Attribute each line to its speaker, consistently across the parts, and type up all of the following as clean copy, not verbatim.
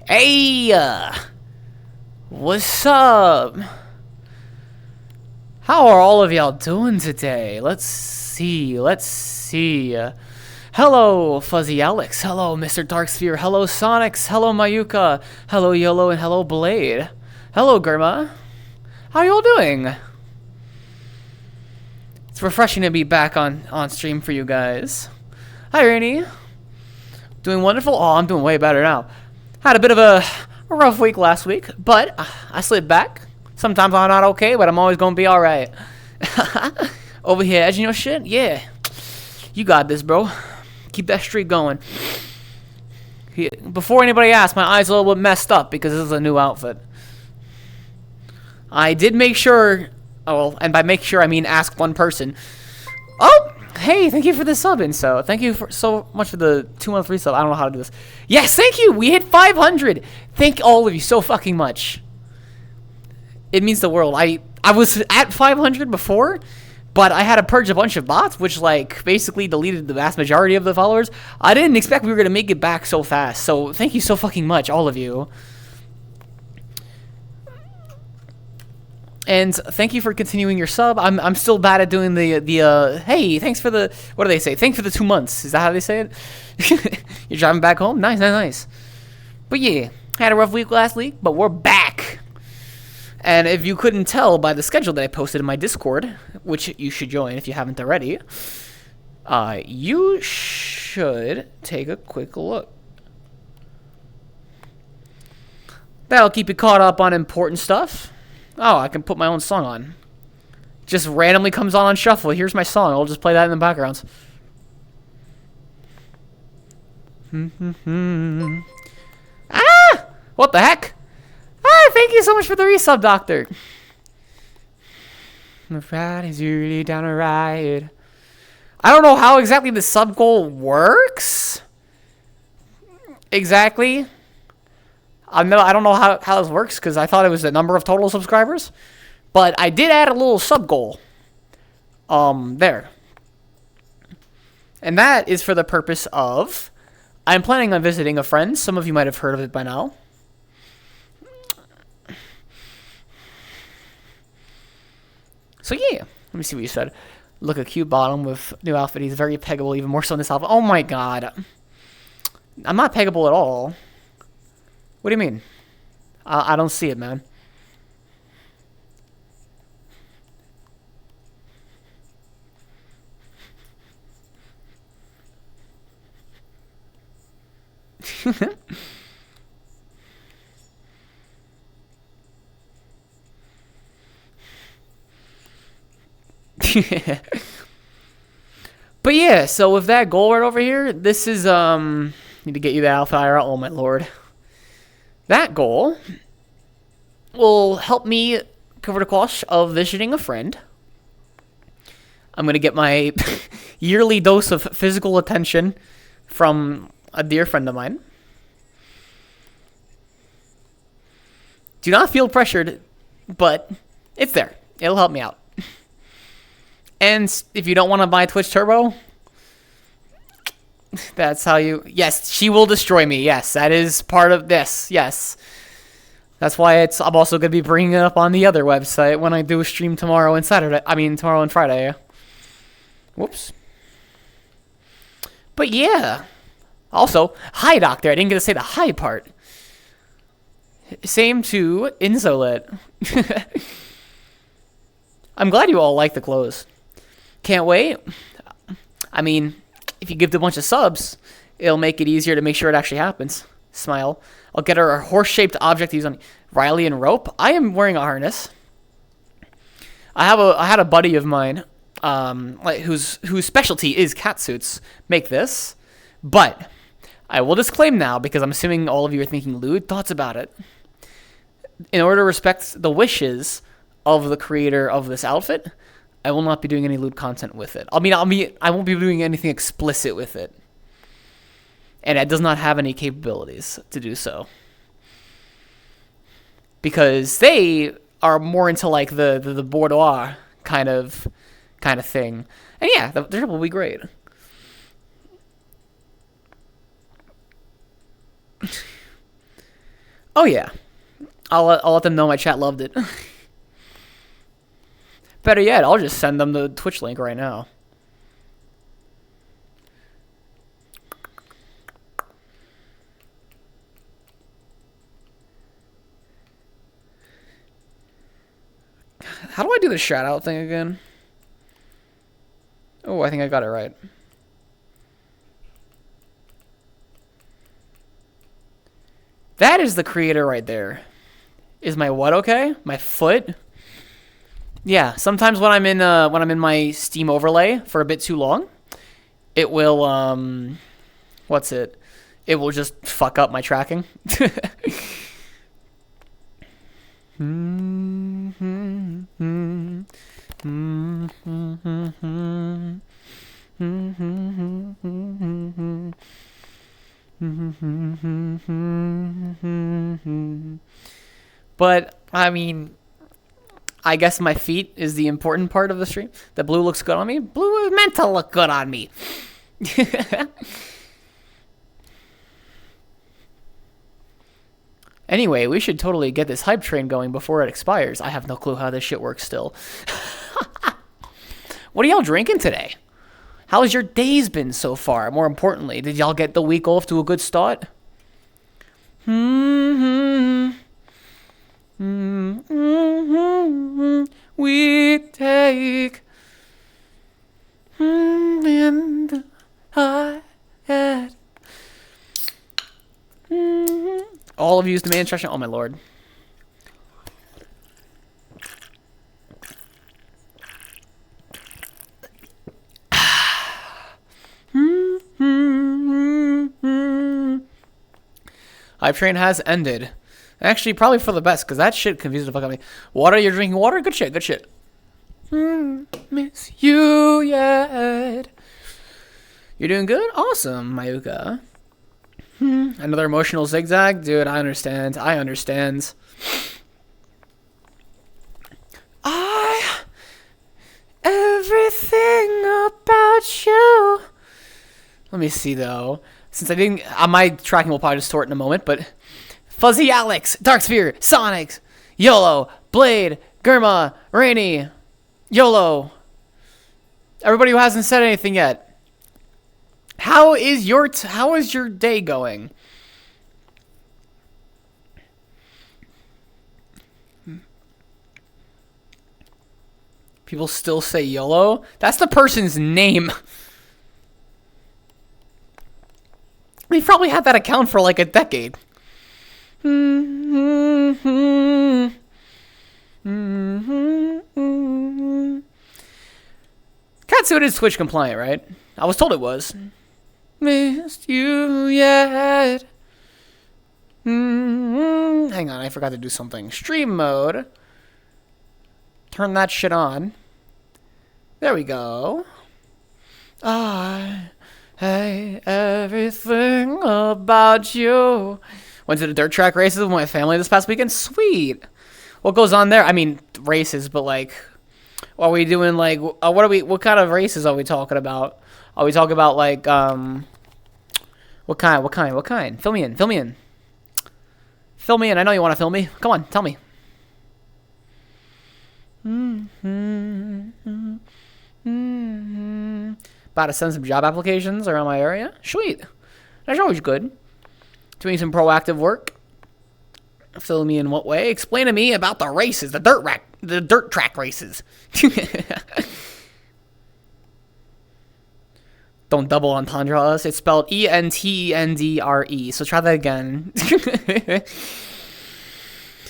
Speaker 1: Hey, what's up? How are all of y'all doing today? Let's see. Hello, Fuzzy Alex. Hello, Mr. Darksphere. Hello, Sonics. Hello, Mayuka. Hello, Yolo, and hello, Blade. Hello, Germa. How y'all doing? It's refreshing to be back on stream for you guys. Hi, Rainy. Doing wonderful? Oh, I'm doing way better now. Had a bit of a rough week last week, but I slid back. Sometimes I'm not okay, but I'm always gonna be alright. Over here edging your shit? Yeah. You got this, bro. Keep that streak going. Before anybody asks, my eyes are a little bit messed up because this is a new outfit. I did make sure, oh, and by make sure I mean ask one person. Oh! Hey, thank you for the sub, Inso. Thank you so much for the 2-month resub. I don't know how to do this. Yes, thank you! We hit 500! Thank all of you so fucking much. It means the world. I was at 500 before, but I had to purge a bunch of bots, which, like, basically deleted the vast majority of the followers. I didn't expect we were going to make it back so fast, so thank you so fucking much, all of you. And thank you for continuing your sub. I'm still bad at doing the hey, thanks for the, what do they say? Thanks for the 2 months. Is that how they say it? You're driving back home? Nice. But yeah, had a rough week last week, but we're back. And if you couldn't tell by the schedule that I posted in my Discord, which you should join if you haven't already, you should take a quick look. That'll keep you caught up on important stuff. Oh, I can put my own song on. Just randomly comes on shuffle. Here's my song. I'll just play that in the background. Ah! What the heck? Ah, thank you so much for the resub, Doctor. The Friday's really down a ride. I don't know how exactly the sub goal works. Exactly. I don't know how this works because I thought it was the number of total subscribers. But I did add a little sub goal. There. And that is for the purpose of, I'm planning on visiting a friend. Some of you might have heard of it by now. So yeah, let me see what you said. Look, a cute bottom with new outfit. He's very peggable, even more so in this outfit. Oh my god. I'm not peggable at all. What do you mean? I don't see it, man. But yeah, so with that goal right over here, this is need to get you the alpha IRL. Oh my lord. That goal will help me cover the cost of visiting a friend. I'm going to get my yearly dose of physical attention from a dear friend of mine. Do not feel pressured, but it's there. It'll help me out. And if you don't want to buy Twitch Turbo, that's how you... Yes, she will destroy me. Yes, that is part of this. Yes. That's why I'm also going to be bringing it up on the other website when I do a stream tomorrow and tomorrow and Friday. Whoops. But yeah. Also, hi, Doctor. I didn't get to say the hi part. Same to Insolet. I'm glad you all like the clothes. Can't wait. I mean, if you give a bunch of subs, it'll make it easier to make sure it actually happens. Smile. I'll get her a horse-shaped object to use on Riley and rope. I am wearing a harness. I had a buddy of mine, whose specialty is cat suits, make this. But I will disclaim now, because I'm assuming all of you are thinking lewd thoughts about it. In order to respect the wishes of the creator of this outfit, I will not be doing any lewd content with it. I won't be doing anything explicit with it. And it does not have any capabilities to do so. Because they are more into like the boudoir kind of thing. And yeah, the drip will be great. Oh yeah, I'll let them know my chat loved it. Better yet, I'll just send them the Twitch link right now. How do I do the shout out thing again? Oh, I think I got it right. That is the creator right there. Is my what okay? My foot? Yeah, sometimes when I'm in my Steam overlay for a bit too long, it will what's it? It will just fuck up my tracking. But I mean, I guess my feet is the important part of the stream. The blue looks good on me. Blue is meant to look good on me. Anyway, we should totally get this hype train going before it expires. I have no clue how this shit works still. What are y'all drinking today? How's your days been so far? More importantly, did y'all get the week off to a good start? We take and I had all of you's demand instruction. Oh my lord. Hype train has ended. Actually, probably for the best, because that shit confused the fuck out of me. Water, you're drinking water? Good shit, good shit. Miss you yet. You're doing good? Awesome, Mayuka. Another emotional zigzag? Dude, I understand. I understand. Everything about you. Let me see, though. Since I didn't... my tracking will probably distort in a moment, but... Fuzzy Alex, Darksphere, Sonics, YOLO, Blade, Germa, Rainy, YOLO. Everybody who hasn't said anything yet. How is your day going? People still say YOLO? That's the person's name. We've probably had that account for like a decade. Katsuit is Twitch compliant, right? I was told it was. Missed you yet. Hang on, I forgot to do something. Stream mode. Turn that shit on. There we go. I hate everything about you. Went to the dirt track races with my family this past weekend. Sweet. What goes on there? I mean, races, but like, are we doing like, what kind of races are we talking about? Are we talking about like, what kind? Fill me in. Fill me in. I know you want to fill me. Come on, tell me. About to send some job applications around my area. Sweet. That's always good. Doing some proactive work. Fill me in what way? Explain to me about the races, the dirt track races. Don't double entendre us. It's spelled E-N-T-E-N-D-R-E. So try that again.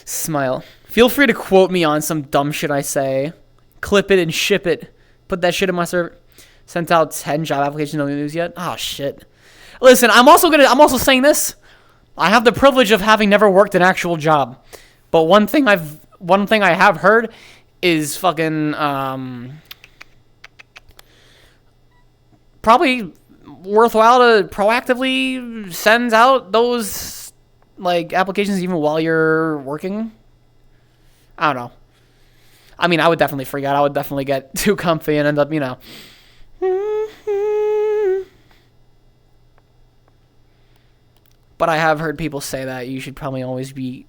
Speaker 1: Smile. Feel free to quote me on some dumb shit I say. Clip it and ship it. Put that shit in my server. Sent out 10 job applications, no news yet. Oh shit. Listen, I'm also saying this. I have the privilege of having never worked an actual job. But one thing I have heard is fucking probably worthwhile to proactively send out those like applications even while you're working. I don't know. I mean, I would definitely freak out. I would definitely get too comfy and end up, you know. But I have heard people say that you should probably always be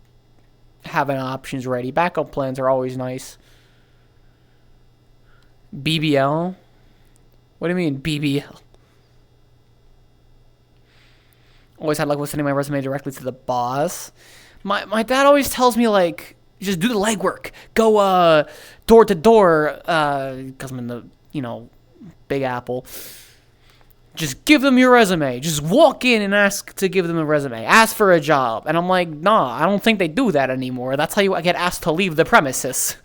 Speaker 1: having options ready. Backup plans are always nice. BBL? What do you mean, BBL? Always had luck with sending my resume directly to the boss. My dad always tells me, like, just do the legwork. Go door to door, because I'm in the, Big Apple. Just give them your resume. Just walk in and ask to give them a resume. Ask for a job. And I'm like, nah, I don't think they do that anymore. That's how you get asked to leave the premises.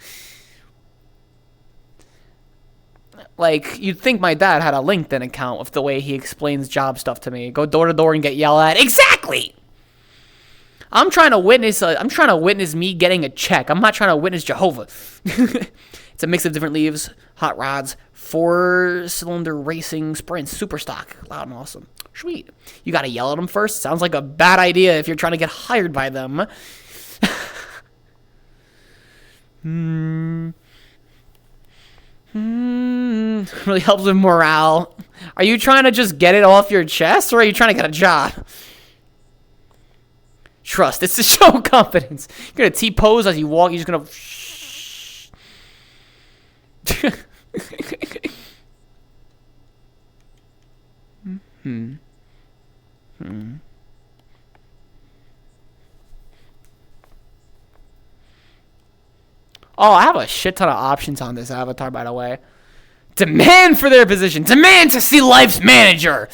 Speaker 1: Like, you'd think my dad had a LinkedIn account with the way he explains job stuff to me. Go door to door and get yelled at. Exactly! I'm trying to witness me getting a check. I'm not trying to witness Jehovah. It's a mix of different leaves, hot rods, 4-cylinder racing sprints, super stock, loud and awesome. Sweet. You gotta yell at them first? Sounds like a bad idea if you're trying to get hired by them. Really helps with morale. Are you trying to just get it off your chest, or are you trying to get a job? Trust. It's to show confidence. You're gonna T-pose as you walk. You're just gonna... Oh, I have a shit ton of options on this avatar, by the way. Demand for their position. Demand to see life's manager.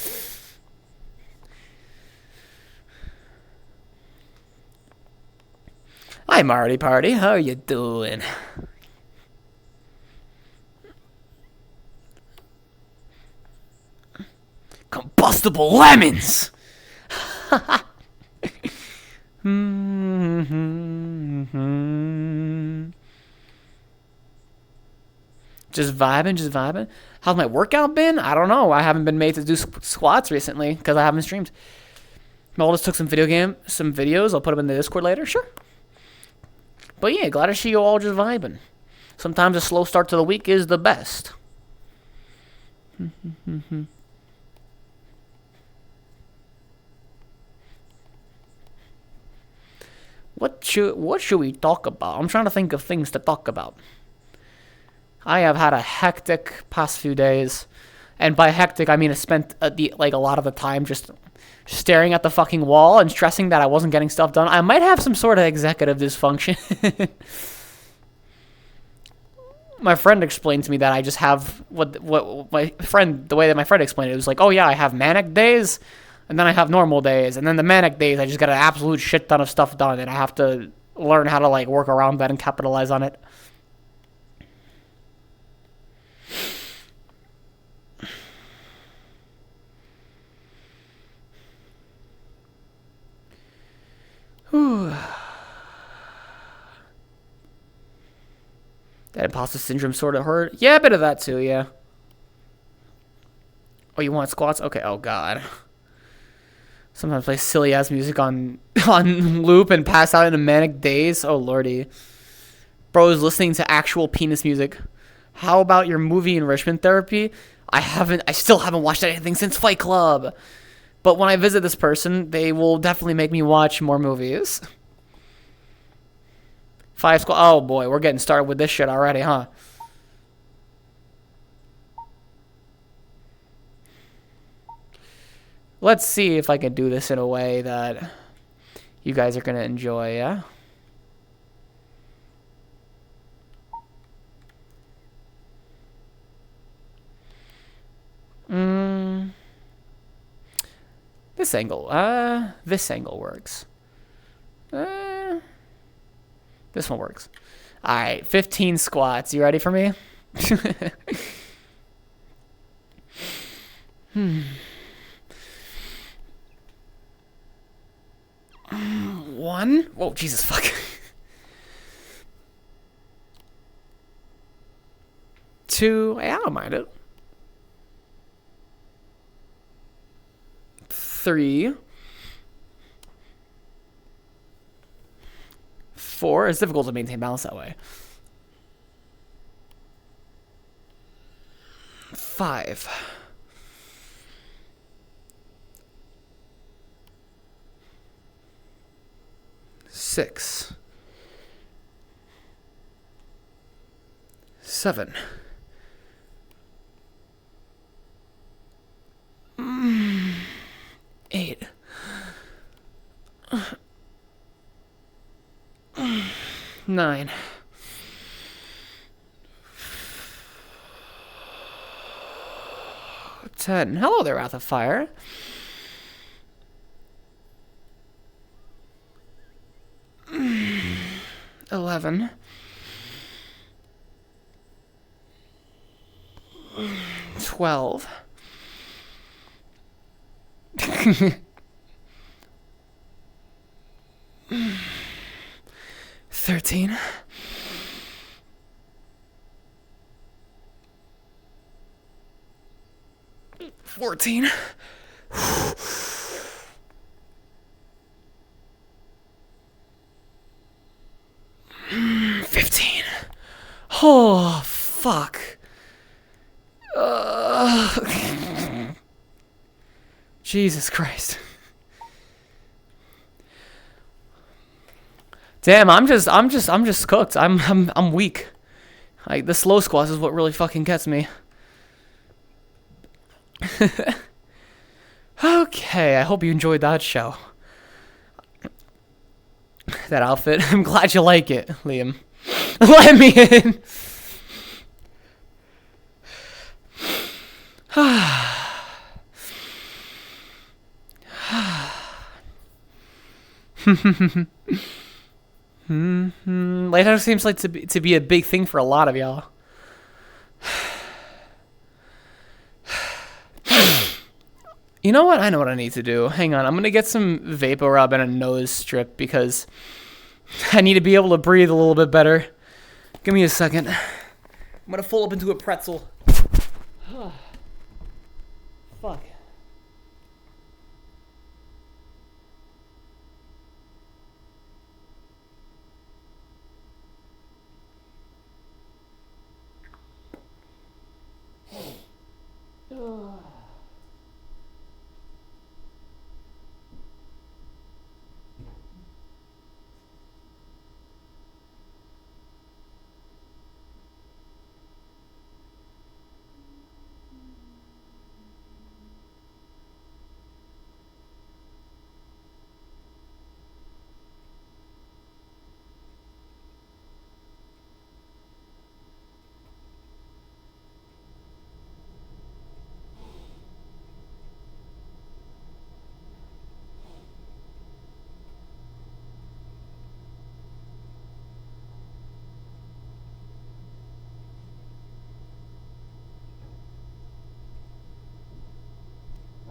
Speaker 1: Hi, Marty Party. How are you doing? Combustible lemons. Just vibing. How's my workout been? I don't know. I haven't been made to do squats recently because I haven't streamed. I just took some videos. I'll put them in the Discord later. Sure. But yeah, glad to see you all just vibing. Sometimes a slow start to the week is the best. What should we talk about? I'm trying to think of things to talk about. I have had a hectic past few days, and by hectic I mean I spent a lot of the time just staring at the fucking wall and stressing that I wasn't getting stuff done. I might have some sort of executive dysfunction. My friend explained to me that I just have the way that my friend explained it was like, oh yeah, I have manic days, and then I have normal days, and then the manic days I just got an absolute shit ton of stuff done, and I have to learn how to work around that and capitalize on it. That imposter syndrome sort of hurt. Yeah, a bit of that too, yeah. Oh, you want squats? Okay, oh god. Sometimes play silly ass music on loop and pass out in a manic daze. Oh lordy. Bro is listening to actual penis music. How about your movie enrichment therapy? I still haven't watched anything since Fight Club. But when I visit this person, they will definitely make me watch more movies. 5 squad. Oh boy, we're getting started with this shit already, huh? Let's see if I can do this in a way that you guys are gonna enjoy, yeah? This angle works. This one works. All right, 15 squats. You ready for me? One. Whoa, Jesus fuck. 2. Hey, I don't mind it. 3. 4. It's difficult to maintain balance that way. 5. 6, 7, 8, 9, 10. Hello there, Wrath of Fire. 11, 12, 13, 14, 15. Oh, fuck. Jesus Christ. Damn, I'm just cooked. I'm weak. Like, the slow squats is what really fucking gets me. Okay, I hope you enjoyed that show. That outfit. I'm glad you like it, Liam. Let me in. Lighthouse seems like to be a big thing for a lot of y'all. You know what? I know what I need to do. Hang on. I'm going to get some vapor rub and a nose strip because I need to be able to breathe a little bit better. Give me a second. I'm going to fold up into a pretzel. Fuck.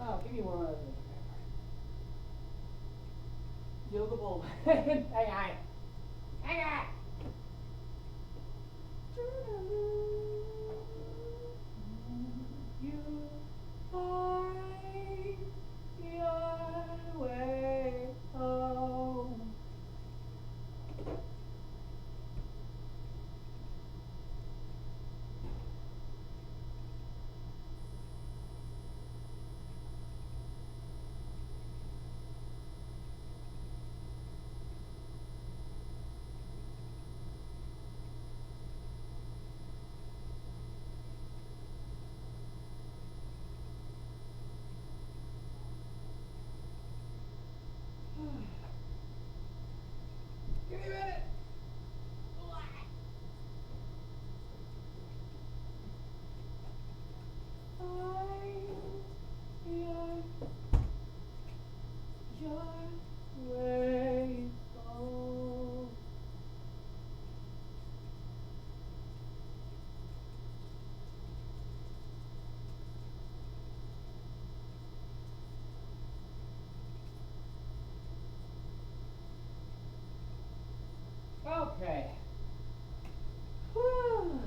Speaker 1: Oh, give me one of those. Yoga ball. Hang on. Hang on. You find your way home. Give me a minute. Your way home. Okay. Whew.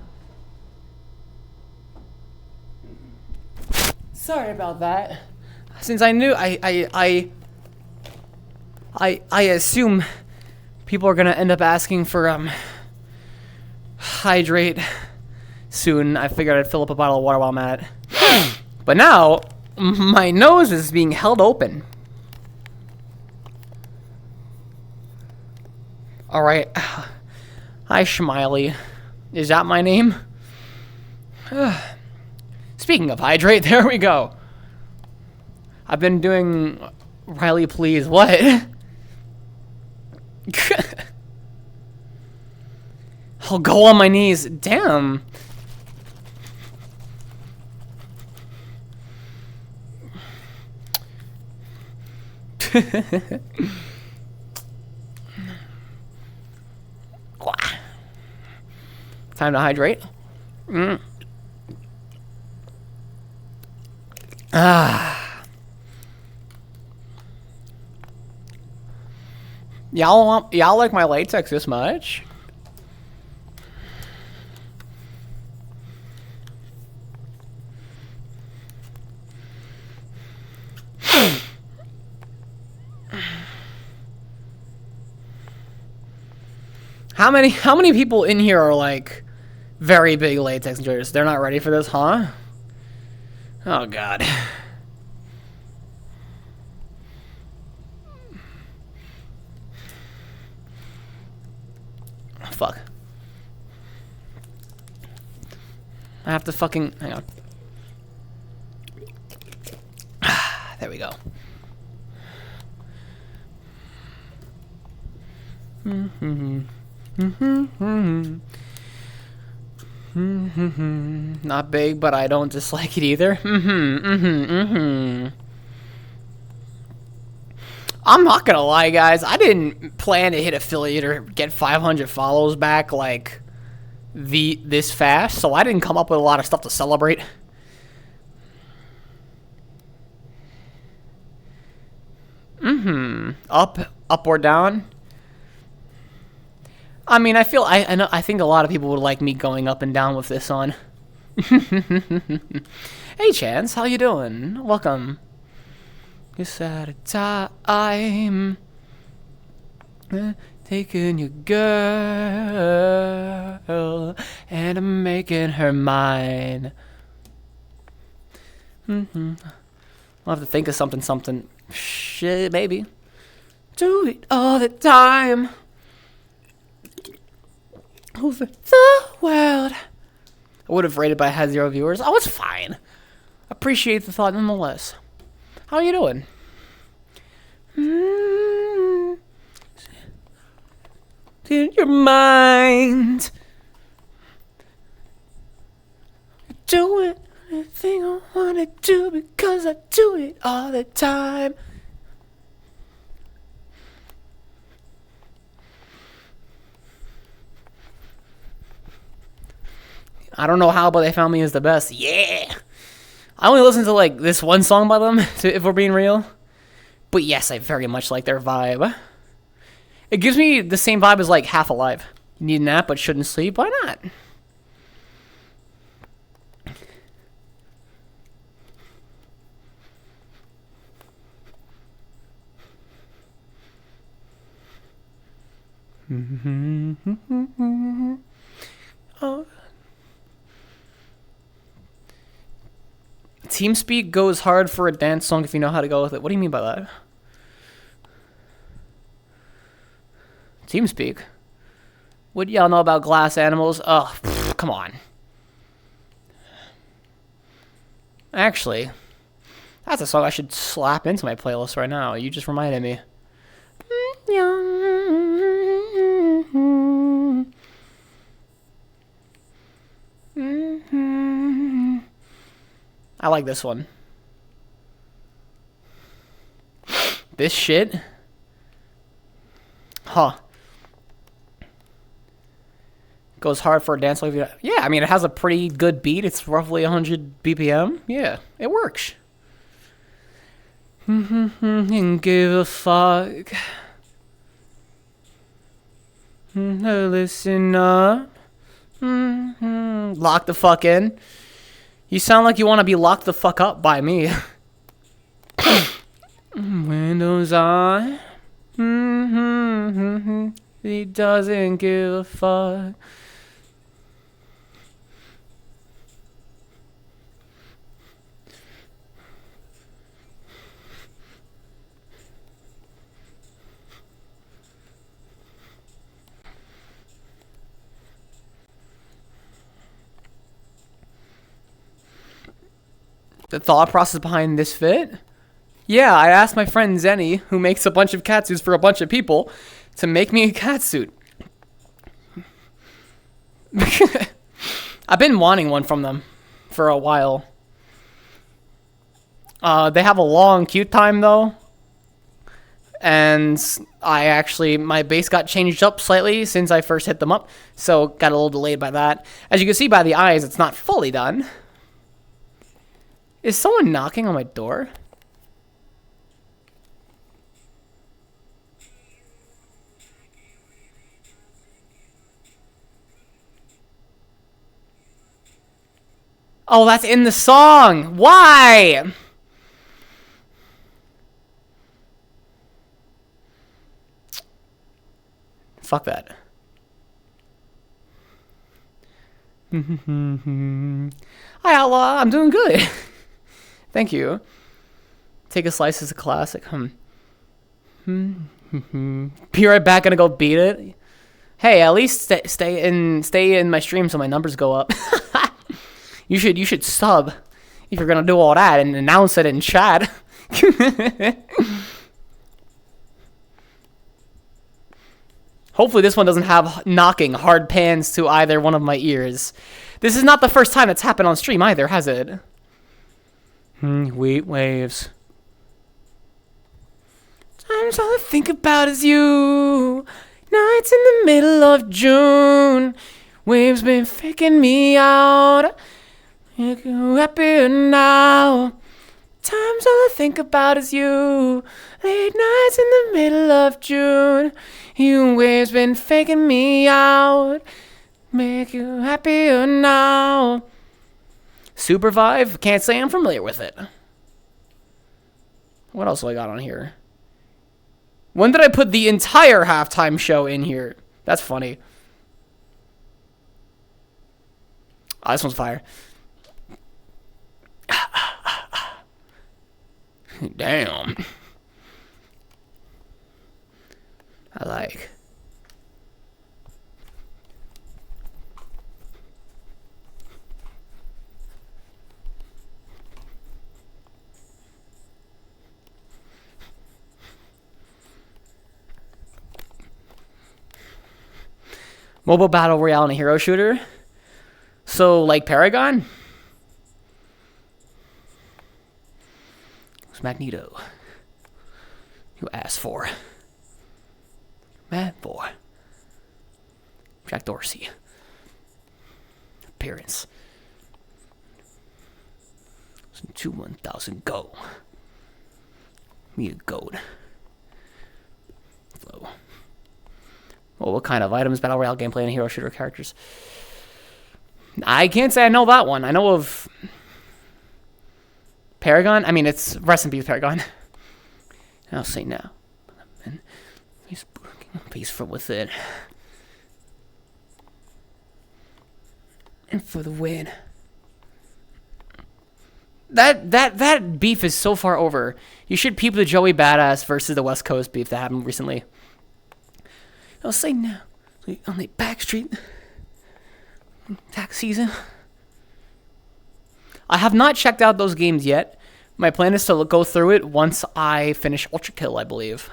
Speaker 1: Sorry about that. Since I knew I assume people are gonna end up asking for hydrate soon. I figured I'd fill up a bottle of water while I'm at it. But now my nose is being held open. All right. Hi, Schmiley. Is that my name? Speaking of hydrate, there we go. I've been doing Riley, please. What? I'll go on my knees. Damn. Time to hydrate. Y'all like my latex this much? How many people in here are like very big latex enjoyers? They're not ready for this, huh? Oh god. Fuck. I have to fucking hang on. There we go. Not big, but I don't dislike it either. I'm not gonna lie, guys. I didn't plan to hit affiliate or get 500 follows back like this fast, so I didn't come up with a lot of stuff to celebrate. Up or down? I mean, I think a lot of people would like me going up and down with this on. Hey, Chance, how you doing? Welcome. It's at a time taking your girl and I'm making her mine. I'll have to think of something. Shit, maybe. Do it all the time. Over the world. I would have rated, but I had 0 viewers. I was fine. Appreciate the thought nonetheless. How are you doing? In your mind. Do it. Everything I want to do because I do it all the time. I don't know how, but they found me as the best. Yeah. I only listen to like this one song by them, if we're being real. But yes, I very much like their vibe. It gives me the same vibe as like Half Alive. You need a nap but shouldn't sleep. Why not? Oh. TeamSpeak goes hard for a dance song if you know how to go with it. What do you mean by that? TeamSpeak? What do y'all know about glass animals? Oh, come on. Actually, that's a song I should slap into my playlist right now. You just reminded me. I like this one. This shit? Huh. Goes hard for a dance like that. Yeah, I mean, it has a pretty good beat. It's roughly 100 BPM. Yeah, it works. And give a fuck. Listen up. Lock the fuck in. You sound like you want to be locked the fuck up by me. Windows on. He doesn't give a fuck. the thought process behind this fit? Yeah, I asked my friend Zenny, who makes a bunch of catsuits for a bunch of people, to make me a catsuit. I've been wanting one from them for a while. They have a long queue time though. And my base got changed up slightly since I first hit them up, so got a little delayed by that. As you can see by the eyes, it's not fully done. Is someone knocking on my door? Oh, that's in the song. Why? Fuck that. Hi, Outlaw. I'm doing good. Thank you. Take a slice is a classic. Be right back. Gonna go beat it. Hey, at least stay in my stream so my numbers go up. You should sub if you're gonna do all that and announce it in chat. Hopefully this one doesn't have knocking hard pans to either one of my ears. This is not the first time it's happened on stream either, has it? Wheat waves. Times all I think about is you. Nights in the middle of June. Waves been faking me out. You're happier now. Times all I think about is you. Late nights in the middle of June. You waves been faking me out. Make you happier now. Supervive? Can't say I'm familiar with it. What else do I got on here? When did I put the entire halftime show in here? That's funny. Oh, this one's fire. Damn. I like. Mobile Battle Royale and a hero shooter. So, like Paragon? It's Magneto. You asked for. Mad Boy. Jack Dorsey. Appearance. 1,000 go. Me a gold. Flow. Well, what kind of items, battle royale gameplay, and hero shooter characters? I can't say I know that one. I know of Paragon. I mean, it's rest in peace, Paragon. I'll say now. Peace from within. And for the win. That beef is so far over. You should peep the Joey Badass versus the West Coast beef that happened recently. I'll say now. On the Backstreet tax season. I have not checked out those games yet. My plan is to go through it once I finish Ultra Kill, I believe.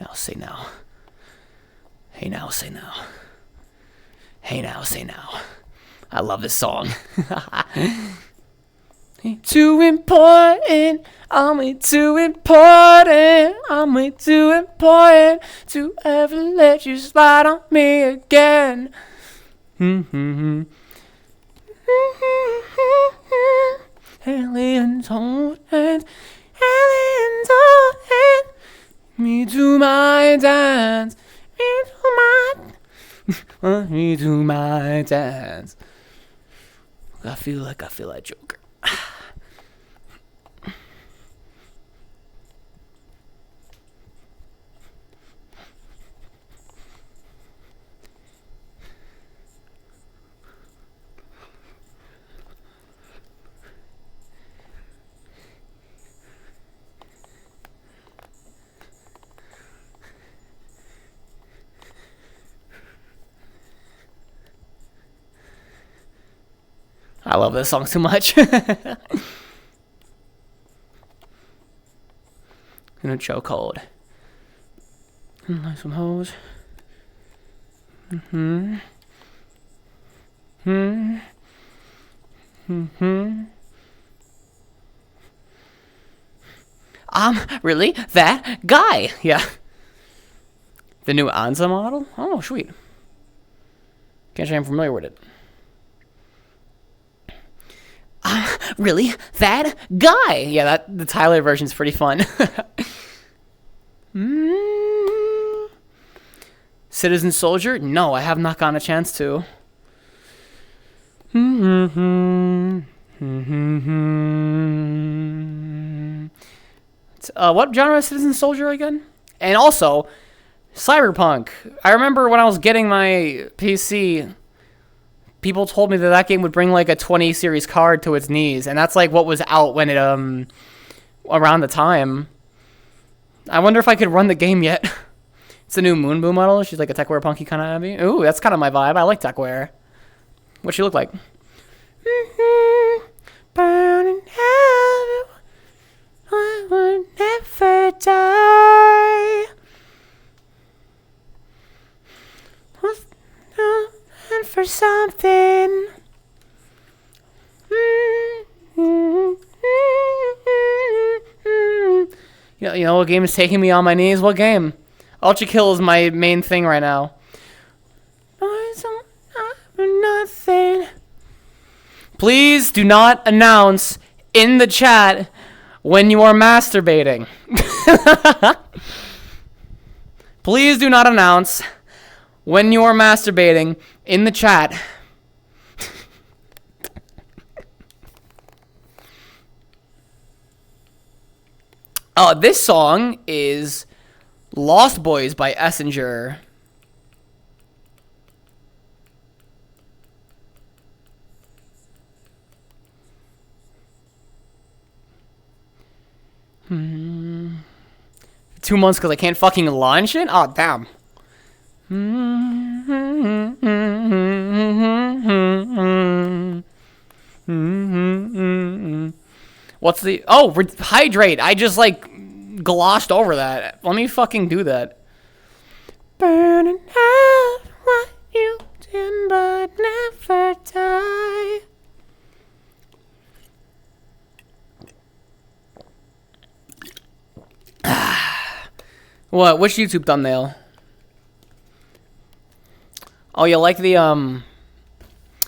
Speaker 1: Now say now. Hey now, say now. Hey now, say now. I love this song. Too important. I'm way too important. I'm way too important to ever let you slide on me again. Aliens hold hands. Aliens hold hands. Me to my dance. Me to my dance. I feel like Joker. I love this song too much. In a chokehold. Nice one, hose. Really? That guy? Yeah. The new Anza model? Oh, sweet. Can't say I'm familiar with it. Really? That guy? Yeah, the Tyler version's pretty fun. Citizen Soldier? No, I have not gotten a chance to. What genre is Citizen Soldier again? And also, Cyberpunk. I remember when I was getting my PC, people told me that game would bring like a 20 series card to its knees, and that's like what was out when it around the time. I wonder if I could run the game yet. It's the new Moonboo model. She's like a techwear punky kind of Abby. Ooh, that's kind of my vibe. I like techwear. What's she look like? Burning hell, I would never die. And for something. You know what game is taking me on my knees? What game? Ultra Kill is my main thing right now. Nothing. Please do not announce in the chat when you are masturbating. Please do not announce when you are masturbating in the chat. This song is Lost Boys by Essenger. Hmm. 2 months because I can't fucking launch it? Oh, damn. What's the... Oh, hydrate. I just, like, glossed over that. Let me fucking do that. Burning out what you did but never die. What? Which YouTube thumbnail? Oh, you like the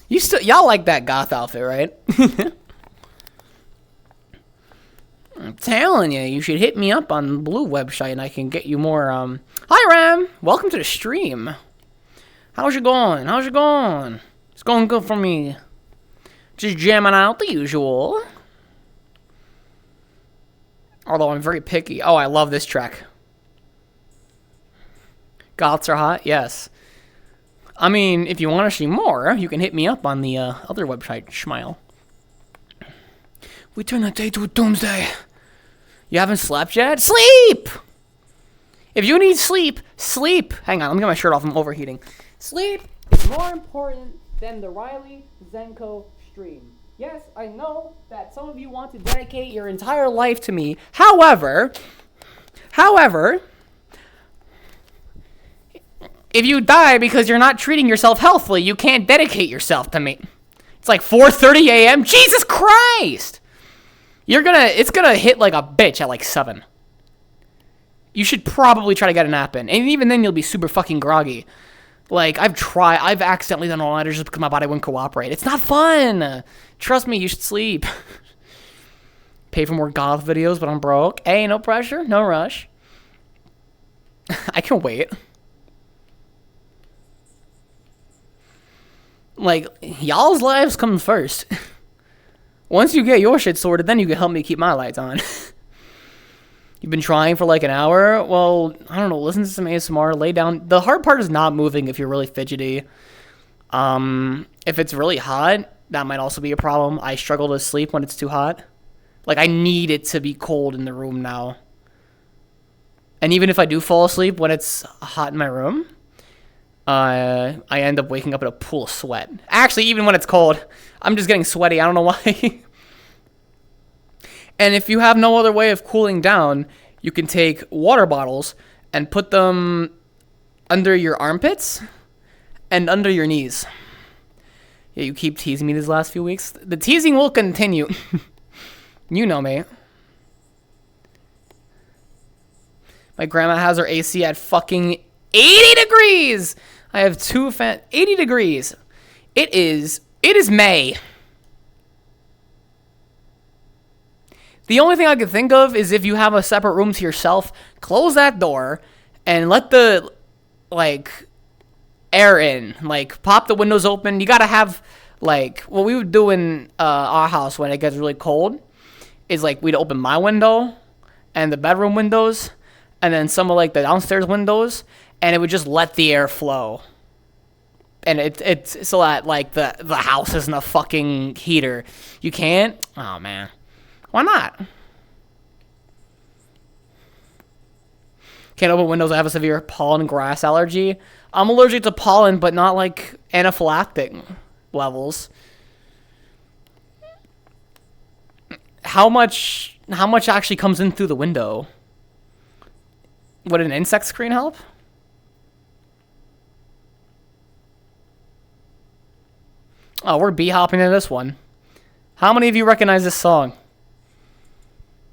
Speaker 1: y'all like that goth outfit, right? I'm telling you, you should hit me up on the Blue website and I can get you more Hi Ram! Welcome to the stream. How's it going? How's it going? It's going good for me. Just jamming out the usual. Although I'm very picky. Oh, I love this track. Goths are hot? Yes. I mean, if you want to see more, you can hit me up on the other website, Schmile. We turn the day to a doomsday. You haven't slept yet? Sleep! If you need sleep, sleep. Hang on, let me get my shirt off. I'm overheating. Sleep is more important than the Riley Zenko stream. Yes, I know that some of you want to dedicate your entire life to me. However, if you die because you're not treating yourself healthily, you can't dedicate yourself to me. It's like 4:30 a.m. Jesus Christ! It's gonna hit like a bitch at like 7. You should probably try to get a nap in. And even then you'll be super fucking groggy. Like, I've accidentally done all-nighters just because my body wouldn't cooperate. It's not fun! Trust me, you should sleep. Pay for more goth videos, but I'm broke. Hey, no pressure, no rush. I can wait. Like, y'all's lives come first. Once you get your shit sorted, then you can help me keep my lights on. You've been trying for like an hour? Well, I don't know, listen to some ASMR, lay down. The hard part is not moving if you're really fidgety. If it's really hot, that might also be a problem. I struggle to sleep when it's too hot. Like, I need it to be cold in the room now. And even if I do fall asleep when it's hot in my room, I end up waking up in a pool of sweat. Actually, even when it's cold, I'm just getting sweaty. I don't know why. And if you have no other way of cooling down, you can take water bottles and put them under your armpits and under your knees. Yeah, you keep teasing me these last few weeks. The teasing will continue. You know me. My grandma has her AC at fucking 80 degrees. I have 80 degrees. It is May. The only thing I could think of is if you have a separate room to yourself, close that door and let the air in. Like, pop the windows open. You gotta have, like, what we would do in our house when it gets really cold is, like, we'd open my window and the bedroom windows and then some of, like, the downstairs windows, and it would just let the air flow. And it's so that, like, the house isn't a fucking heater. You can't? Oh, man. Why not? Can't open windows. I have a severe pollen grass allergy. I'm allergic to pollen, but not like anaphylactic levels. How much actually comes in through the window? Would an insect screen help? Oh, we're bee-hopping in this one. How many of you recognize this song?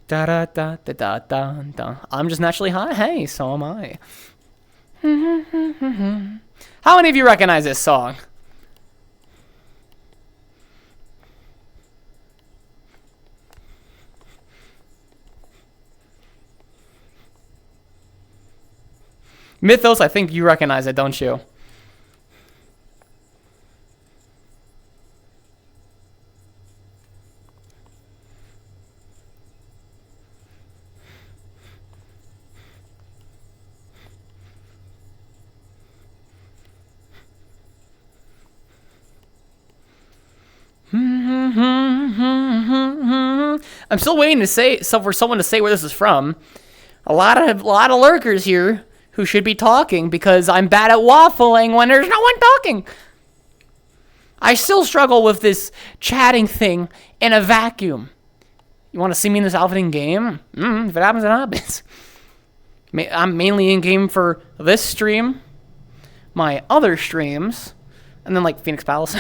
Speaker 1: Da da da da da da da. I'm just naturally high. Hey, so am I. How many of you recognize this song? Mythos, I think you recognize it, don't you? I'm still waiting for someone to say where this is from. A lot of lurkers here who should be talking because I'm bad at waffling when there's no one talking. I still struggle with this chatting thing in a vacuum. You want to see me in this outfit in game? If it happens, it happens. I'm mainly in game for this stream, my other streams, and then like Phoenix Palace.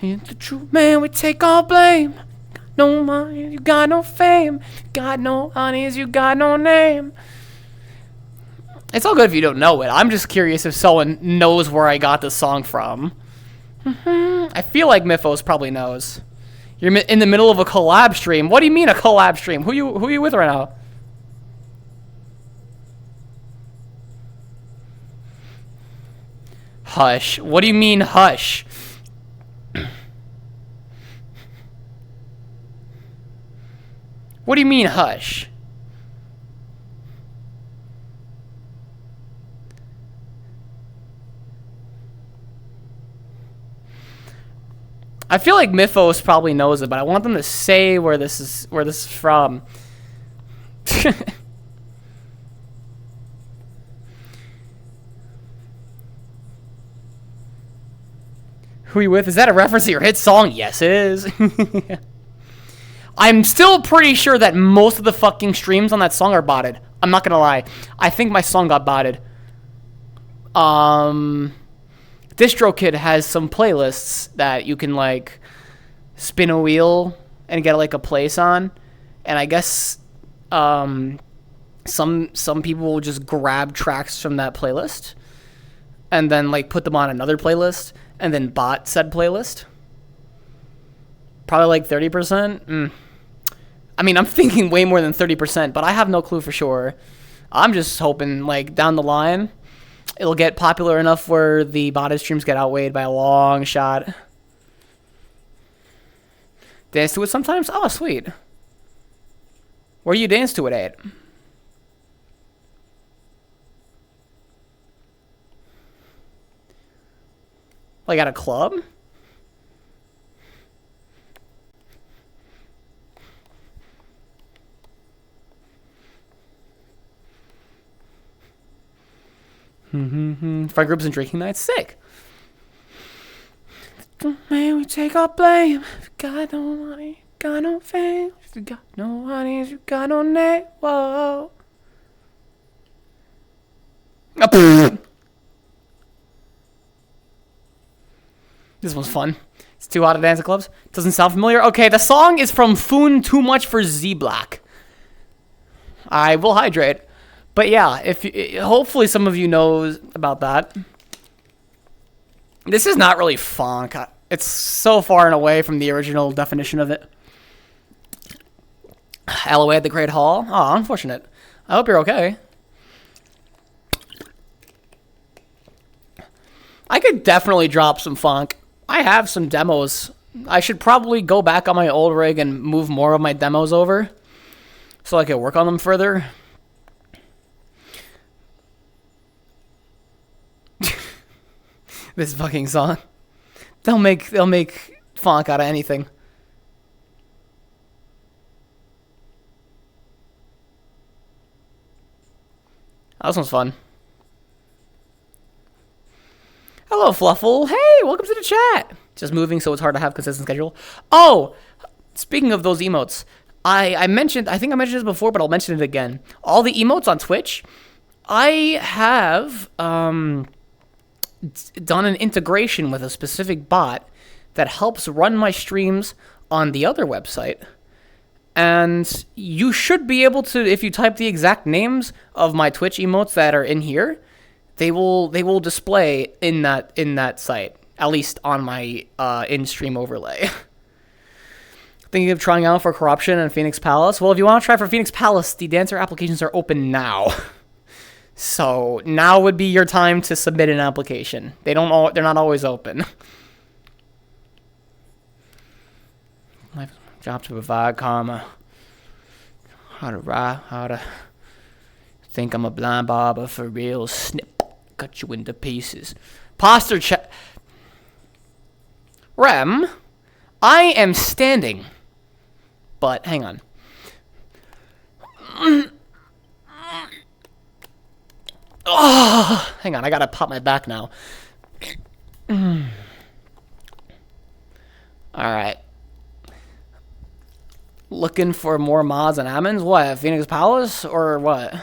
Speaker 1: It's the truth, man, we take all blame. Got no money, you got no fame. Got no honeys, you got no name. It's all good if you don't know it. I'm just curious if someone knows where I got this song from. I feel like Mythos probably knows. You're in the middle of a collab stream. What do you mean a collab stream? Who are you with right now? Hush. What do you mean hush? What do you mean, hush? I feel like Mythos probably knows it, but I want them to say where this is from. Who are you with? Is that a reference to your hit song? Yes, it is. I'm still pretty sure that most of the fucking streams on that song are botted. I'm not gonna lie. I think my song got botted. DistroKid has some playlists that you can like spin a wheel and get like a place on, and I guess some people will just grab tracks from that playlist and then like put them on another playlist and then bot said playlist. Probably like 30%. I mean, I'm thinking way more than 30%, but I have no clue for sure. I'm just hoping, like, down the line, it'll get popular enough where the botted streams get outweighed by a long shot. Dance to it sometimes? Oh, sweet. Where you dance to it at? Like at a club? friend groups and drinking nights. Sick. Man, we take our blame. If you got no money, got no fame. If you got no money, if you got no name. Whoa. This one's fun. It's too hot to dance at clubs. Doesn't sound familiar. Okay, the song is from Foon Too Much for Z Black. I will hydrate. But yeah, hopefully some of you knows about that. This is not really funk. It's so far and away from the original definition of it. LOA at the Great Hall. Oh, unfortunate. I hope you're okay. I could definitely drop some funk. I have some demos. I should probably go back on my old rig and move more of my demos over so I can work on them further. This fucking song. They'll make funk out of anything. Oh, this one's fun. Hello, Fluffle. Hey, welcome to the chat. Just moving, so it's hard to have consistent schedule. Oh, speaking of those emotes, I think I mentioned this before, but I'll mention it again. All the emotes on Twitch, I have done an integration with a specific bot that helps run my streams on the other website. And you should be able to, if you type the exact names of my Twitch emotes that are in here, they will display in that site, at least on my in-stream overlay. Thinking of trying out for Corruption and Phoenix Palace? Well, if you want to try for Phoenix Palace, the dancer applications are open now. So now would be your time to submit an application. They're not always open. My job to provide karma. How to think I'm a blind barber for real. Snip. Cut you into pieces. Posture check. Rem, I am standing. But hang on. Oh, hang on, I gotta pop my back now. Alright. Looking for more mods and admins? What, Phoenix Palace? Or what?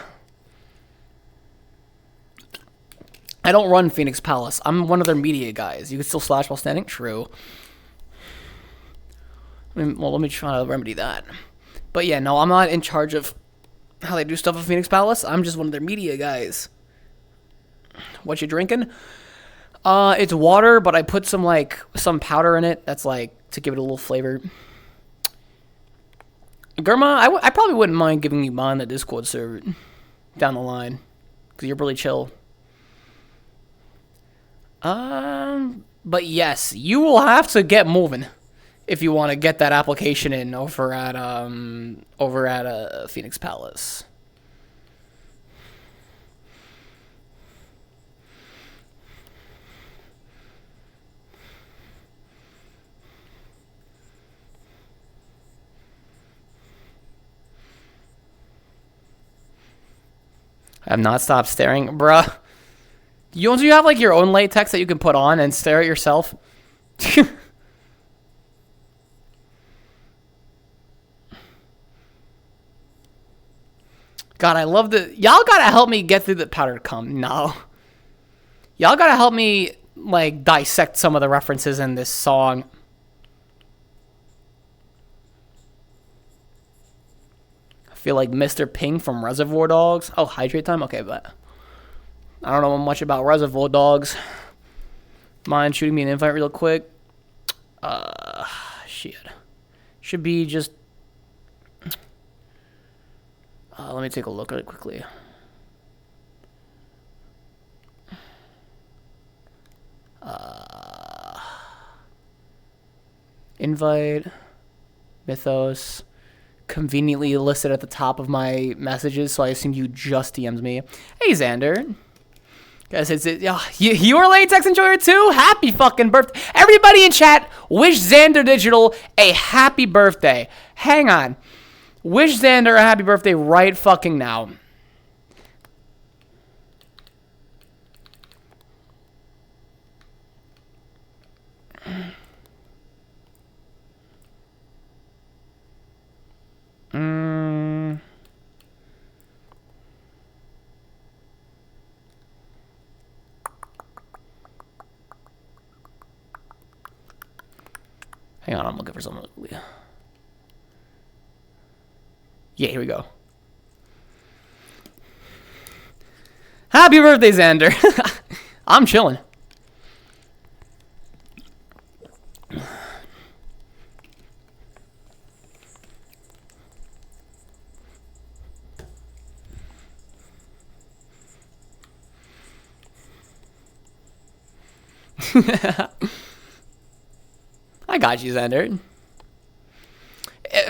Speaker 1: I don't run Phoenix Palace. I'm one of their media guys. You can still slash while standing? True. Well, let me try to remedy that. But yeah, no, I'm not in charge of how they do stuff at Phoenix Palace. I'm just one of their media guys. What you drinking? It's water, but I put some powder in it. That's to give it a little flavor. Germa, I probably wouldn't mind giving you mine the Discord server down the line, because you're really chill. But yes, you will have to get moving if you want to get that application in over at Phoenix Palace. I have not stopped staring, bruh. Don't you have your own latex that you can put on and stare at yourself? God, I love y'all gotta help me get through the powdered cum. No. Y'all gotta help me, dissect some of the references in this song. I feel like Mr. Ping from Reservoir Dogs. Oh, hydrate time? Okay, but I don't know much about Reservoir Dogs. Mind shooting me an invite real quick? Shit. Should be just... let me take a look at it quickly. Invite. Mythos. Conveniently listed at the top of my messages, so I assume you just DM'd me. Hey, Xander. Guys, you're a latex enjoyer too? Happy fucking birthday. Everybody in chat, wish Xander Digital a happy birthday. Hang on. Wish Xander a happy birthday right fucking now. Hang on, I'm looking for something. Yeah, here we go. Happy birthday, Xander. I'm chilling. I got you, Xander.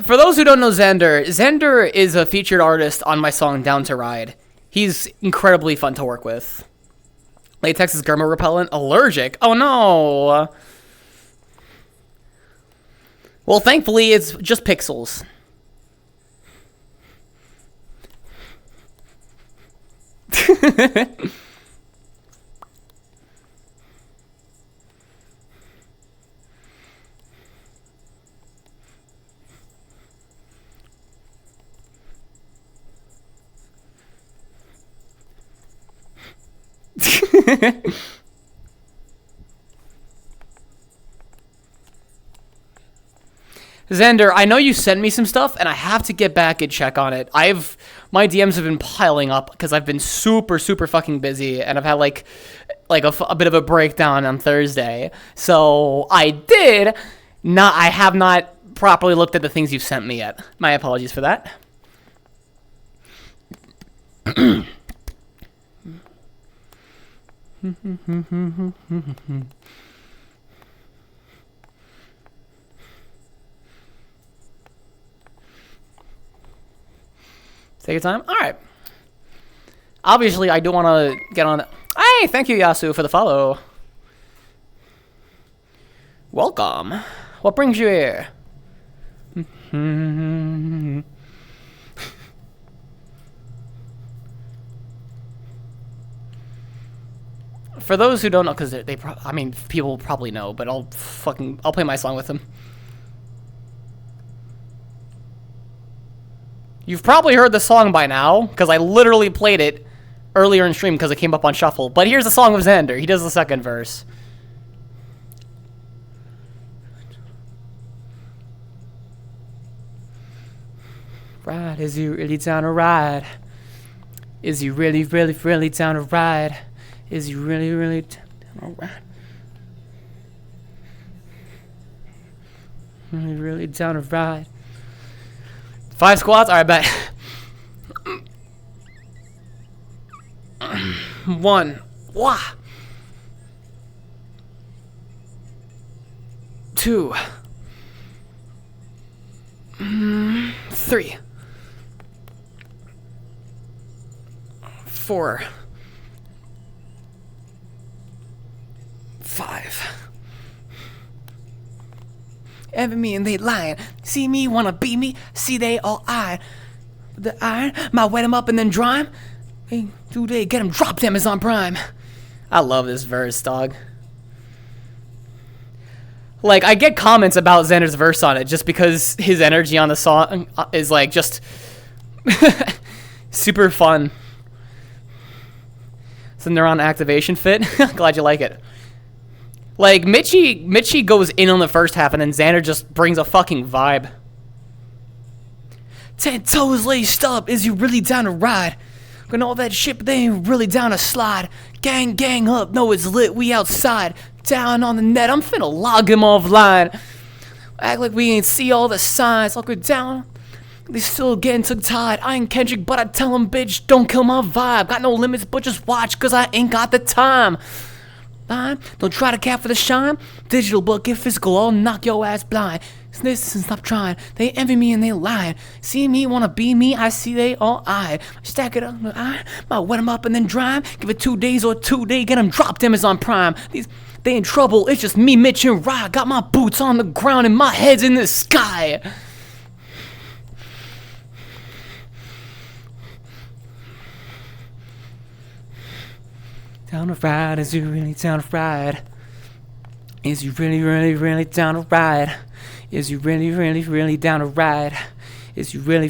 Speaker 1: For those who don't know Xander, Xander is a featured artist on my song Down to Ride. He's incredibly fun to work with. Latex is Germa repellent. Allergic? Oh no! Well, thankfully, it's just pixels. Xander, I know you sent me some stuff, and I have to get back and check on it. My DMs have been piling up because I've been super fucking busy, and I've had like a bit of a breakdown on Thursday. So I have not properly looked at the things you've sent me yet. My apologies for that. Take your time. All right. Obviously, I do want to get on. Hey, thank you, Yasu, for the follow. Welcome. What brings you here? For those who don't know, because people probably know, but I'll play my song with them. You've probably heard the song by now, because I literally played it earlier in stream because it came up on shuffle. But here's the song with Xander. He does the second verse. Ride, is you really down to ride? Is you really down to ride? Is you really down to ride? Really down to ride? 5 squats? Alright, bet. 1. Wah. 2. 3. 4. 5. Envy me and they lying. See me, wanna beat me. See they all iron. The iron, might wet them up and then dry 'em. Hey, do they get them? Drop them Amazon Prime. I love this verse, dog. Like, I get comments about Xander's verse on it just because his energy on the song is like just super fun. It's a neuron activation fit. Glad you like it. Like, Mitchie goes in on the first half, and then Xander just brings a fucking vibe. 10 toes laced up, is you really down to ride? Got all that shit, but they ain't really down to slide. Gang up, no it's lit, we outside. Down on the net, I'm finna log him offline. Act like we ain't see all the signs, like we're down. They still getting took tied. I ain't Kendrick, but I tell him, bitch, don't kill my vibe. Got no limits, but just watch, cause I ain't got the time. Don't try to cap for the shine. Digital but get physical, I'll knock your ass blind. Listen, stop trying. They envy me and they lying. See me, wanna be me, I see they all eye. Stack it up, I might wet them up and then dry 'em. Give it 2 days or 2 days, get them dropped Amazon Prime. They in trouble, it's just me, Mitch, and Rod. Got my boots on the ground and my head's in the sky. Down to ride, is you really down to ride? Is you really down to ride? Is you really down to ride? Is you really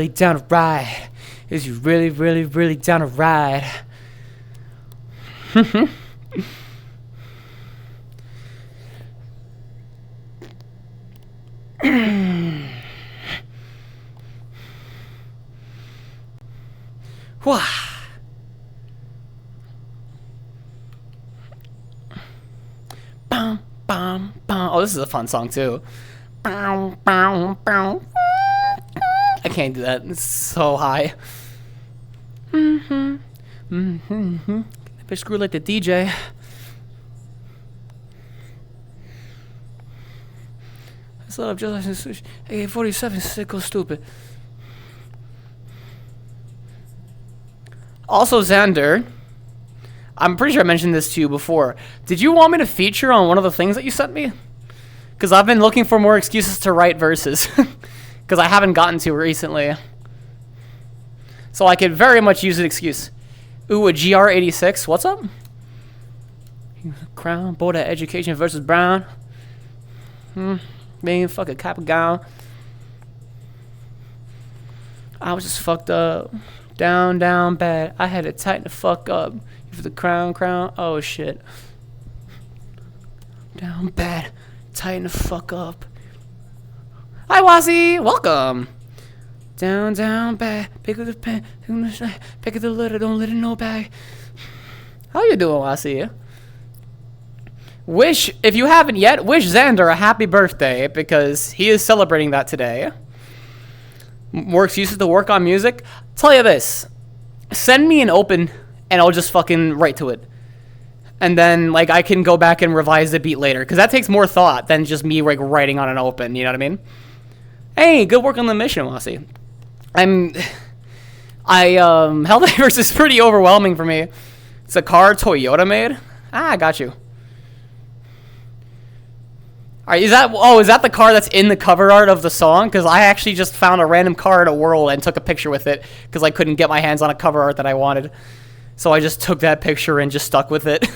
Speaker 1: down to ride? Is you really down to ride? Whew. Bum, bum, bum. Oh, this is a fun song too. Bum, bum, bum. I can't do that. It's so high. Bitch, screw like the DJ. It's not just like AK-47 sickle stupid. Also, Xander, I'm pretty sure I mentioned this to you before. Did you want me to feature on one of the things that you sent me? Because I've been looking for more excuses to write verses. Because I haven't gotten to recently. So I could very much use an excuse. Ooh, a GR86. What's up? Crown, Board of Education versus Brown. Man, fucking cap and gown. I was just fucked up. Down, down bad. I had to tighten the fuck up. For the crown. Oh shit. Down bad. Tighten the fuck up. Hi, Wazzy. Welcome. Down, down bad. Pick up the pen. Pick up the letter. Don't let it know bag. How you doing, Wazzy? Wish, if you haven't yet, wish Xander a happy birthday because he is celebrating that today. More excuses to work on music. Tell you this, send me an open and I'll just fucking write to it. And then like I can go back and revise the beat later because that takes more thought than just me like writing on an open, you know what I mean? Hey, good work on the mission, Wasi. Helldivers is pretty overwhelming for me. It's a car Toyota made. I got you. Alright, is that the car that's in the cover art of the song? Because I actually just found a random car at a world and took a picture with it because I couldn't get my hands on a cover art that I wanted. So I just took that picture and just stuck with it.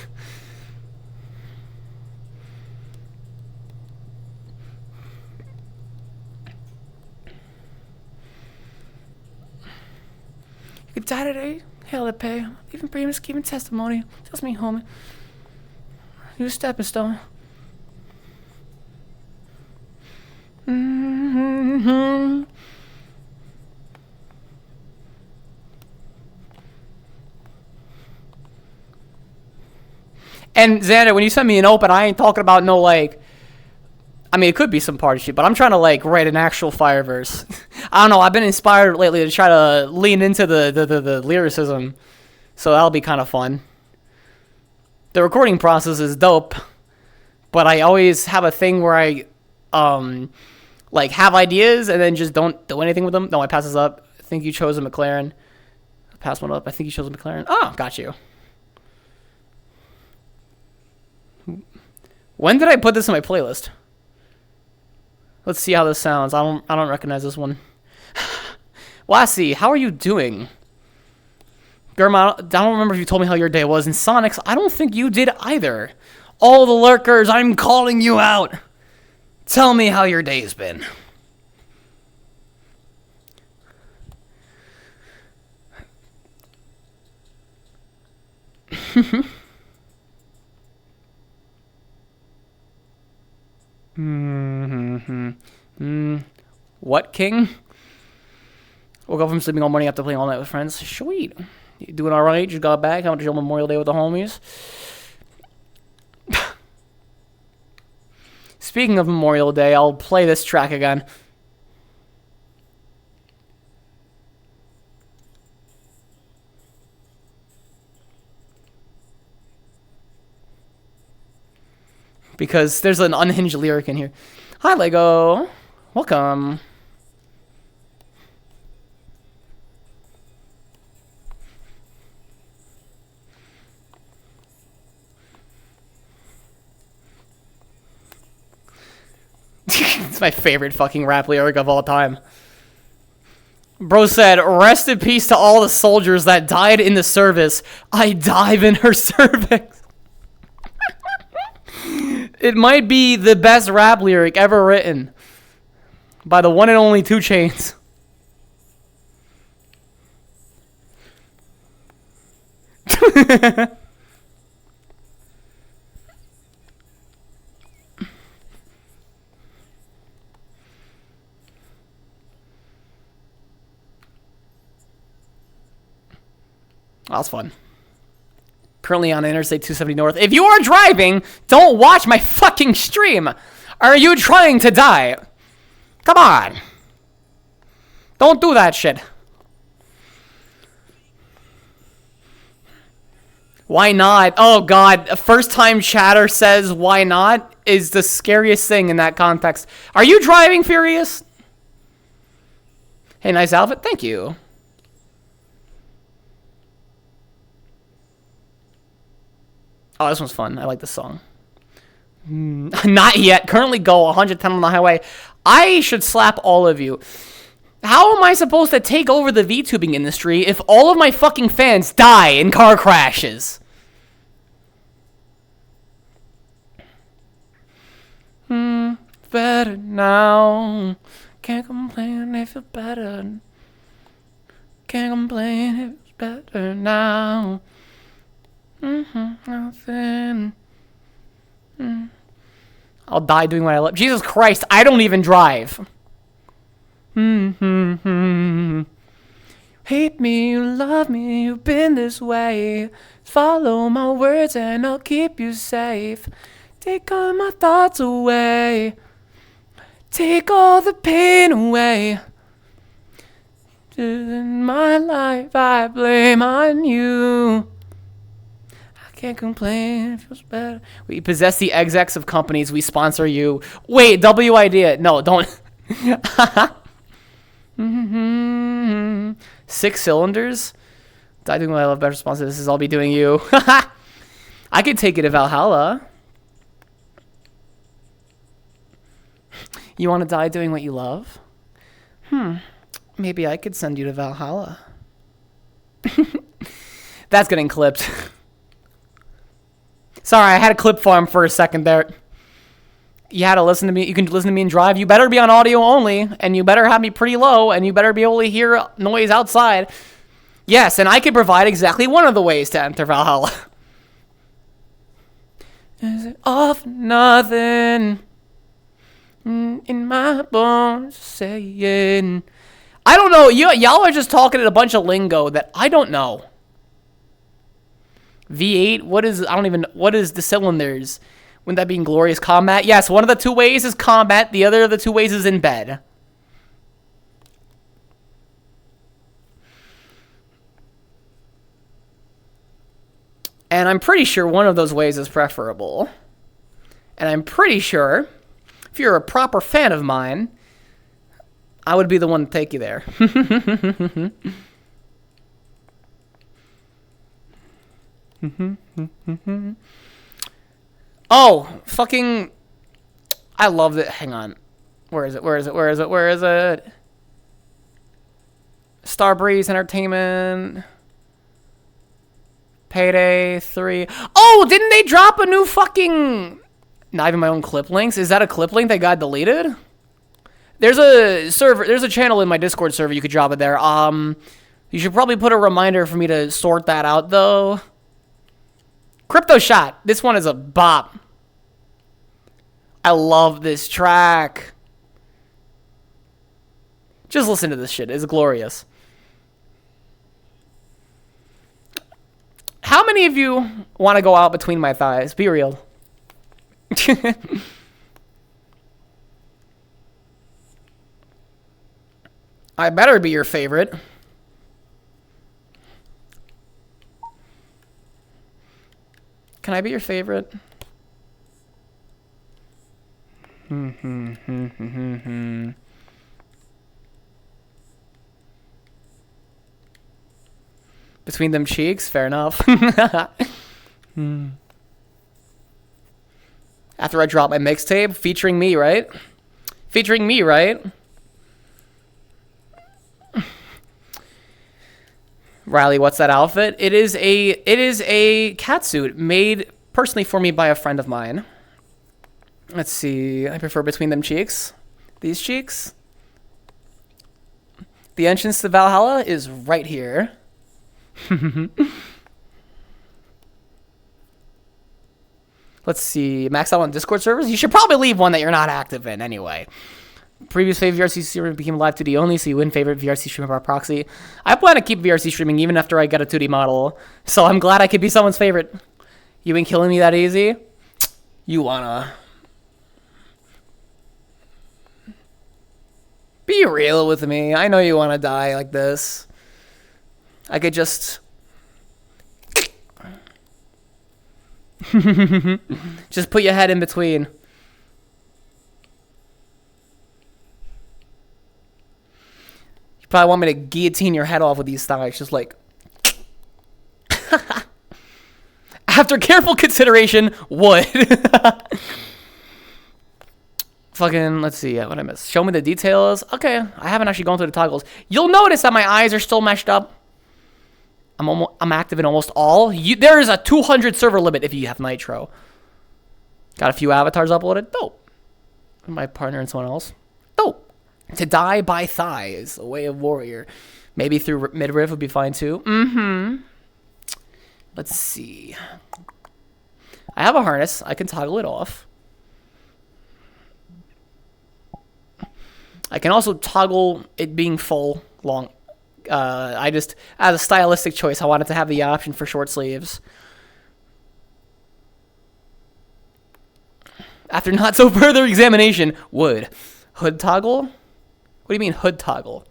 Speaker 1: You could die today, hell to pay. Even Primus giving testimony. Just me, homie. You a stepping stone. And Xander, when you send me an open, I ain't talking about no like. I mean, it could be some party shit, but I'm trying to like write an actual fire verse. I don't know. I've been inspired lately to try to lean into the lyricism, so that'll be kind of fun. The recording process is dope, but I always have a thing where I like have ideas and then just don't do anything with them. No, I pass this up. I think you chose a McLaren. Pass one up. I think you chose a McLaren. Oh, got you. When did I put this in my playlist? Let's see how this sounds. I don't recognize this one. Lassie, how are you doing? Germa, I don't remember if you told me how your day was. In Sonics, I don't think you did either. All the lurkers, I'm calling you out. Tell me how your day's been. What, King? Woke up from sleeping all morning after playing all night with friends. Sweet. You doing alright? Just got back. How was your Memorial Day with the homies? Speaking of Memorial Day, I'll play this track again. Because there's an unhinged lyric in here. Hi, Lego. Welcome. It's my favorite fucking rap lyric of all time. Bro said, rest in peace to all the soldiers that died in the service. I dive in her cervix. It might be the best rap lyric ever written by the one and only 2 Chainz. That was fun. Currently on Interstate 270 North. If you are driving, don't watch my fucking stream. Are you trying to die? Come on. Don't do that shit. Why not? Oh, God. A first-time chatter says why not is the scariest thing in that context. Are you driving, Furious? Hey, nice outfit. Thank you. Oh, this one's fun. I like this song. Not yet. Currently go 110 on the highway. I should slap all of you. How am I supposed to take over the VTubing industry if all of my fucking fans die in car crashes? Better now. Can't complain if it's better. Can't complain if it's better now. Nothing. I'll die doing what I love. Jesus Christ, I don't even drive. Hate me, you love me, you've been this way. Follow my words and I'll keep you safe. Take all my thoughts away. Take all the pain away. In my life I blame on you. Can't complain, it feels better. We possess the execs of companies, we sponsor you. Wait, W idea. No, don't. 6 cylinders? Die doing what I love, better sponsor. This is I'll be doing you. I could take it to Valhalla. You want to die doing what you love? Maybe I could send you to Valhalla. That's getting clipped. Sorry, I had a clip farm for a second there. You had to listen to me. You can listen to me and drive. You better be on audio only, and you better have me pretty low, and you better be able to hear noise outside. Yes, and I can provide exactly one of the ways to enter Valhalla. Is it all for nothing? In my bones saying, I don't know. Y'all are just talking in a bunch of lingo that I don't know. V8, what is the cylinders? Wouldn't that be Glorious Combat? Yes, one of the 2 ways is combat, the other of the 2 ways is in bed. And I'm pretty sure one of those ways is preferable. And I'm pretty sure, if you're a proper fan of mine, I would be the one to take you there. Oh, fucking... I love it. Hang on. Where is it? Starbreeze Entertainment. Payday 3. Oh, didn't they drop a new fucking... Not even my own clip links? Is that a clip link that got deleted? There's a server, there's a channel in my Discord server, you could drop it there. You should probably put a reminder for me to sort that out, though. Crypto Shot. This one is a bop. I love this track. Just listen to this shit. It's glorious. How many of you want to go out between my thighs? Be real. I better be your favorite. Can I be your favorite? Between them cheeks? Fair enough. After I drop my mixtape, featuring me, right? Featuring me, right? Riley, what's that outfit? It is a catsuit made personally for me by a friend of mine. Let's see. I prefer between them cheeks. These cheeks. The entrance to Valhalla is right here. Let's see. Max out on Discord servers? You should probably leave one that you're not active in anyway. Previous favorite VRC streamer became live 2D only, so you win favorite VRC streamer by proxy. I plan to keep VRC streaming even after I get a 2D model, so I'm glad I could be someone's favorite. You ain't killing me that easy. You wanna be real with me. I know you wanna die like this. I could just just put your head in between. You probably want me to guillotine your head off with these thighs, just like. After careful consideration, would. Fucking, let's see, what I missed. Show me the details. Okay, I haven't actually gone through the toggles. You'll notice that my eyes are still meshed up. I'm active in almost all. There is a 200 server limit if you have Nitro. Got a few avatars uploaded. Dope. My partner and someone else. Dope. To die by thighs, a way of warrior. Maybe through midriff would be fine too. Let's see. I have a harness. I can toggle it off. I can also toggle it being full long. I just, as a stylistic choice, I wanted to have the option for short sleeves. After not so further examination, would. Hood toggle? What do you mean hood toggle?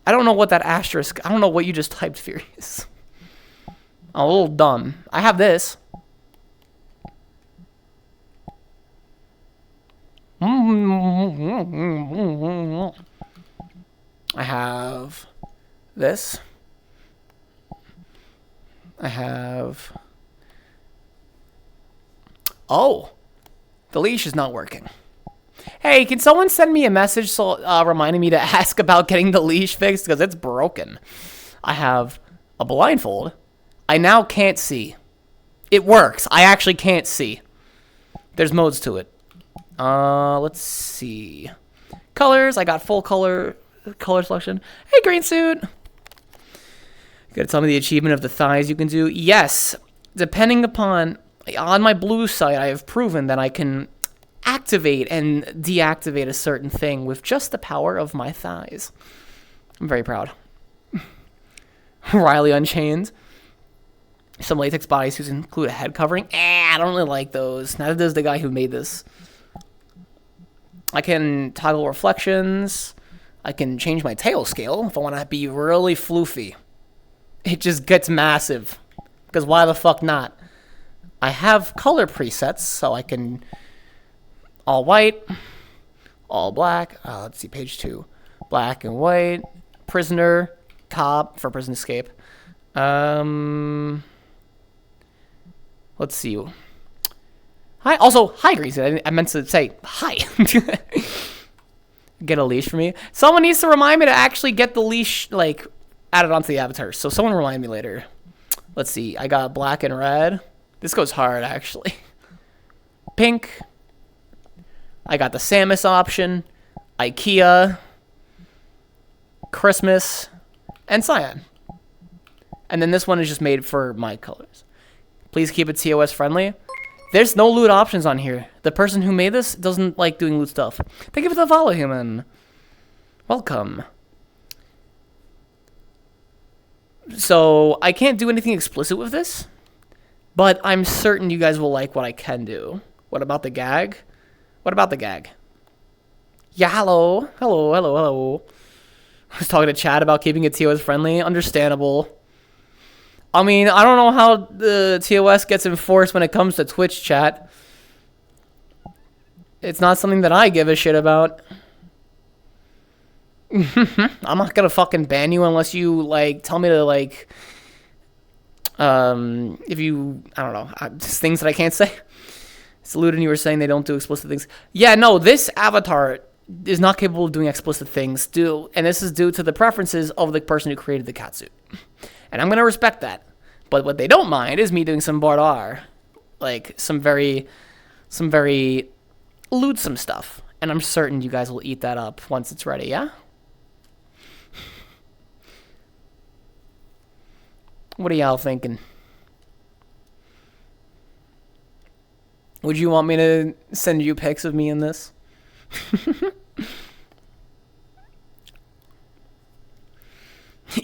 Speaker 1: I don't know what that asterisk, I don't know what you just typed, Furious. I'm a little dumb. I have this. I have this. I have... Oh! The leash is not working. Hey, can someone send me a message reminding me to ask about getting the leash fixed? Because it's broken. I have a blindfold. I now can't see. It works. I actually can't see. There's modes to it. Let's see. Colors. I got full color selection. Hey, green suit. You gotta tell me the achievement of the thighs you can do. Yes. Depending upon... On my blue side, I have proven that I can activate and deactivate a certain thing with just the power of my thighs. I'm very proud. Riley Unchained. Some latex bodysuits include a head covering. I don't really like those. Neither does the guy who made this. I can toggle reflections. I can change my tail scale if I want to be really floofy. It just gets massive. Because why the fuck not? I have color presets, so I can... All white, all black. Let's see, page 2. Black and white. Prisoner. Cop for prison escape. Let's see. Hi. Also, hi, Greasy. I meant to say hi. Get a leash for me. Someone needs to remind me to actually get the leash, like, added onto the avatar. So someone remind me later. Let's see. I got black and red. This goes hard, actually. Pink. I got the Samus option. IKEA. Christmas. And cyan. And then this one is just made for my colors. Please keep it TOS friendly. There's no loot options on here. The person who made this doesn't like doing loot stuff. Thank you for the follow, human. Welcome. So, I can't do anything explicit with this. But I'm certain you guys will like what I can do. What about the gag? What about the gag? Yeah, hello. Hello, hello, hello. I was talking to Chad about keeping it TOS friendly. Understandable. I mean, I don't know how the TOS gets enforced when it comes to Twitch chat. It's not something that I give a shit about. I'm not gonna fucking ban you unless you, like, tell me to, like... if you... I don't know. Just things that I can't say. Salute, and you were saying they don't do explicit things. Yeah, no, this avatar is not capable of doing explicit things. And this is due to the preferences of the person who created the catsuit. And I'm going to respect that. But what they don't mind is me doing some Bardar. Like, some very loot-some stuff. And I'm certain you guys will eat that up once it's ready, yeah? What are y'all thinking? Would you want me to send you pics of me in this?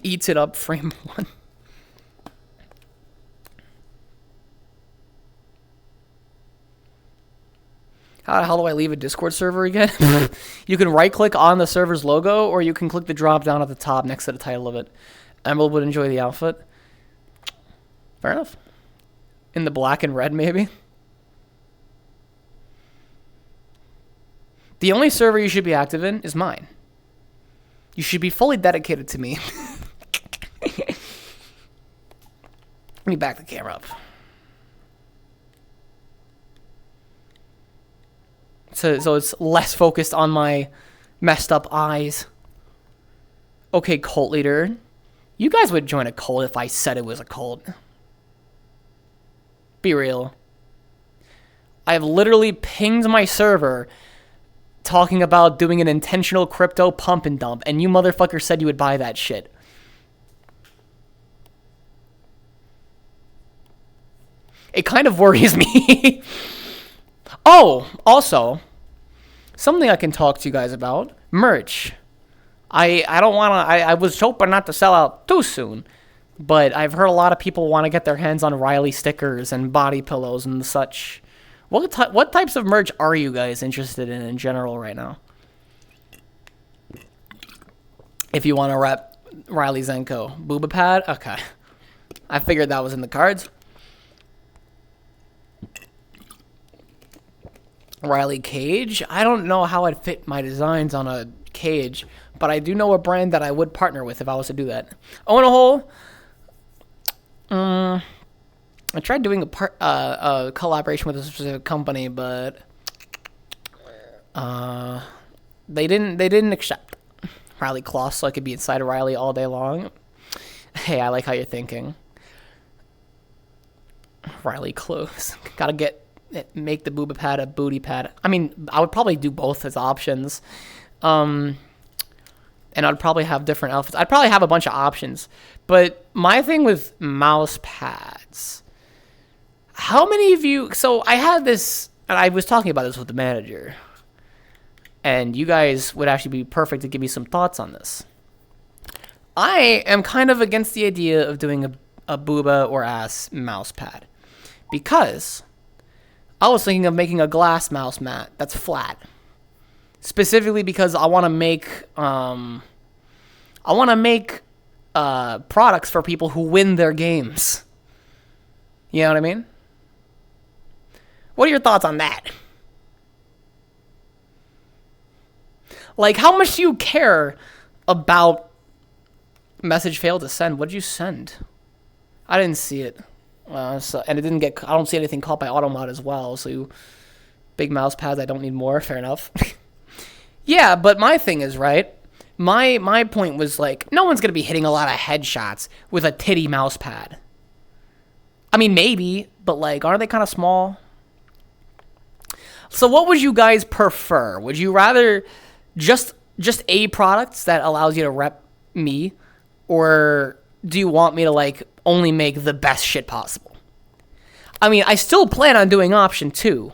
Speaker 1: Eats it up, frame 1. How the hell do I leave a Discord server again? You can right-click on the server's logo, or you can click the drop-down at the top next to the title of it. Emerald would enjoy the outfit. Fair enough. In the black and red, maybe? The only server you should be active in is mine. You should be fully dedicated to me. Let me back the camera up. So it's less focused on my messed up eyes. Okay, cult leader. You guys would join a cult if I said it was a cult. Be real. I have literally pinged my server talking about doing an intentional crypto pump and dump, and you motherfuckers said you would buy that shit. It kind of worries me. Oh, also, something I can talk to you guys about. Merch. I don't want to... I was hoping not to sell out too soon, but I've heard a lot of people want to get their hands on Riley stickers and body pillows and such. What types of merch are you guys interested in general right now? If you want to rep Riley Zenko. Booba pad? Okay. I figured that was in the cards. Riley cage. I don't know how I'd fit my designs on a cage, but I do know a brand that I would partner with if I was to do that. Own a hole. I tried doing a collaboration with a specific company, but they didn't accept Riley cloth, so I could be inside of Riley all day long. Hey, I like how you're thinking. Riley clothes. Gotta make the booba pad a booty pad. I mean, I would probably do both as options. And I'd probably have different outfits. I'd probably have a bunch of options. But my thing with mouse pads, how many of you... So I had this, and I was talking about this with the manager, and you guys would actually be perfect to give me some thoughts on this. I am kind of against the idea of doing a booba or ass mouse pad, because I was thinking of making a glass mouse mat that's flat. Specifically because I want to make products for people who win their games. You know what I mean? What are your thoughts on that? Like, how much do you care about message failed to send? What did you send? I didn't see it. And it didn't get... I don't see anything caught by Automod as well, so... Big mouse pads, I don't need more. Fair enough. Yeah, but my thing is, right? My point was, like, no one's going to be hitting a lot of headshots with a titty mouse pad. I mean, maybe, but, like, aren't they kind of small? So what would you guys prefer? Would you rather just a product that allows you to rep me? Or do you want me to, like, only make the best shit possible? I mean, I still plan on doing option 2.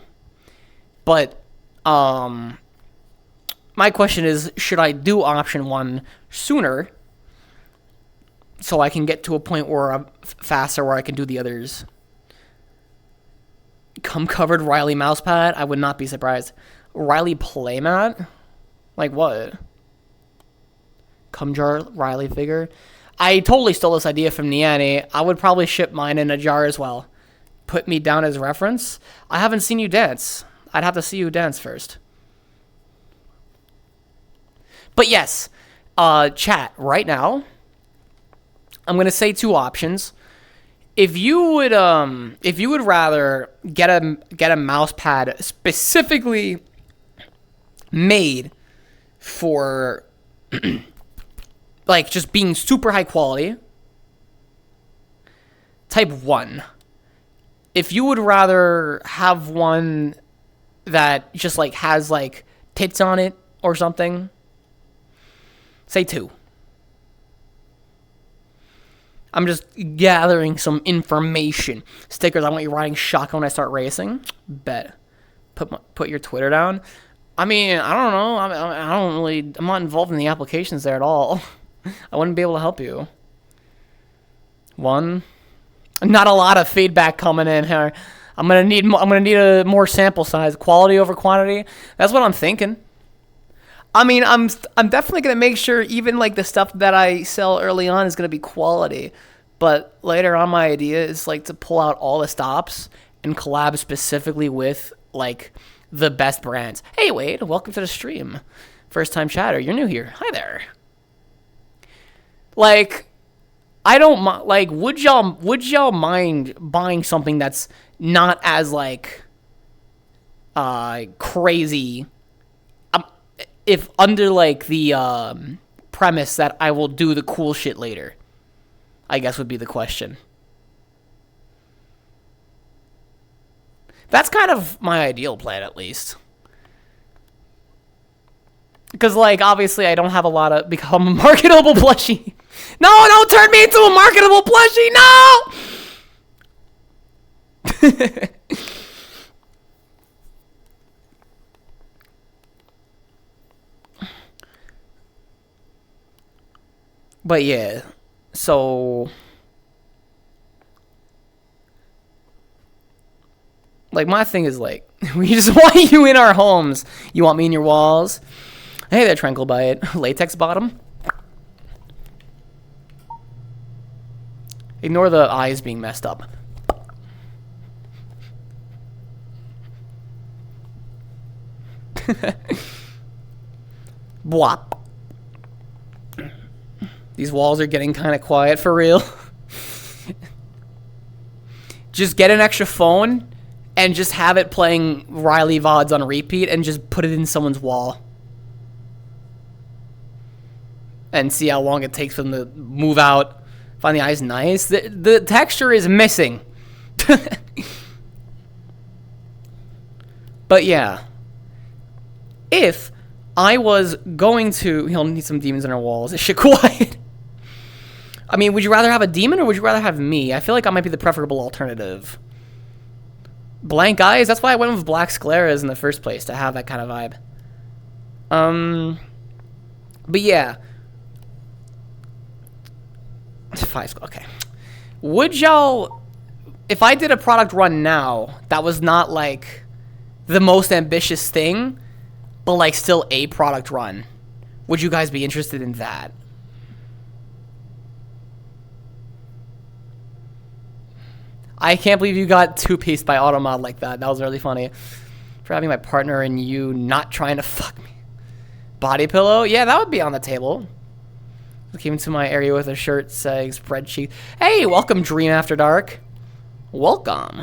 Speaker 1: But, my question is, should I do option 1 sooner so I can get to a point where I'm faster where I can do the others? Cum covered Riley mousepad? I would not be surprised. Riley playmat? Like what? Cum jar Riley figure? I totally stole this idea from Niani. I would probably ship mine in a jar as well. Put me down as reference? I haven't seen you dance. I'd have to see you dance first. But yes, chat, right now, I'm going to say 2 options. If you would rather get a mouse pad specifically made for like just being super high quality, type 1. If you would rather have one that just like has like tits on it or something, say 2. I'm just gathering some information. Stickers, I want you riding shotgun when I start racing. Bet. Put your Twitter down. I mean, I don't know. I'm not involved in the applications there at all. I wouldn't be able to help you. One. Not a lot of feedback coming in here. I'm gonna need a more sample size, quality over quantity. That's what I'm thinking. I mean, I'm definitely gonna make sure even like the stuff that I sell early on is gonna be quality, but later on my idea is like to pull out all the stops and collab specifically with like the best brands. Hey Wade, welcome to the stream. First time chatter, you're new here. Hi there. Like, I don't like. Would y'all mind buying something that's not as like crazy? If under like the premise that I will do the cool shit later, I guess would be the question. That's kind of my ideal plan, at least. Because, like, obviously I don't have a lot of become a marketable plushie. No, don't turn me into a marketable plushie. No! But yeah, so like my thing is like we just want you in our homes. You want me in your walls? Hey there, Tranquil Bite. Latex bottom. Ignore the eyes being messed up. Bwop. These walls are getting kind of quiet for real. Just get an extra phone and just have it playing Riley VODs on repeat and just put it in someone's wall. And see how long it takes for them to move out. Find the eyes nice. The texture is missing. But yeah. If I was going to... He'll need some demons in our walls. Is shit quiet? I mean, would you rather have a demon or would you rather have me? I feel like I might be the preferable alternative. Blank eyes? That's why I went with black scleras in the first place, to have that kind of vibe. But yeah. Okay. Would y'all... If I did a product run now, that was not, like, the most ambitious thing, but, like, still a product run, would you guys be interested in that? I can't believe you got two-pieced by Automod like that. That was really funny. For having my partner and you not trying to fuck me. Body pillow? Yeah, that would be on the table. Came into my area with a shirt saying spreadsheet. Hey, welcome, Dream After Dark. Welcome.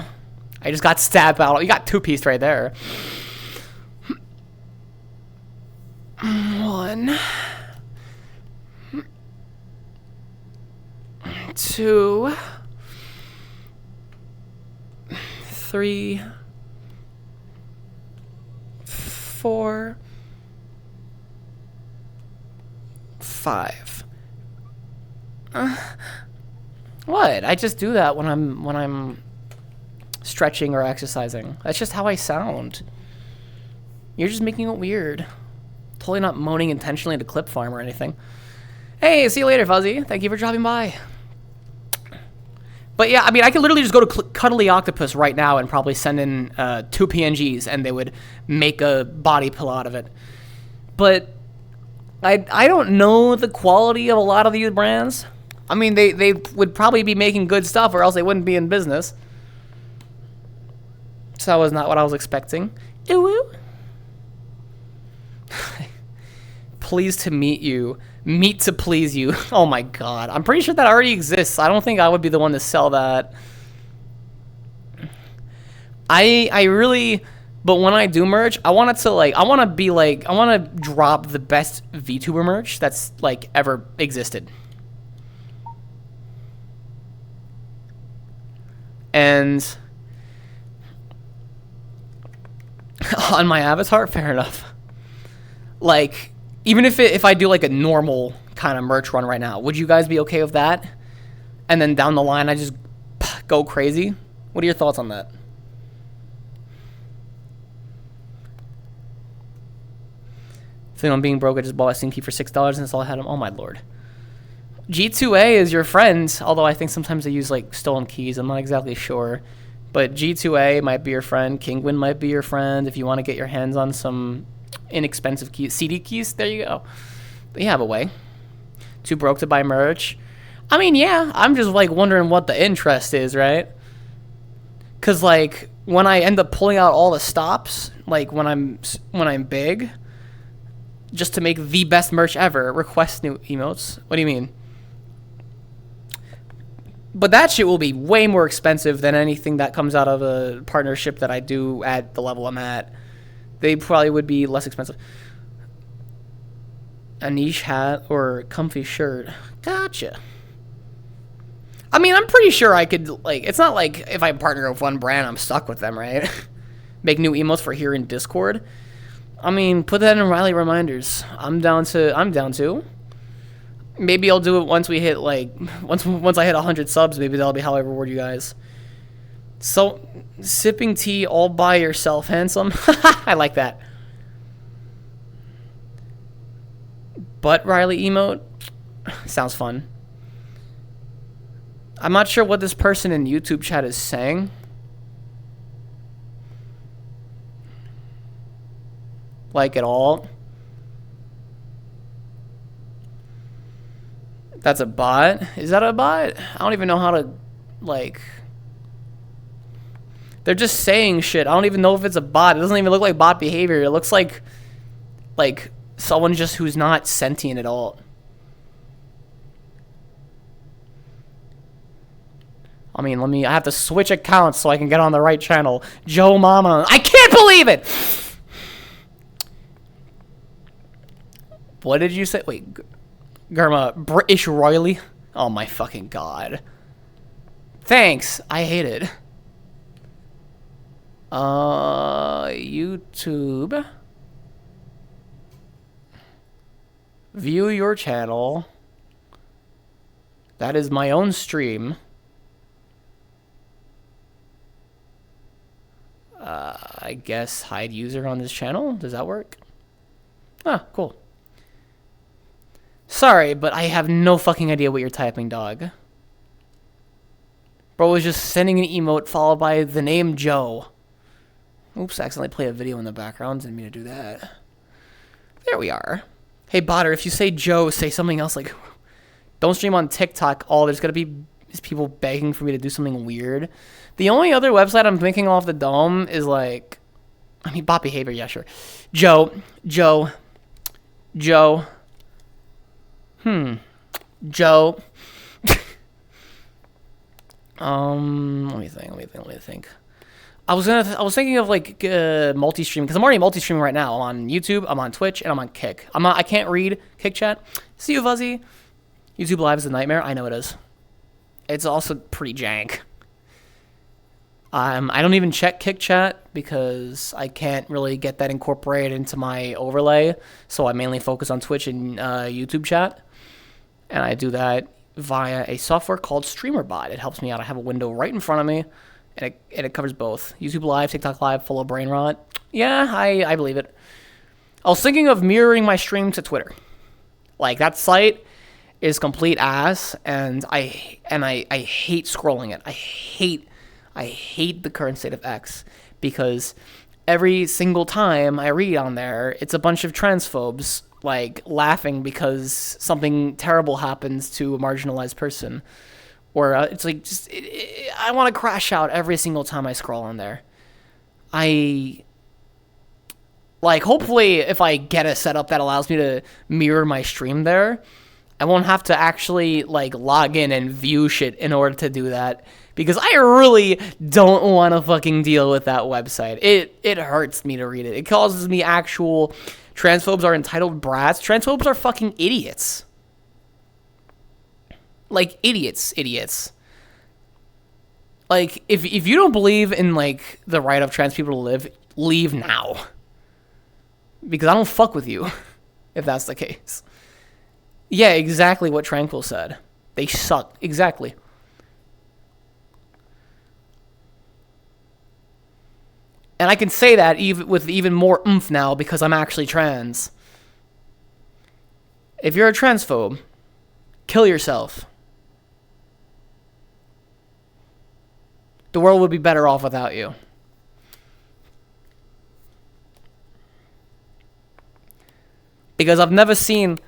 Speaker 1: I just got stabbed out. You got two-pieced right there. 1, 2, 3, 4, 5. What? I just do that when I'm stretching or exercising. That's just how I sound. You're just making it weird. Totally not moaning intentionally to clip farm or anything. Hey, see you later, Fuzzy. Thank you for dropping by. But yeah, I mean, I could literally just go to Cuddly Octopus right now and probably send in 2 PNGs and they would make a body pillow out of it. But I don't know the quality of a lot of these brands. I mean, they would probably be making good stuff or else they wouldn't be in business. So that was not what I was expecting. Ooh. Pleased to meet you. Meet to please you. Oh my god. I'm pretty sure that already exists. I don't think I would be the one to sell that. I really... But when I do merch, I want it to, like... I want to be, like... I want to drop the best VTuber merch that's, like, ever existed. And... on my avatar? Fair enough. Like... Even if I do like a normal kind of merch run right now, would you guys be okay with that? and then down the line I just go crazy. What are your thoughts on that? Feeling on being broke, I just bought a Steam key for $6 and that's all I had. Oh my lord. G2A is your friend, although I think sometimes they use like stolen keys. I'm not exactly sure. But G2A might be your friend. Kingwin might be your friend if you want to get your hands on some inexpensive keys. CD keys, there you go. You have a way. Too broke to buy merch. I mean, yeah, I'm just like wondering what the interest is, right? Because like when I end up pulling out all the stops, like when I'm big, just to make the best merch ever, request new emotes. What do you mean? But that shit will be way more expensive than anything that comes out of a partnership that I do at the level I'm at. They probably would be less expensive. A niche hat or comfy shirt. Gotcha. I mean, I'm pretty sure I could, like, it's not like if I partner with one brand, I'm stuck with them, right? Make new emotes for here in Discord. I mean, put that in Riley reminders. I'm down to. Maybe I'll do it once we hit, like, once I hit 100 subs, maybe that'll be how I reward you guys. So, sipping tea all by yourself, handsome. I like that. But Riley emote sounds fun. I'm not sure what this person in YouTube chat is saying. Like at all. That's a bot? Is that a bot? I don't even know how to, like... They're just saying shit. I don't even know if it's a bot. It doesn't even look like bot behavior. It looks like someone just who's not sentient at all. I mean, I have to switch accounts so I can get on the right channel. Joe Mama. I can't believe it! What did you say? Wait, Germa, British Royally? Oh my fucking god. Thanks. I hate it. YouTube. View your channel. That is my own stream. I guess hide user on this channel. Does that work? Ah, cool. Sorry, but I have no fucking idea what you're typing, dog. Bro was just sending an emote followed by the name Joe. Oops, I accidentally played a video in the background. Didn't mean to do that. There we are. Hey, botter, if you say Joe, say something else like... Don't stream on TikTok. Oh, there's gonna be people begging for me to do something weird. The only other website I'm thinking off the dome is like... I mean, bot behavior, yeah, sure. Joe. Joe. Let me think. I was thinking of like multi-stream because I'm already multi-streaming right now. I'm on YouTube, I'm on Twitch, and I'm on Kick. I can't read Kick chat. See you, Fuzzy. YouTube Live is a nightmare. I know it is. It's also pretty jank. I don't even check Kick chat because I can't really get that incorporated into my overlay. So I mainly focus on Twitch and YouTube chat. And I do that via a software called StreamerBot. It helps me out. I have a window right in front of me, and it covers both. YouTube Live, TikTok Live, full of brain rot. Yeah, I believe it. I was thinking of mirroring my stream to Twitter. Like, that site is complete ass, and I hate scrolling it. I hate the current state of X, because every single time I read on there, it's a bunch of transphobes like laughing because something terrible happens to a marginalized person, or it's like just I want to crash out every single time I scroll on there. Hopefully if I get a setup that allows me to mirror my stream there, I won't have to actually like log in and view shit in order to do that, because I really don't want to fucking deal with that website. It hurts me to read it. It causes me actual... Transphobes are entitled brats. Transphobes are fucking idiots. Like, idiots. Like, if you don't believe in, like, the right of trans people to live, leave now. Because I don't fuck with you, if that's the case. Yeah, exactly what Tranquil said. They suck. Exactly. And I can say that even with even more oomph now because I'm actually trans. If you're a transphobe, kill yourself. The world would be better off without you. Because I've never seen,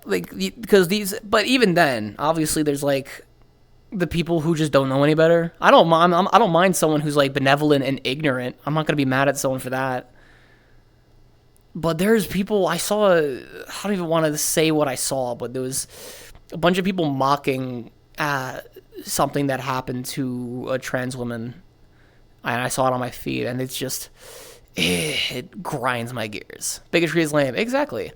Speaker 1: like, because these, but even then, obviously there's like the people who just don't know any better. I don't mind someone who's like benevolent and ignorant. I'm not gonna be mad at someone for that. But there's people I saw. I don't even want to say what I saw, but there was a bunch of people mocking something that happened to a trans woman, and I saw it on my feed, and it's just it grinds my gears. Bigotry is lame, exactly.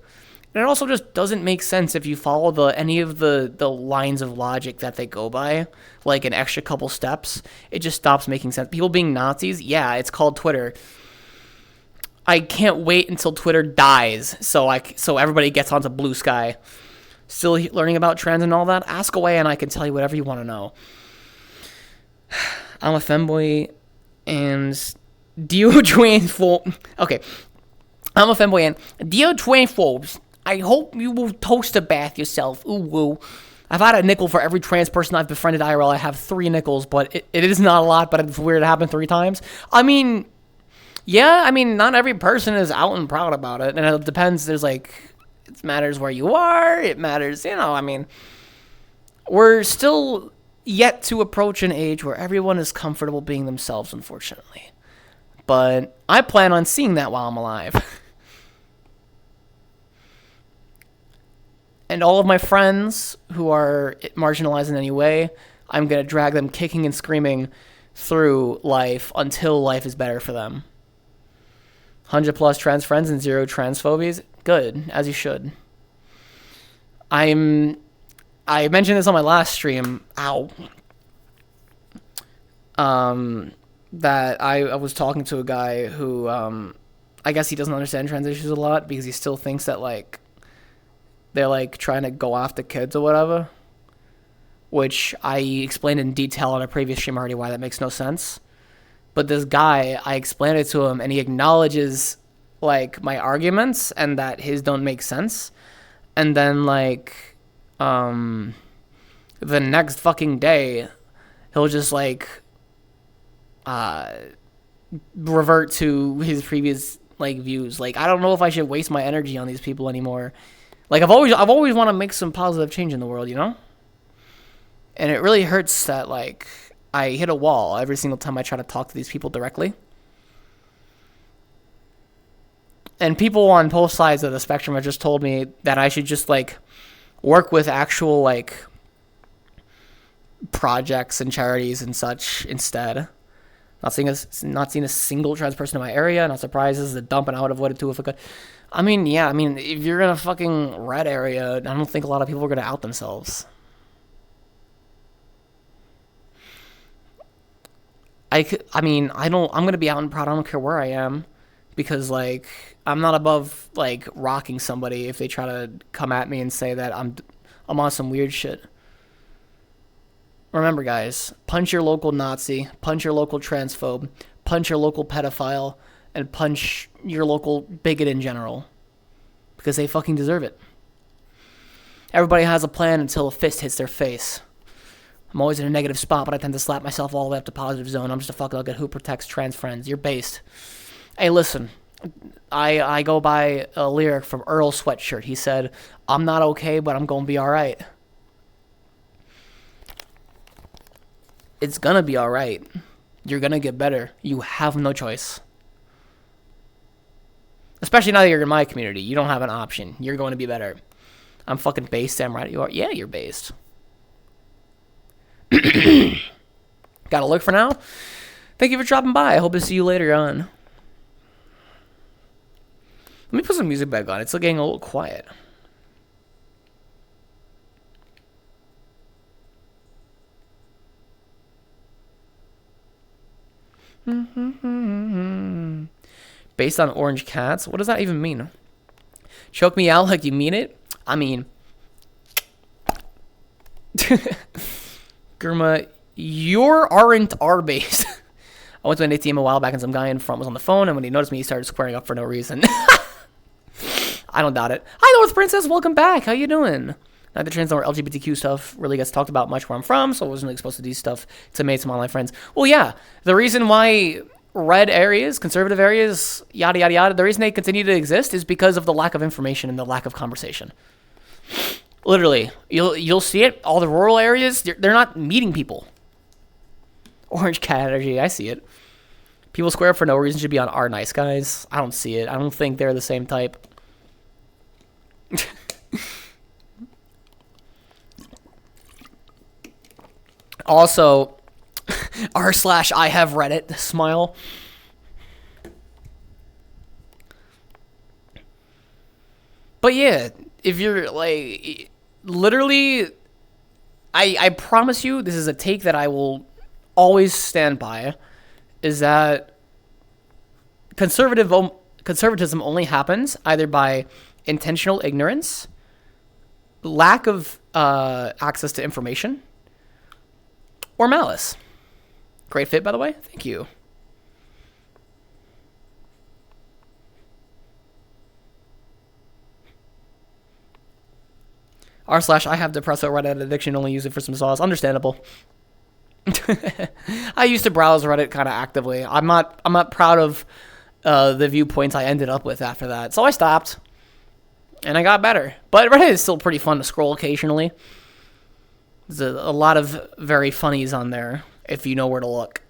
Speaker 1: And it also just doesn't make sense if you follow any of the lines of logic that they go by, like an extra couple steps. It just stops making sense. People being Nazis, yeah, it's called Twitter. I can't wait until Twitter dies so everybody gets onto Blue Sky. Still learning about trends and all that? Ask away and I can tell you whatever you want to know. I'm a femboy and okay. I'm a femboy and dear Twainphobes, I hope you will toast a bath yourself. Ooh woo. I've had a nickel for every trans person I've befriended IRL. I have 3 nickels, but it is not a lot, but it's weird it happened 3 times. I mean, yeah, I mean, not every person is out and proud about it, and it depends. There's like, it matters where you are. It matters, I mean, we're still yet to approach an age where everyone is comfortable being themselves, unfortunately. But I plan on seeing that while I'm alive. And all of my friends who are marginalized in any way, I'm going to drag them kicking and screaming through life until life is better for them. 100 plus trans friends and 0 transphobies. Good, as you should. I mentioned this on my last stream. Ow. That I was talking to a guy who, I guess he doesn't understand trans issues a lot because he still thinks that, like, they're, like, trying to go after kids or whatever. Which I explained in detail on a previous stream already why that makes no sense. But this guy, I explained it to him, and he acknowledges, like, my arguments and that his don't make sense. And then, like, the next fucking day, he'll just, like, revert to his previous, like, views. Like, I don't know if I should waste my energy on these people anymore. Like, I've always want to make some positive change in the world, And it really hurts that, like, I hit a wall every single time I try to talk to these people directly. And people on both sides of the spectrum have just told me that I should just, like, work with actual, like, projects and charities and such instead. Not seeing a single trans person in my area. Not surprised. This is a dump, and I would have avoided too if I could. I mean, yeah. I mean, if you're in a fucking red area, I don't think a lot of people are gonna out themselves. I'm gonna be out and proud. I don't care where I am, because like I'm not above like rocking somebody if they try to come at me and say that I'm on some weird shit. Remember, guys, punch your local Nazi, punch your local transphobe, punch your local pedophile, and punch your local bigot in general. Because they fucking deserve it. Everybody has a plan until a fist hits their face. I'm always in a negative spot, but I tend to slap myself all the way up to positive zone. I'm just a fucking who protects trans friends. You're based. Hey, listen. I go by a lyric from Earl Sweatshirt. He said, I'm not okay, but I'm gonna be alright. It's gonna be alright. You're gonna get better. You have no choice. Especially now that you're in my community. You don't have an option. You're going to be better. I'm fucking based. Sam, right? You are? Yeah, you're based. Gotta look for now. Thank you for dropping by. I hope to see you later on. Let me put some music back on. It's getting a little quiet. Based on orange cats? What does that even mean? Choke me out like you mean it? I mean... Gurma, you aren't R-based. I went to an ATM a while back and some guy in front was on the phone, and when he noticed me, he started squaring up for no reason. I don't doubt it. Hi, North Princess. Welcome back. How you doing? Neither trans nor LGBTQ stuff really gets talked about much where I'm from, so I wasn't really exposed to these stuff to make some online friends. Well, yeah, the reason why red areas, conservative areas, yada, yada, yada, the reason they continue to exist is because of the lack of information and the lack of conversation. Literally, you'll see it. All the rural areas, they're not meeting people. Orange cat energy, I see it. People square up for no reason should be on our nice guys. I don't see it. I don't think they're the same type. Also, r/I have Reddit, smile. But yeah, if you're like, literally, I promise you, this is a take that I will always stand by, is that conservatism only happens either by intentional ignorance, lack of access to information, or malice. Great fit, by the way. Thank you. r/I have depresso Reddit addiction, only use it for some sauce. Understandable. I used to browse Reddit kind of actively. I'm not proud of the viewpoints I ended up with after that, so I stopped. And I got better. But Reddit is still pretty fun to scroll occasionally. There's a lot of very funnies on there if you know where to look.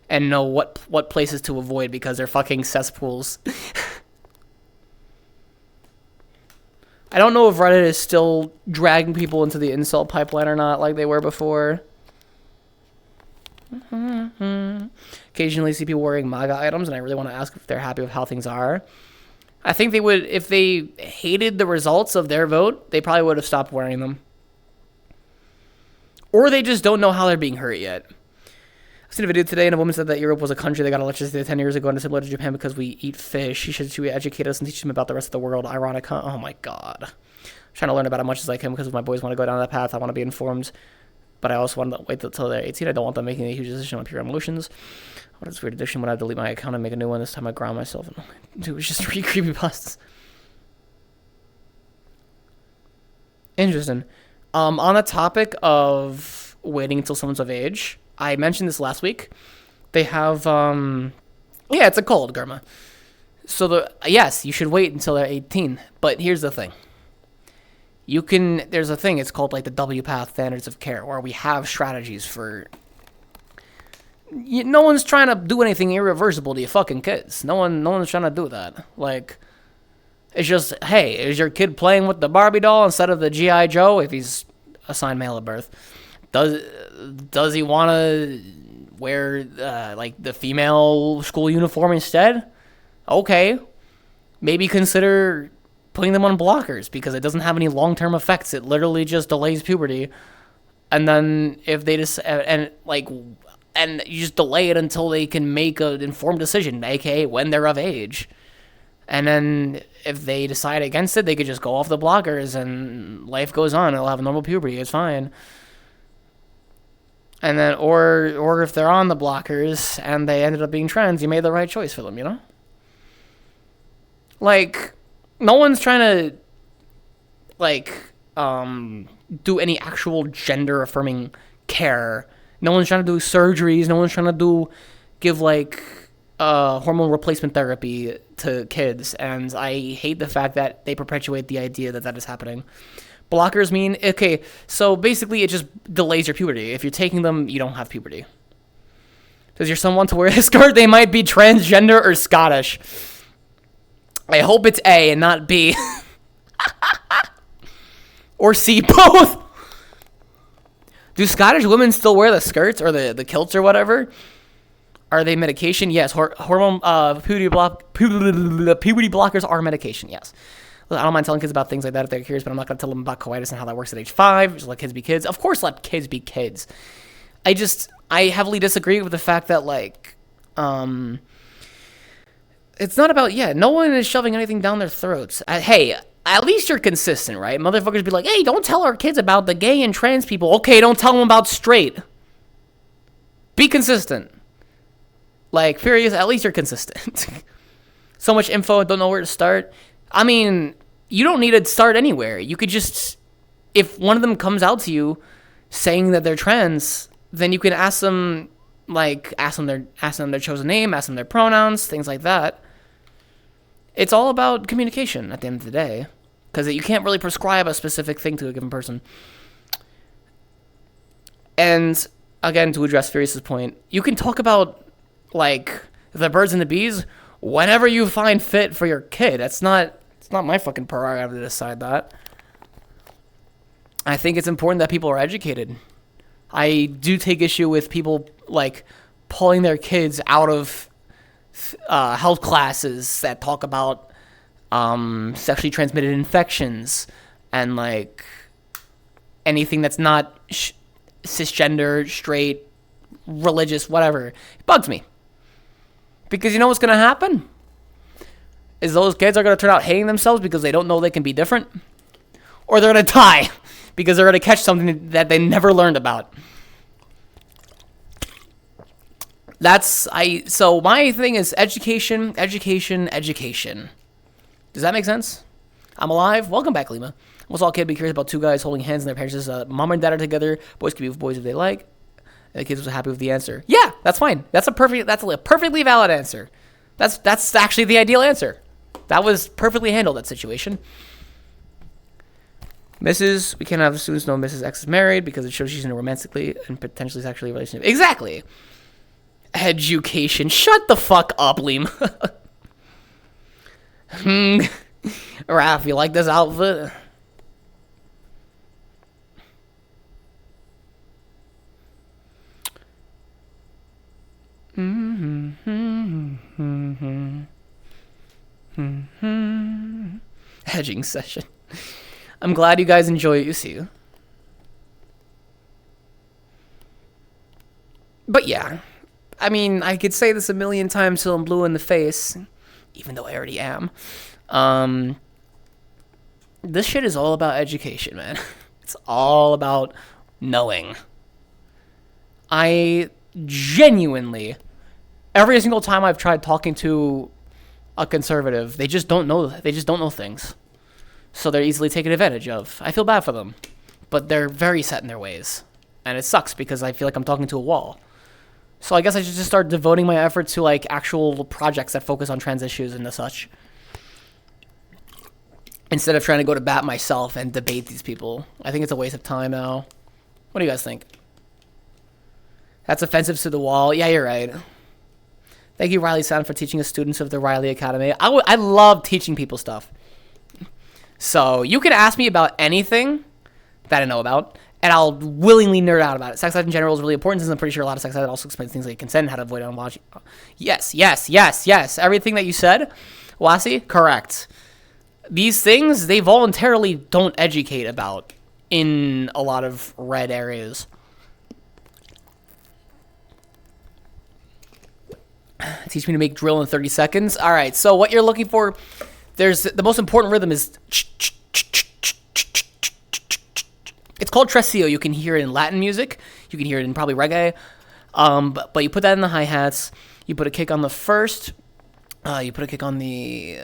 Speaker 1: And know what places to avoid because they're fucking cesspools. I don't know if Reddit is still dragging people into the insult pipeline or not like they were before. Occasionally see people wearing MAGA items and I really want to ask if they're happy with how things are. I think they would, if they hated the results of their vote, they probably would have stopped wearing them. Or they just don't know how they're being hurt yet. I seen a video today and a woman said that Europe was a country that got electricity 10 years ago and is similar to Japan because we eat fish. She should educate us and teach them about the rest of the world. Ironic, huh? Oh my god. I'm trying to learn about it as much as I can because if my boys want to go down that path, I want to be informed. But I also want to wait until they're 18. I don't want them making a huge decision on pure emotions. What is weird addiction when I delete my account and make a new one? This time I ground myself. Dude, it was just three creepypastas. Interesting. On the topic of waiting until someone's of age, I mentioned this last week. They have, yeah, it's a cold, Germa. So, yes, you should wait until they're 18. But here's the thing. There's a thing, it's called like the WPATH standards of care, where we have strategies for, no one's trying to do anything irreversible to your fucking kids. No one's trying to do that. Like, it's just, hey, is your kid playing with the Barbie doll instead of the G.I. Joe if he's assigned male at birth? Does he want to wear, like, the female school uniform instead? Okay. Maybe consider putting them on blockers because it doesn't have any long-term effects. It literally just delays puberty. And then if they just, and you just delay it until they can make an informed decision, aka when they're of age. And then if they decide against it, they could just go off the blockers and life goes on. They'll have normal puberty. It's fine. And then, or if they're on the blockers and they ended up being trans, you made the right choice for them, you know? Like, no one's trying to, like, do any actual gender-affirming care. No one's trying to do surgeries. No one's trying to give, like, hormone replacement therapy to kids. And I hate the fact that they perpetuate the idea that is happening. Blockers mean, okay, so basically it just delays your puberty. If you're taking them, you don't have puberty. Does your son want to wear a skirt? They might be transgender or Scottish. I hope it's A and not B. Or C, both. Do Scottish women still wear the skirts or the kilts or whatever? Are they medication? Yes. Hormone puberty blockers are medication, yes. I don't mind telling kids about things like that if they're curious, but I'm not going to tell them about coitus and how that works at age 5. Just let kids be kids. Of course, let kids be kids. I heavily disagree with the fact that, like, it's not about, no one is shoving anything down their throats. Hey, at least you're consistent, right? Motherfuckers be like, hey, don't tell our kids about the gay and trans people. Okay, don't tell them about straight. Be consistent. Like, Furious, at least you're consistent. So much info, don't know where to start. I mean, you don't need to start anywhere. You could just, if one of them comes out to you saying that they're trans, then you can ask them, like, ask them their chosen name, ask them their pronouns, things like that. It's all about communication at the end of the day, because you can't really prescribe a specific thing to a given person. And again, to address Furious's point, you can talk about, like, the birds and the bees whenever you find fit for your kid. It's not my fucking prerogative to decide that. I think it's important that people are educated. I do take issue with people, like, pulling their kids out of health classes that talk about sexually transmitted infections and, like, anything that's not cisgender, straight, religious, whatever. It bugs me. Because you know what's going to happen? Is those kids are going to turn out hating themselves because they don't know they can be different? Or they're going to die because they're going to catch something that they never learned about. So my thing is education, education, education. Does that make sense? I'm alive. Welcome back, Lima. Most all kid be curious about two guys holding hands and their parents. Mom and dad are together. Boys can be with boys if they like. And the kids was happy with the answer. Yeah, that's fine. That's a perfectly valid answer. That's actually the ideal answer. That was perfectly handled, that situation. Mrs. We can't have students know Mrs. X is married because it shows she's in a romantically and potentially sexually relationship. Exactly. Education. Shut the fuck up, Liam. Raph, you like this outfit? Hedging session. I'm glad you guys enjoy it, you see. But yeah, I mean, I could say this a million times till I'm blue in the face, even though I already am. This shit is all about education, man. It's all about knowing. I genuinely, every single time I've tried talking to a conservative, they just don't know. They just don't know things, so they're easily taken advantage of. I feel bad for them, but they're very set in their ways, and it sucks because I feel like I'm talking to a wall. So I guess I should just start devoting my effort to, like, actual projects that focus on trans issues and the such, instead of trying to go to bat myself and debate these people. I think it's a waste of time now. What do you guys think? That's offensive to the wall. Yeah, you're right. Thank you, Riley Sound, for teaching us students of the Riley Academy. I love teaching people stuff. So you can ask me about anything that I know about, and I'll willingly nerd out about it. Sex ed in general is really important, since I'm pretty sure a lot of sex ed also explains things like consent and how to avoid unwatching. Yes. Everything that you said, Wasi, correct. These things, they voluntarily don't educate about in a lot of red areas. Teach me to make drill in 30 seconds. All right, so what you're looking for, there's the most important rhythm is, it's called tresillo. You can hear it in Latin music. You can hear it in probably reggae. But you put that in the hi-hats. You put a kick on the first. You put a kick on the,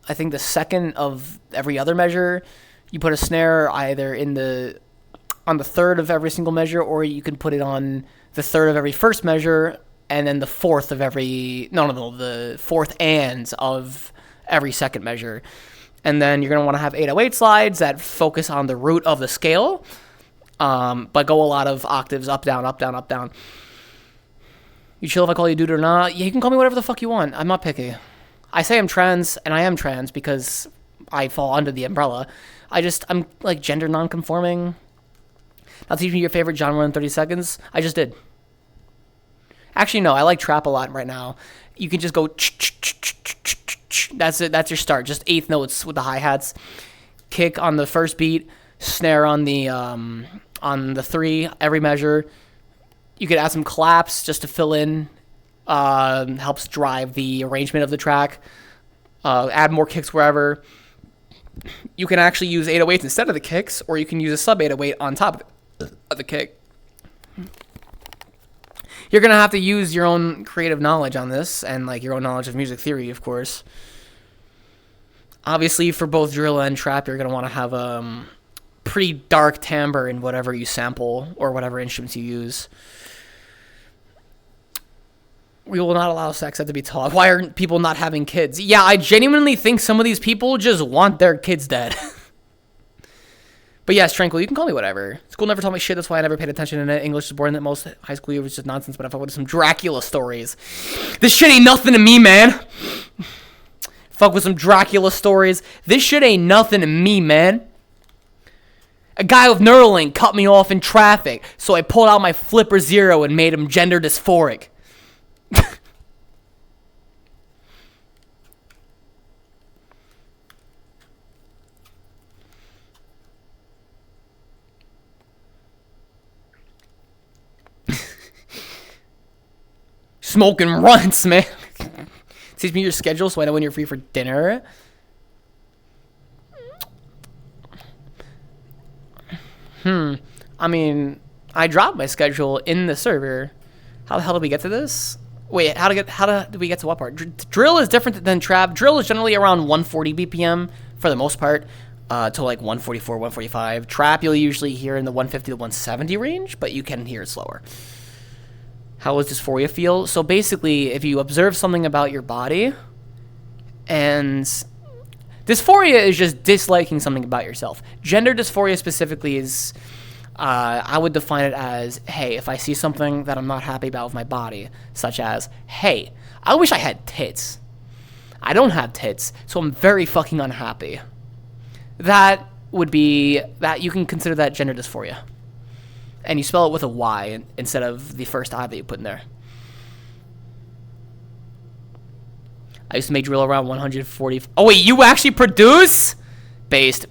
Speaker 1: I think the second of every other measure. You put a snare either on the third of every single measure, or you can put it on the third of every first measure, and then the fourth of every, the fourth ands of every second measure. And then you're going to want to have 808 slides that focus on the root of the scale, but go a lot of octaves, up, down, up, down, up, down. You chill if I call you dude or not? Yeah, you can call me whatever the fuck you want. I'm not picky. I say I'm trans, and I am trans because I fall under the umbrella. I'm like gender non-conforming. Now teach me your favorite genre in 30 seconds. I just did. Actually, no, I like trap a lot right now. You can just go, that's it. That's your start. Just eighth notes with the hi-hats. Kick on the first beat, snare on the three, every measure. You could add some claps just to fill in. Helps drive the arrangement of the track. Add more kicks wherever. You can actually use 808s instead of the kicks, or you can use a sub 808 on top of the kick. You're going to have to use your own creative knowledge on this and like your own knowledge of music theory, of course. Obviously, for both drill and trap, you're going to want to have pretty dark timbre in whatever you sample or whatever instruments you use. We will not allow sex ed to be taught. Why are people not having kids? Yeah, I genuinely think some of these people just want their kids dead. But yes, Tranquil, you can call me whatever. School never taught me shit, that's why I never paid attention in it. English is boring at most. High school year was just nonsense, but I fuck with some Dracula stories. This shit ain't nothing to me, man. Fuck with some Dracula stories. This shit ain't nothing to me, man. A guy with Neuralink cut me off in traffic, so I pulled out my Flipper Zero and made him gender dysphoric. Smoking runts, man. Teach me your schedule so I know when you're free for dinner. I mean, I dropped my schedule in the server. How the hell did we get to this? Wait, how do we get to what part? Drill is different than trap. Drill is generally around 140 BPM for the most part, to like 144, 145. Trap you'll usually hear in the 150 to 170 range, but you can hear it slower. How does dysphoria feel? So basically, if you observe something about your body, and dysphoria is just disliking something about yourself. Gender dysphoria specifically is, I would define it as, hey, if I see something that I'm not happy about with my body, such as, hey, I wish I had tits. I don't have tits, so I'm very fucking unhappy. That would be, that you can consider that gender dysphoria. And you spell it with a Y instead of the first I that you put in there. I used to make drill around 140. Oh, wait, you actually produce? Based.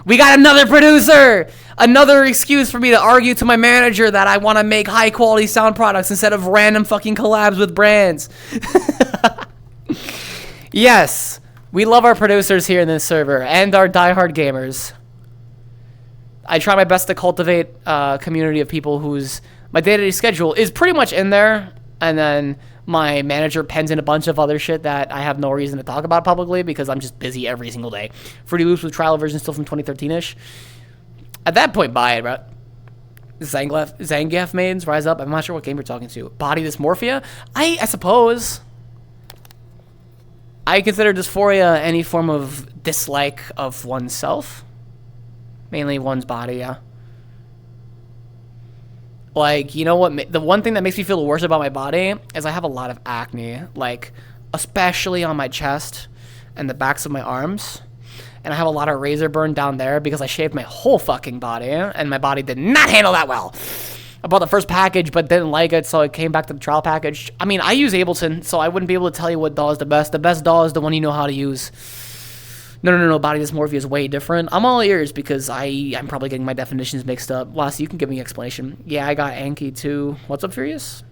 Speaker 1: We got another producer. Another excuse for me to argue to my manager that I want to make high quality sound products instead of random fucking collabs with brands. Yes, we love our producers here in this server and our diehard gamers. I try my best to cultivate a community of people whose my day-to-day schedule is pretty much in there, and then my manager pens in a bunch of other shit that I have no reason to talk about publicly because I'm just busy every single day. Fruity Loops with trial version still from 2013-ish. At that point, buy it, bro. Zangief maidens, rise up. I'm not sure what game you're talking to. Body dysmorphia? I suppose. I consider dysphoria any form of dislike of oneself. Mainly one's body, yeah. Like, you know what? The one thing that makes me feel worse about my body is I have a lot of acne. Like, especially on my chest and the backs of my arms. And I have a lot of razor burn down there because I shaved my whole fucking body. And my body did not handle that well. I bought the first package but didn't like it, so I came back to the trial package. I mean, I use Ableton, so I wouldn't be able to tell you what DAW is the best. The best DAW is the one you know how to use. No. Body dysmorphia is way different. I'm all ears because I'm probably getting my definitions mixed up. Lassie, you can give me an explanation. Yeah, I got Anki too. What's up, Furious?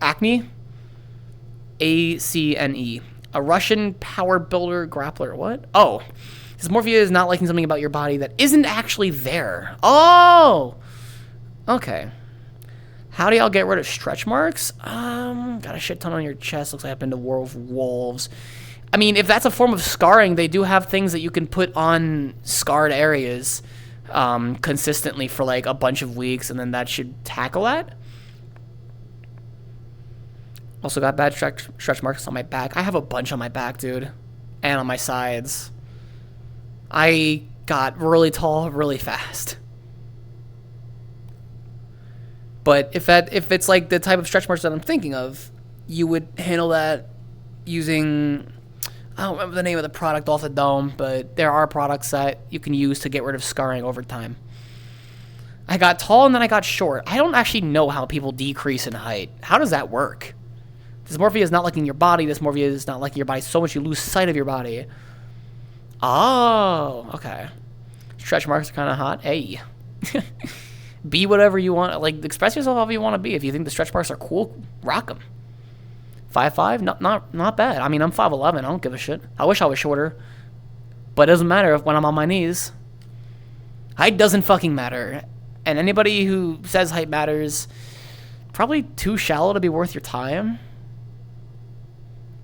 Speaker 1: Acne? ACNE. A Russian power builder grappler. What? Oh. Dysmorphia is not liking something about your body that isn't actually there. Oh! Okay. How do y'all get rid of stretch marks? Got a shit ton on your chest. Looks like I've been to War of Wolves. I mean, if that's a form of scarring, they do have things that you can put on scarred areas consistently for like a bunch of weeks, and then that should tackle that. Also got bad stretch marks on my back. I have a bunch on my back, dude, and on my sides. I got really tall really fast. But if it's like the type of stretch marks that I'm thinking of, you would handle that using... I don't remember the name of the product off the dome, but there are products that you can use to get rid of scarring over time. I got tall and then I got short. I don't actually know how people decrease in height. How does that work? Dysmorphia is not liking your body. Dysmorphia is not liking your body so much you lose sight of your body. Oh, okay. Stretch marks are kind of hot. Hey. Be whatever you want. Like, express yourself however you want to be. If you think the stretch marks are cool, rock them. 5'5", not bad. I mean, I'm 5'11". I don't give a shit. I wish I was shorter, but it doesn't matter when I'm on my knees. Height doesn't fucking matter. And anybody who says height matters, probably too shallow to be worth your time.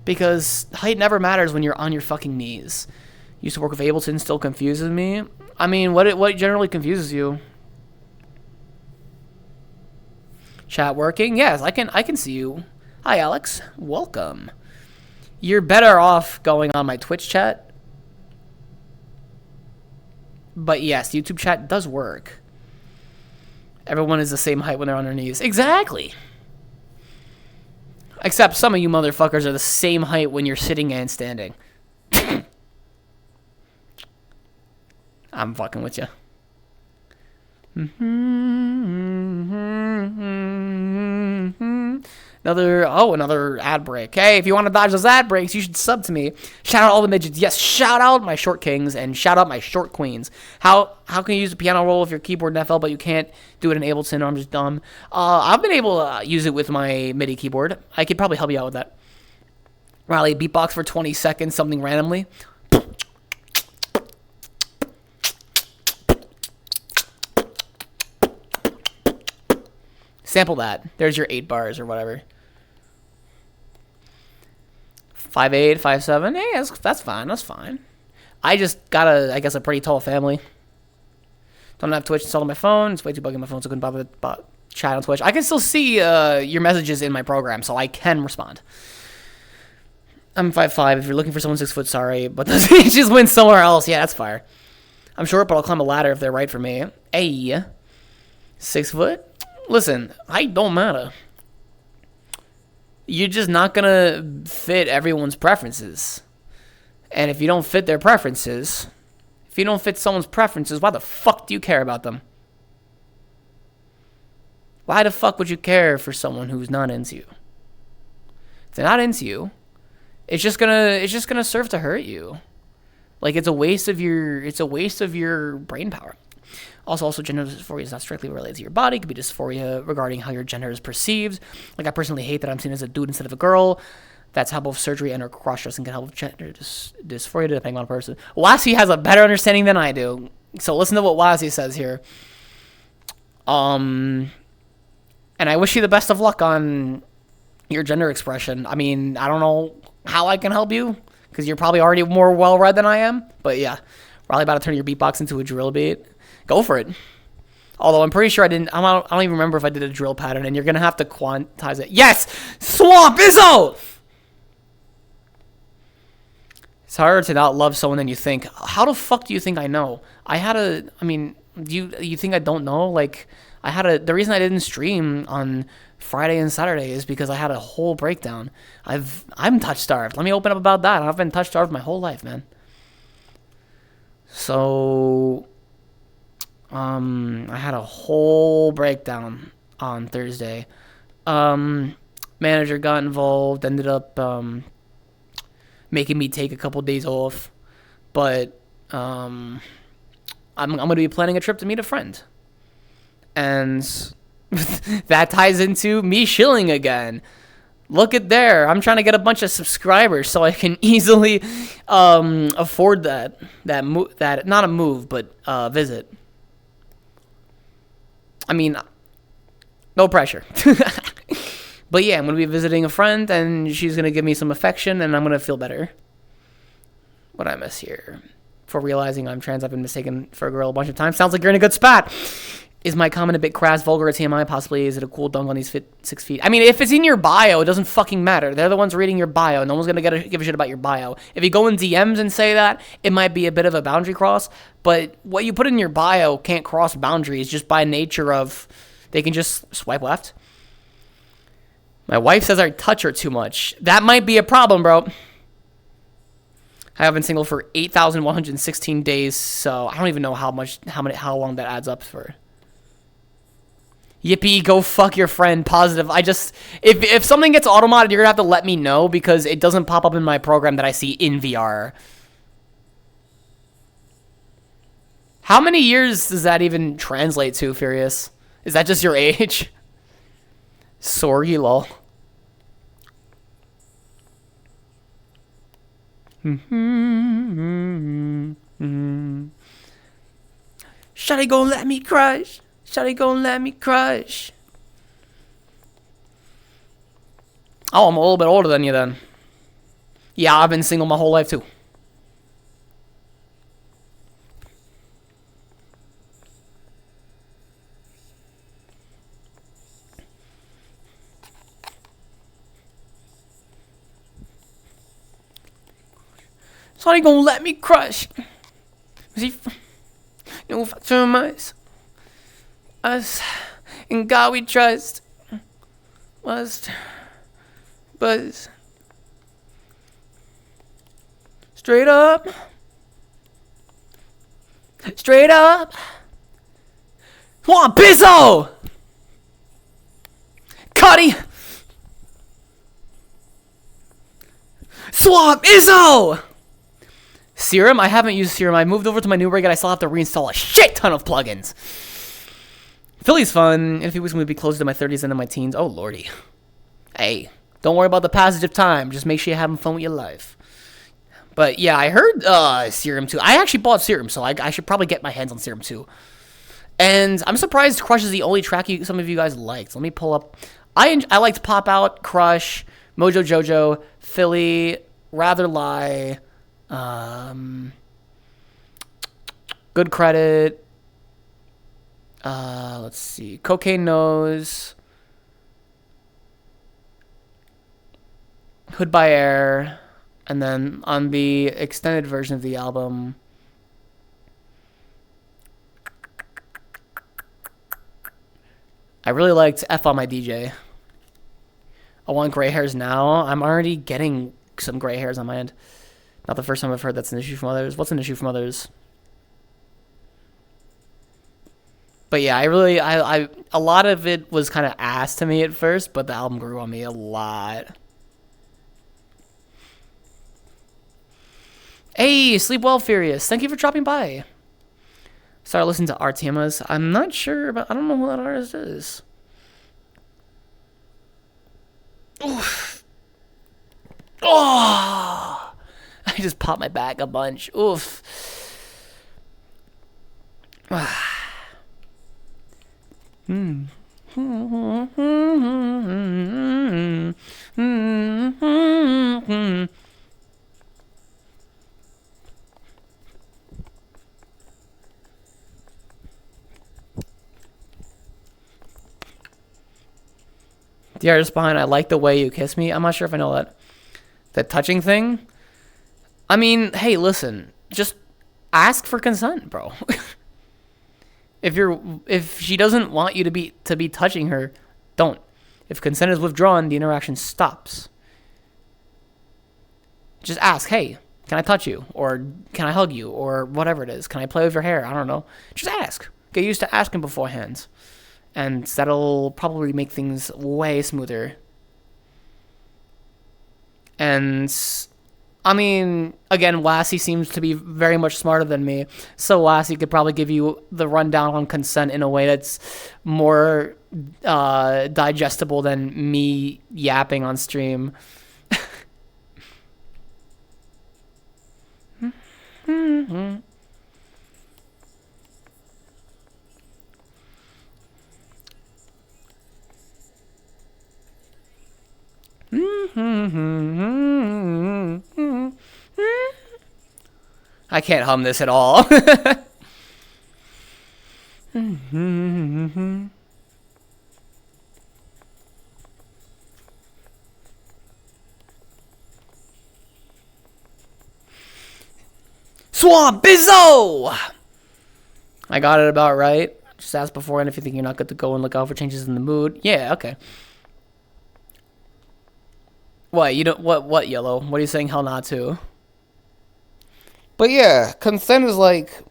Speaker 1: Because height never matters when you're on your fucking knees. Used to work with Ableton, still confuses me. I mean, what generally confuses you? Chat working? Yes, I can see you. Hi, Alex. Welcome. You're better off going on my Twitch chat. But yes, YouTube chat does work. Everyone is the same height when they're on their knees. Exactly. Except some of you motherfuckers are the same height when you're sitting and standing. I'm fucking with you. Another ad break. Hey, if you want to dodge those ad breaks, you should sub to me. Shout out all the midgets. Yes, shout out my short kings and shout out my short queens. How can you use a piano roll with your keyboard in FL, but you can't do it in Ableton? I'm just dumb. I've been able to use it with my MIDI keyboard. I could probably help you out with that. Riley, beatbox for 20 seconds, something randomly. Sample that. There's your 8 bars or whatever. 5'8", 5'7". Hey, that's fine. That's fine. I just got I guess a pretty tall family. Don't have Twitch installed on my phone. It's way too buggy on my phone, so I couldn't bother to chat on Twitch. I can still see your messages in my program, so I can respond. I'm 5'5". If you're looking for someone 6 foot, sorry, but those inches went somewhere else. Yeah, that's fire. I'm short, but I'll climb a ladder if they're right for me. Hey, 6 foot. Listen, height don't matter. You're just not gonna fit everyone's preferences. And if you don't fit their preferences, if you don't fit someone's preferences, why the fuck do you care about them? Why the fuck would you care for someone who's not into you? If they're not into you, it's just gonna serve to hurt you. Like it's a waste of your brain power. Also, gender dysphoria is not strictly related to your body. It could be dysphoria regarding how your gender is perceived. Like, I personally hate that I'm seen as a dude instead of a girl. That's how both surgery and or cross-dressing can help with gender dysphoria, depending on a person. Lassie has a better understanding than I do. So listen to what Lassie says here. And I wish you the best of luck on your gender expression. I mean, I don't know how I can help you, because you're probably already more well-read than I am. But yeah, probably about to turn your beatbox into a drill beat. Go for it. Although I'm pretty sure I don't even remember if I did a drill pattern, and you're going to have to quantize it. Yes! Swamp Izzo! It's harder to not love someone than you think. How the fuck do you think I know? Do you think I don't know? Like, the reason I didn't stream on Friday and Saturday is because I had a whole breakdown. I'm touch-starved. Let me open up about that. I've been touch-starved my whole life, man. So I had a whole breakdown on Thursday. Manager got involved, ended up making me take a couple days off, but I'm going to be planning a trip to meet a friend. And that ties into me shilling again. Look at there. I'm trying to get a bunch of subscribers so I can easily afford that not a move, but visit. I mean, no pressure. But yeah, I'm going to be visiting a friend, and she's going to give me some affection, and I'm going to feel better. What I miss here? For realizing I'm trans, I've been mistaken for a girl a bunch of times. Sounds like you're in a good spot. Is my comment a bit crass, vulgar, or TMI? Possibly. Is it a cool dunk on these 6 feet? I mean, if it's in your bio, it doesn't fucking matter. They're the ones reading your bio. No one's going to give a shit about your bio. If you go in DMs and say that, it might be a bit of a boundary cross. But what you put in your bio can't cross boundaries just by nature of they can just swipe left. My wife says I touch her too much. That might be a problem, bro. I have been single for 8,116 days, so I don't even know how long that adds up for. Yippee, go fuck your friend. Positive. If something gets auto-modded, you're gonna have to let me know because it doesn't pop up in my program that I see in VR. How many years does that even translate to, Furious? Is that just your age? Sorry, lol. Shawty gon' let me crush. Shawty gon' let me crush. Oh, I'm a little bit older than you then. Yeah, I've been single my whole life too. Shawty gon' let me crush. See, no factor us in God we trust. Must buzz straight up, straight up. Come on, Bizzo, Cuddy, Swap Izzo. Serum? I haven't used Serum. I moved over to my new rig and I still have to reinstall a shit ton of plugins. Philly's fun. In a few weeks, I'm going to be closer to my 30s and then my teens. Oh, lordy. Hey, don't worry about the passage of time. Just make sure you're having fun with your life. But yeah, I heard Serum 2. I actually bought Serum, so I should probably get my hands on Serum 2. And I'm surprised Crush is the only track some of you guys liked. Let me pull up. I liked Pop Out, Crush, Mojo Jojo, Philly, Rather Lie, Good Credit. Let's see. Cocaine Nose. Hood by Air. And then on the extended version of the album, I really liked F on My DJ. I want gray hairs now. I'm already getting some gray hairs on my end. Not the first time I've heard that's an issue from others. What's an issue from others? But yeah, I a lot of it was kind of ass to me at first, but the album grew on me a lot. Hey, Sleep Well Furious. Thank you for dropping by. Started listening to Artemas. I'm not sure about, I don't know who that artist is. Oof. Oh, I just popped my back a bunch. Oof. The artist behind I Like the Way You Kiss Me. I'm not sure if I know that. That touching thing. I mean, hey, listen. Just ask for consent, bro. If she doesn't want you to be touching her, don't. If consent is withdrawn, the interaction stops. Just ask, hey, can I touch you? Or can I hug you? Or whatever it is. Can I play with your hair? I don't know. Just ask. Get used to asking beforehand. And that'll probably make things way smoother. And, I mean, again, Lassie seems to be very much smarter than me. So Lassie could probably give you the rundown on consent in a way that's more digestible than me yapping on stream. I can't hum this at all. Swamp Bizzo! I got it about right. Just ask beforehand if you think you're not good to go and look out for changes in the mood. Yeah, okay. What, you don't, what, Yellow? What are you saying hell not to? But yeah, consent is like,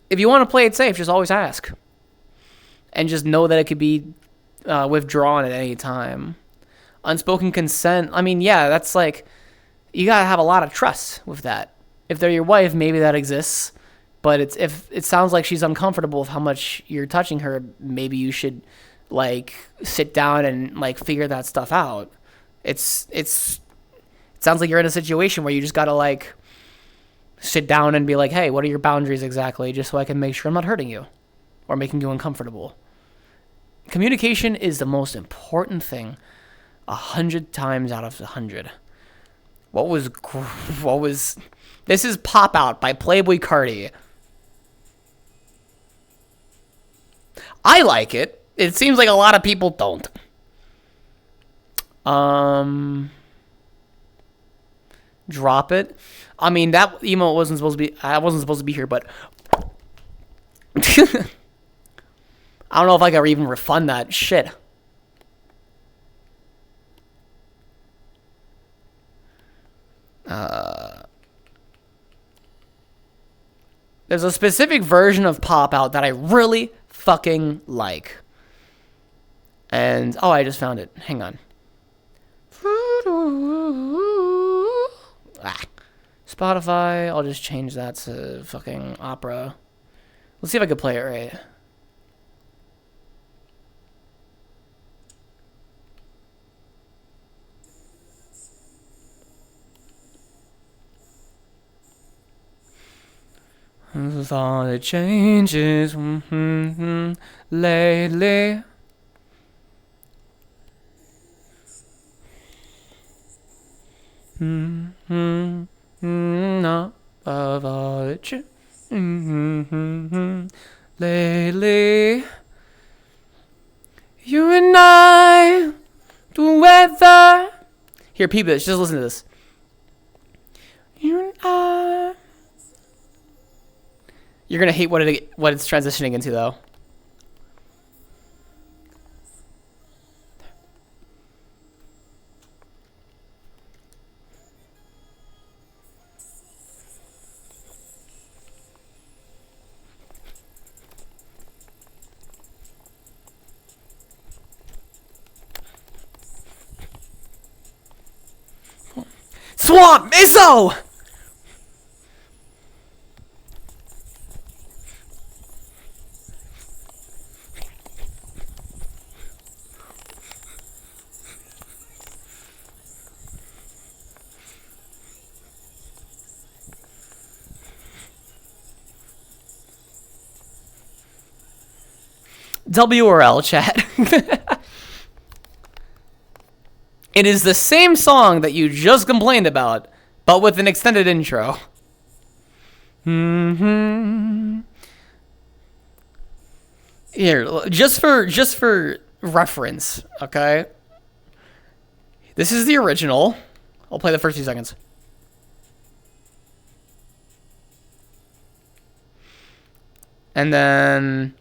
Speaker 1: if you want to play it safe, just always ask. And just know that it could be withdrawn at any time. Unspoken consent, I mean, yeah, that's like, you gotta have a lot of trust with that. If they're your wife, maybe that exists. But if it sounds like she's uncomfortable with how much you're touching her, maybe you should, like, sit down and, like, figure that stuff out. It sounds like you're in a situation where you just gotta, like, sit down and be like, hey, what are your boundaries exactly, just so I can make sure I'm not hurting you. or making you uncomfortable. Communication is the most important thing 100 times out of 100. What was... This is Pop Out by Playboi Carti. I like it. It seems like a lot of people don't. Drop it. I mean, that emote wasn't supposed to be... I wasn't supposed to be here, but... I don't know if I can even refund that shit. There's a specific version of Pop Out that I really fucking like. And, oh, I just found it. Hang on. Spotify, I'll just change that to fucking Opera. Let's see if I can play it right. With all the changes lately. Not of all the changes lately. You and I, the weather. Here, peep this. Just listen to this. You and I. You're gonna hate what it's transitioning into, though. Swamp Miso! WRL chat. It is the same song that you just complained about, but with an extended intro. Here, just for reference, okay? This is the original. I'll play the first few seconds. And then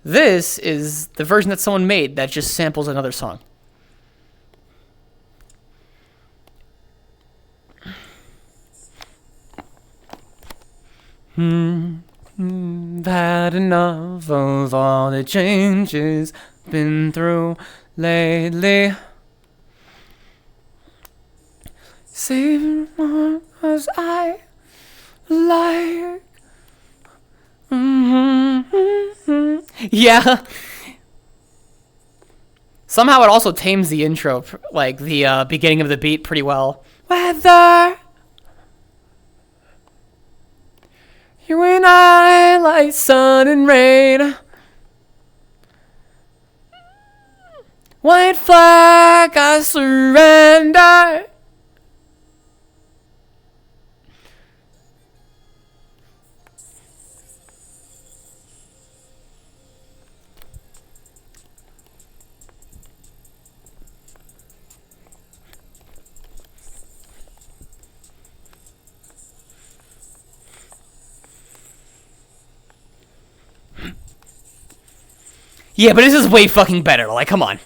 Speaker 1: this is the version that someone made that just samples another song. Had enough of all the changes been through lately. Saving more as I like. Yeah. Somehow it also tames the intro, like the beginning of the beat, pretty well. Weather. You and I like sun and rain. White flag, I surrender. Yeah, but this is way fucking better. Like, come on.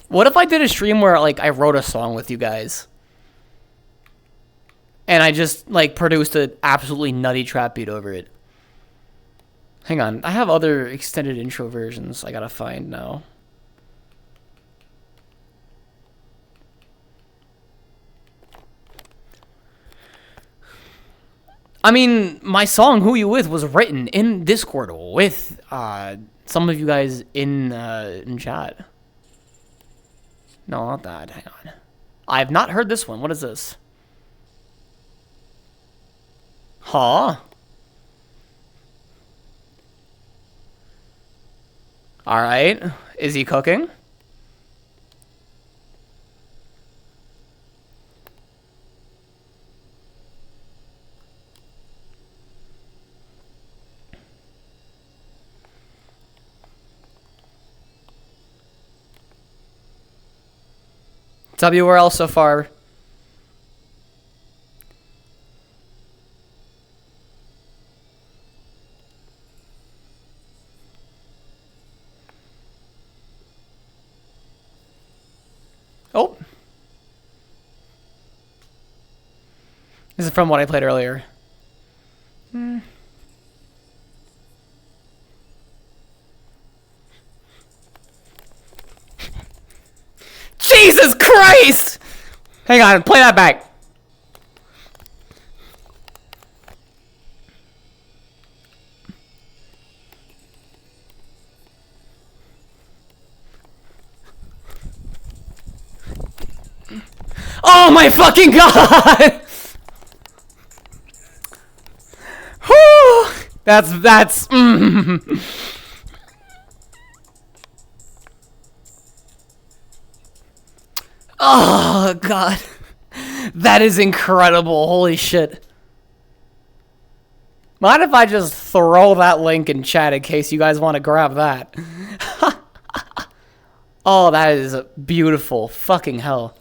Speaker 1: What if I did a stream where, like, I wrote a song with you guys? And I just, like, produced an absolutely nutty trap beat over it. Hang on. I have other extended intro versions I gotta find now. I mean, my song "Who You With" was written in Discord with some of you guys in chat. No, not that. Hang on. I have not heard this one. What is this? Huh? All right. Is he cooking? WRL so far. Oh. This is from what I played earlier. Jesus Christ! Hang on, play that back. Oh my fucking god! Whew! That's. Oh god, that is incredible! Holy shit! Mind if I just throw that link in chat in case you guys want to grab that? Oh, that is beautiful. Fucking hell.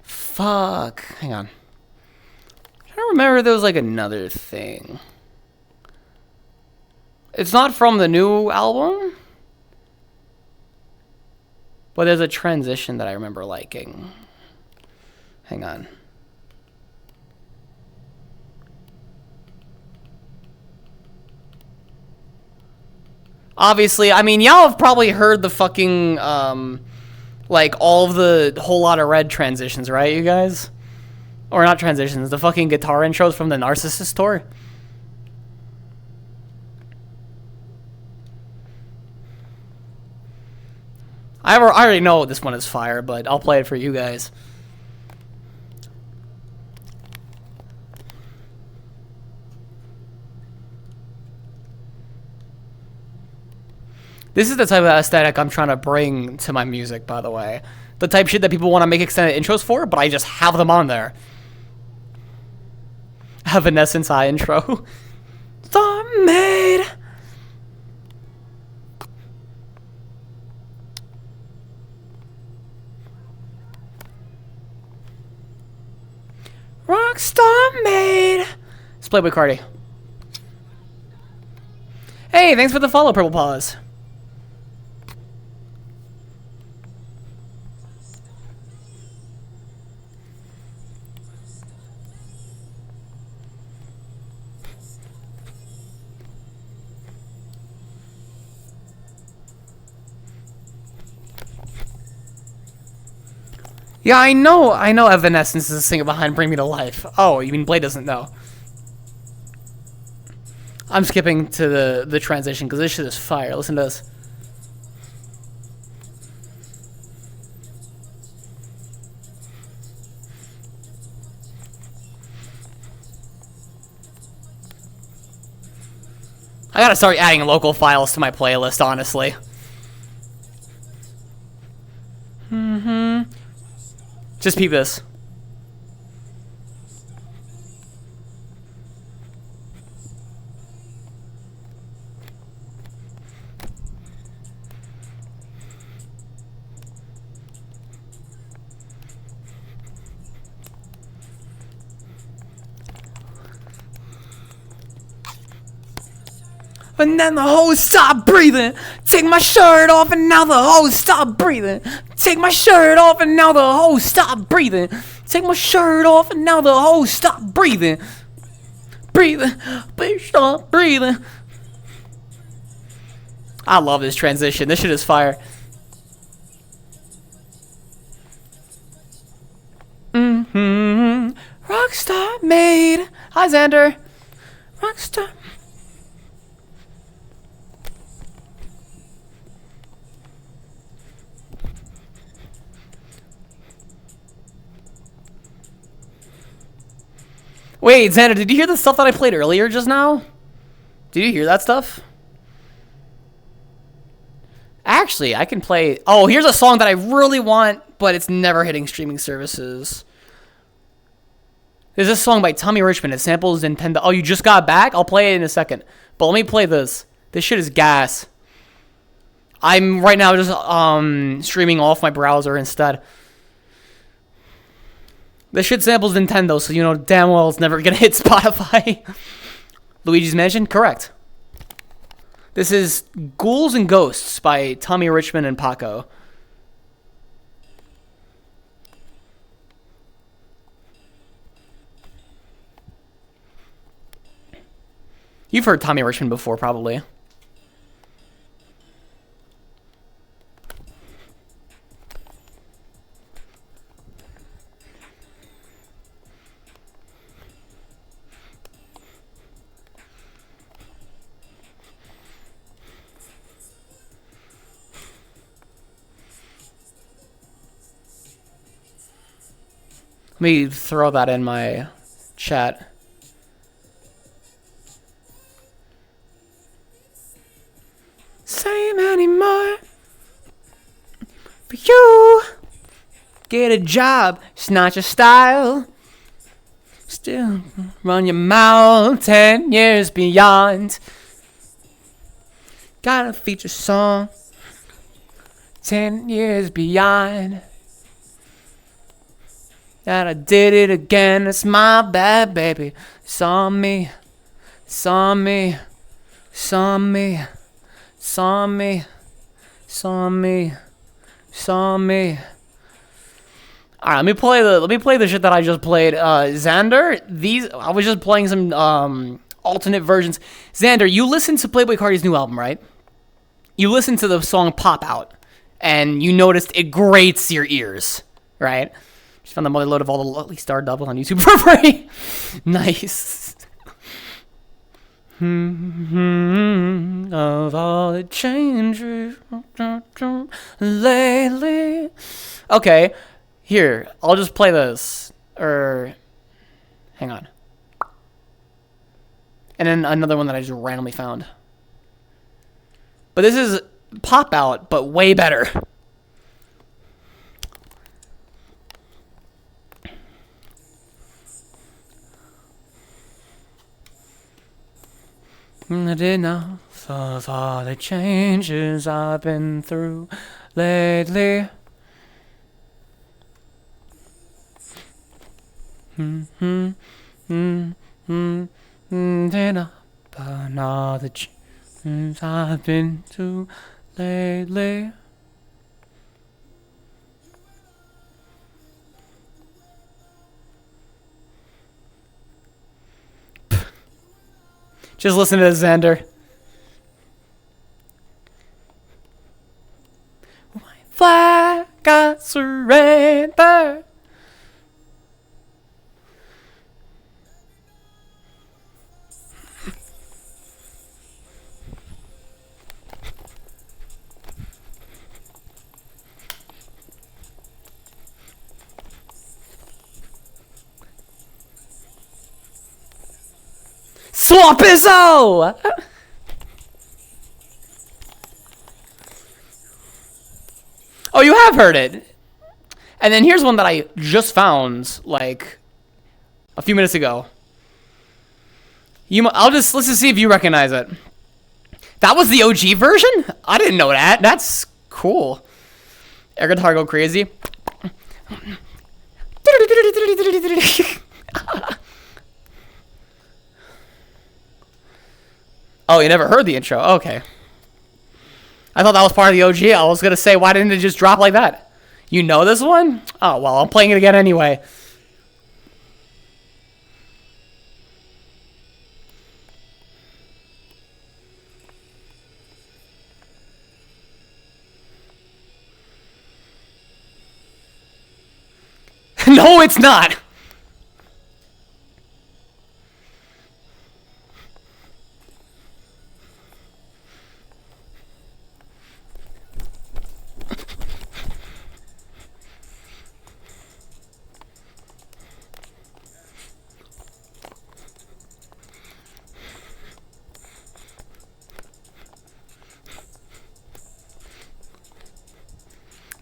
Speaker 1: Fuck. Hang on. I don't remember there was like another thing. It's not from the new album, but there's a transition that I remember liking. Hang on. Obviously, I mean, y'all have probably heard the fucking, like, all of the Whole Lotta Red transitions, right, you guys? Or not transitions, the fucking guitar intros from the Narcissist tour. I already know this one is fire, but I'll play it for you guys. This is the type of aesthetic I'm trying to bring to my music, by the way. The type shit that people want to make extended intros for, but I just have them on there. Evanescence high intro. Storm made. Rockstar made. It's Playboy Cardi. Hey, thanks for the follow, Purple Paws. Yeah, I know Evanescence is the singer behind Bring Me to Life. Oh, you mean Blade doesn't know? I'm skipping to the transition because this shit is fire. Listen to this. I gotta start adding local files to my playlist, honestly. Just peep this. and then the hose stopped breathing. Take my shirt off and now the hose stopped breathing. Take my shirt off and now the hose stopped breathing. Take my shirt off and now the hose stopped breathing. Breathing, please stop breathing. I love this transition. This shit is fire. Rockstar made. Hi, Xander. Rockstar. Wait, Xander, did you hear the stuff that I played earlier just now? Did you hear that stuff? Actually, I can play... Oh, here's a song that I really want, but it's never hitting streaming services. There's this song by Tommy Richmond. It samples Nintendo. Oh, you just got back? I'll play it in a second. But let me play this. This shit is gas. I'm right now just streaming off my browser instead. This shit samples Nintendo, so you know damn well it's never gonna hit Spotify. Luigi's Mansion? Correct. This is Ghouls and Ghosts by Tommy Richmond and Paco. You've heard Tommy Richmond before, probably. Let me throw that in my chat. Same anymore. For you, get a job, it's not your style. Still run your mouth 10 years beyond. Got a feature song 10 years beyond. That I did it again, it's my bad, baby. It's on me, it's on me, it's on me. Saw me, saw me, saw me. All right, let me play the shit that I just played. Xander, I was just playing some alternate versions. Xander, you listened to Playboi Carti's new album, right? You listened to the song "Pop Out," and you noticed it grates your ears, right? Just found the mother load of all the Lucky Star double on YouTube for free. Nice. Of all the changes lately. Okay, here, I'll just play this. Hang on. And then another one that I just randomly found. But this is Pop Out, but way better. I did enough of all the changes I've been through lately. Did enough of all the changes I've been through lately. Just listen to this, Xander. My flag got surrendered. Swapizzo! Oh, you have heard it. And then here's one that I just found, like, a few minutes ago. Let's just see if you recognize it. That was the OG version? I didn't know that. That's cool. Air guitar go crazy. Oh, you never heard the intro? Okay. I thought that was part of the OG. I was going to say, why didn't it just drop like that? You know this one? Oh, well, I'm playing it again anyway. No, it's not.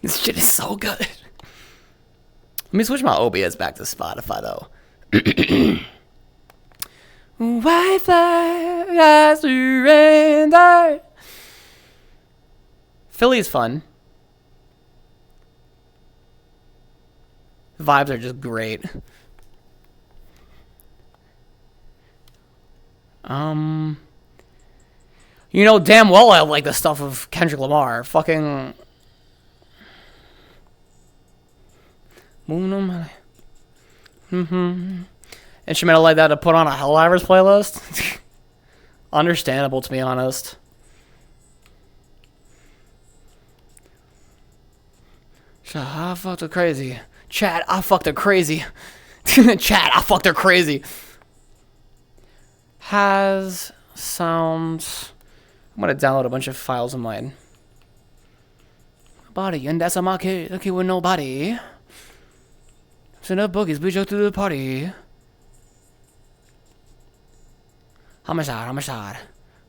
Speaker 1: This shit is so good. Let me switch my OBS back to Spotify, though. White flag, I surrender. Philly's fun. The vibes are just great. You know damn well I like the stuff of Kendrick Lamar. Fucking... Instrumental like that to put on a Helldivers playlist? Understandable, to be honest. I fucked her crazy. Chat, I fucked her crazy. Chat, I fucked her crazy. Has sounds... I'm gonna download a bunch of files of mine. Body, and that's a market. Okay, with nobody. Send up boogies, we joke to the party. Homicide.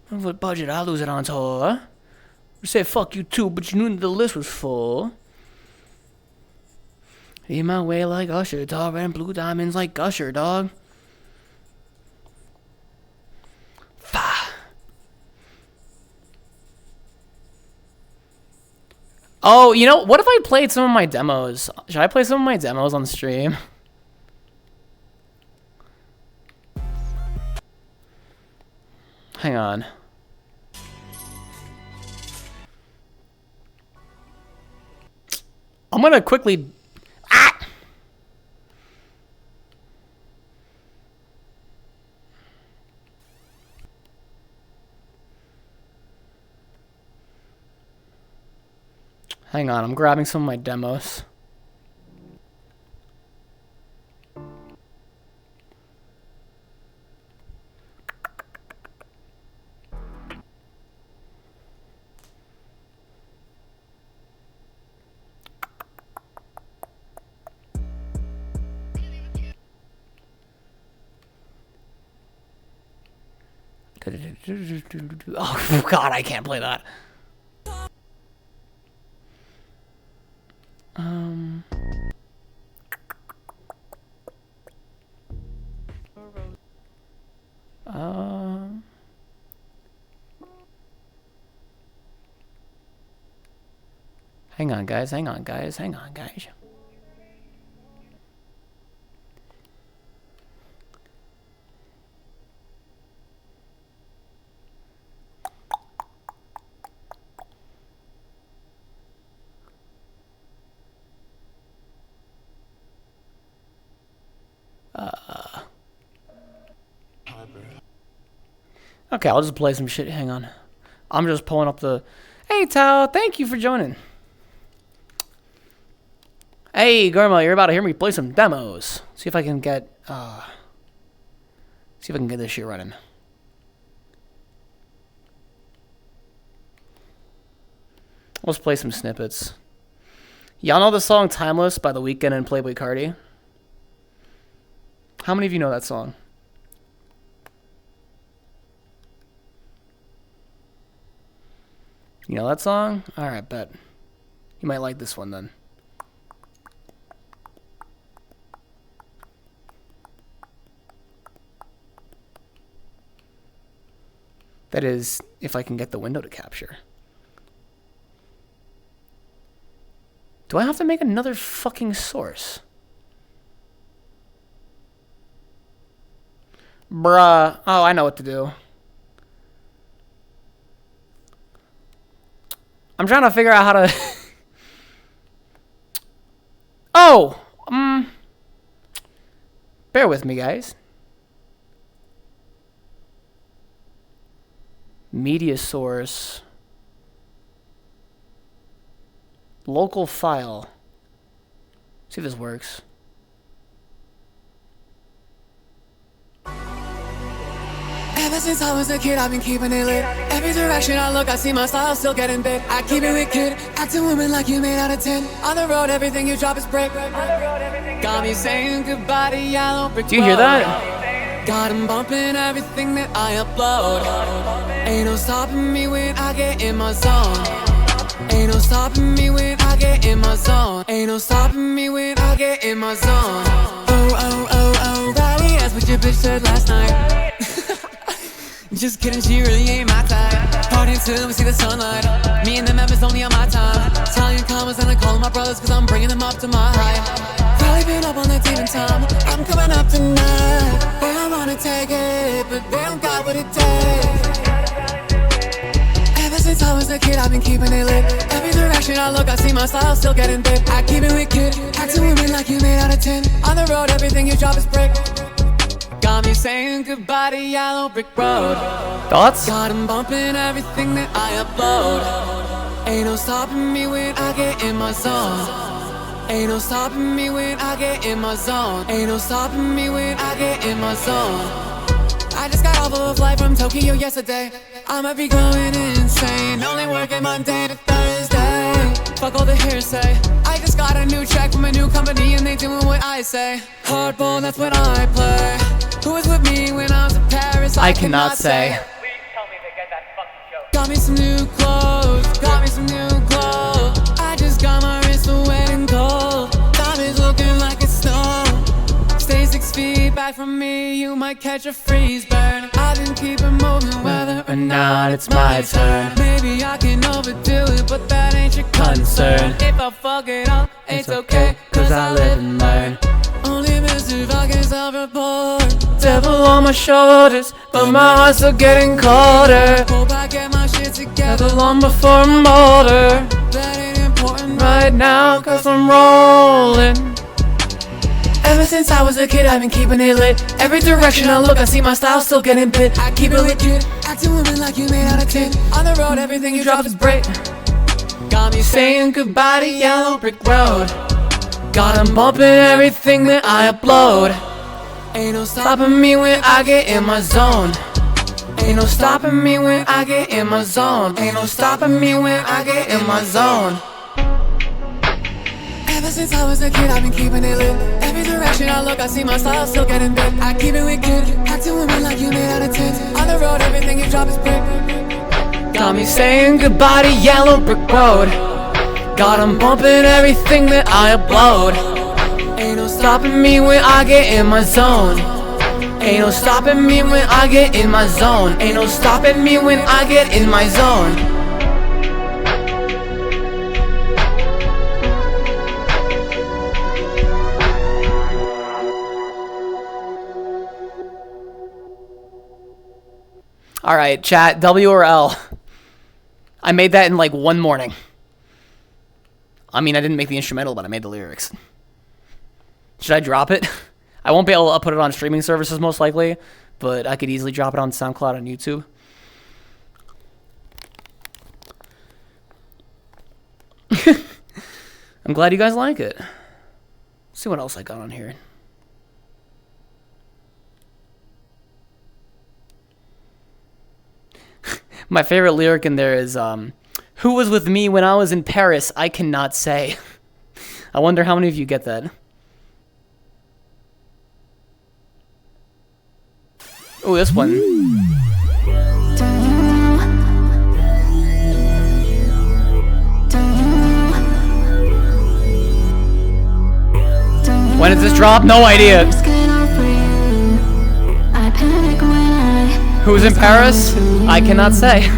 Speaker 1: With budget, I lose it on tour. You said fuck you too, but you knew the list was full. In my way like Usher, dog, and blue diamonds like Usher, dog. Oh, you know, what if I played some of my demos? Should I play some of my demos on stream? Hang on. I'm gonna quickly... Hang on, I'm grabbing some of my demos. Oh, God, I can't play that. Hang on, guys. Okay, I'll just play some shit. Hang on. I'm just pulling up the... Hey, Tao. Thank you for joining. Hey, Garma, you're about to hear me play some demos. See if I can get... see if I can get this shit running. Let's play some snippets. Y'all know the song Timeless by The Weeknd and Playboi Carti? How many of you know that song? You know that song? Alright, bet. You might like this one then. That is, if I can get the window to capture. Do I have to make another fucking source? Bruh. Oh, I know what to do. I'm trying to figure out how to... Oh! Bear with me, guys. Media source. Local file. See if this works.
Speaker 2: Ever since I was a kid, I've been keeping it lit. Every direction I look, I see my style still getting bit. I keep it wicked, acting women like you made out of tin. On the road, everything you drop is brick. Got me saying goodbye to yellow brick.
Speaker 1: Do you hear that?
Speaker 2: Got 'em bumping everything that I upload. Ain't no stopping me when I get in my zone. Ain't no stopping me when I get in my zone. Ain't no stopping me when I get in my zone. Oh, oh, oh, oh, Riley, that's what your bitch said last night. Just kidding, she really ain't my type. Party till we see the sunlight. Me and the members only on my time. Italian commas and I call them my brothers cause I'm bringing them up to my height. Probably been up on that demon time. I'm coming up tonight. They don't wanna take it, but they don't got what it takes. Ever since I was a kid, I've been keeping it lit. Every direction I look, I see my style still getting bit. I keep it wicked, acting women like you made out of tin. On the road, everything you drop is brick. Got me saying goodbye to yellow brick road.
Speaker 1: Thoughts?
Speaker 2: Got 'em bumping everything that I upload. Ain't no stopping me when I get in my zone. Ain't no stopping me when I get in my zone. Ain't no stopping me when I get in my zone. I just got off of a flight from Tokyo yesterday. I'ma be going insane. Only working Monday to Thursday. Fuck all the hearsay. I just got a new track from a new company and they doing what I say. Hardball, that's what I play. Who was with me when I was in Paris?
Speaker 1: I cannot say.
Speaker 3: Please tell me they get that fucking joke.
Speaker 2: Got me some new clothes. Got me some new clothes. I just got my wrist wet and cold. Diamonds looking like it's snow. Stay 6 feet back from me, you might catch a freeze burn. I've been keeping moving whether or not it's my turn. Maybe I can overdo it, but that ain't your concern. If I fuck it up, it's okay, cause I live and learn. Only miss if I can self-report.
Speaker 1: Devil on my shoulders, but my heart's still getting colder.
Speaker 2: Hope I get my shit together
Speaker 1: Never long before I'm older.
Speaker 2: That ain't important
Speaker 1: Right now, cause I'm rolling.
Speaker 2: Ever since I was a kid, I've been keeping it lit. Every direction I look, I see my style still getting bit. I keep it wicked, acting women like you made out of tin. On the road, everything you drop is brick. Got me saying goodbye to yellow brick road. Got 'em bumping everything that I upload. Ain't no stopping me when I get in my zone. Ain't no stopping me when I get in my zone. Ain't no stopping me when I get in my zone. Ever since I was a kid, I've been keeping it lit. Every direction I look, I see my style still getting bit. I keep it wicked, acting women like you made out of tin. On the road, everything you drop is brick. Got me saying goodbye to yellow brick road. Got 'em bumping everything that I upload. Ain't no stopping me when I get in my zone. Ain't no stopping me when I get in my zone. Ain't no stopping me when I get in my zone.
Speaker 1: Alright, chat, W or L? I made that in like one morning. I mean, I didn't make the instrumental, but I made the lyrics. Should I drop it? I won't be able to put it on streaming services most likely, but I could easily drop it on SoundCloud and YouTube. I'm glad you guys like it. Let's see what else I got on here. My favorite lyric in there is, who was with me when I was in Paris? I cannot say. I wonder how many of you get that. Oh, this one. When does this drop? No idea. Who's in Paris? I cannot say.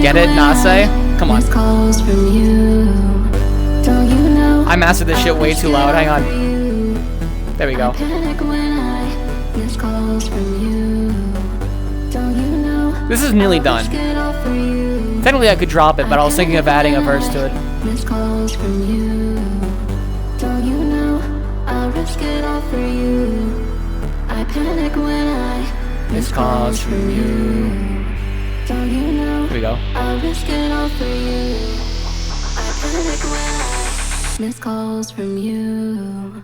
Speaker 1: Get it? Not say? Come on. I mastered this shit way too loud. Hang on. There we go. This is nearly done. Technically, I could drop it, but I was thinking of adding a verse to it.
Speaker 4: Missed calls from you. Don't you know I risk it all for you? I panic when I miss calls from you. Don't you know?
Speaker 1: Here we go.
Speaker 4: I risk it all for you. I panic when I miss calls from you.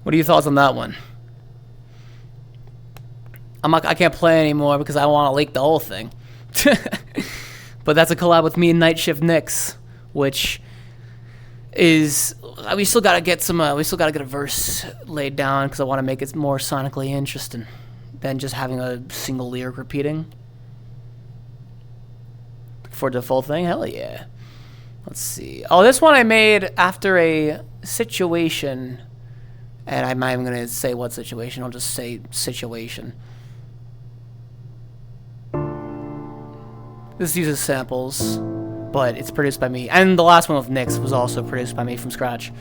Speaker 1: What are your thoughts on that one? I can't play anymore because I want to leak the whole thing. But that's a collab with me and Night Shift Nix, which is we still gotta get a verse laid down because I want to make it more sonically interesting than just having a single lyric repeating. For the full thing, hell yeah. Let's see. Oh, this one I made after a situation. And I'm not even going to say what situation. I'll just say situation. This uses samples, but it's produced by me. And the last one with Nix was also produced by me from scratch.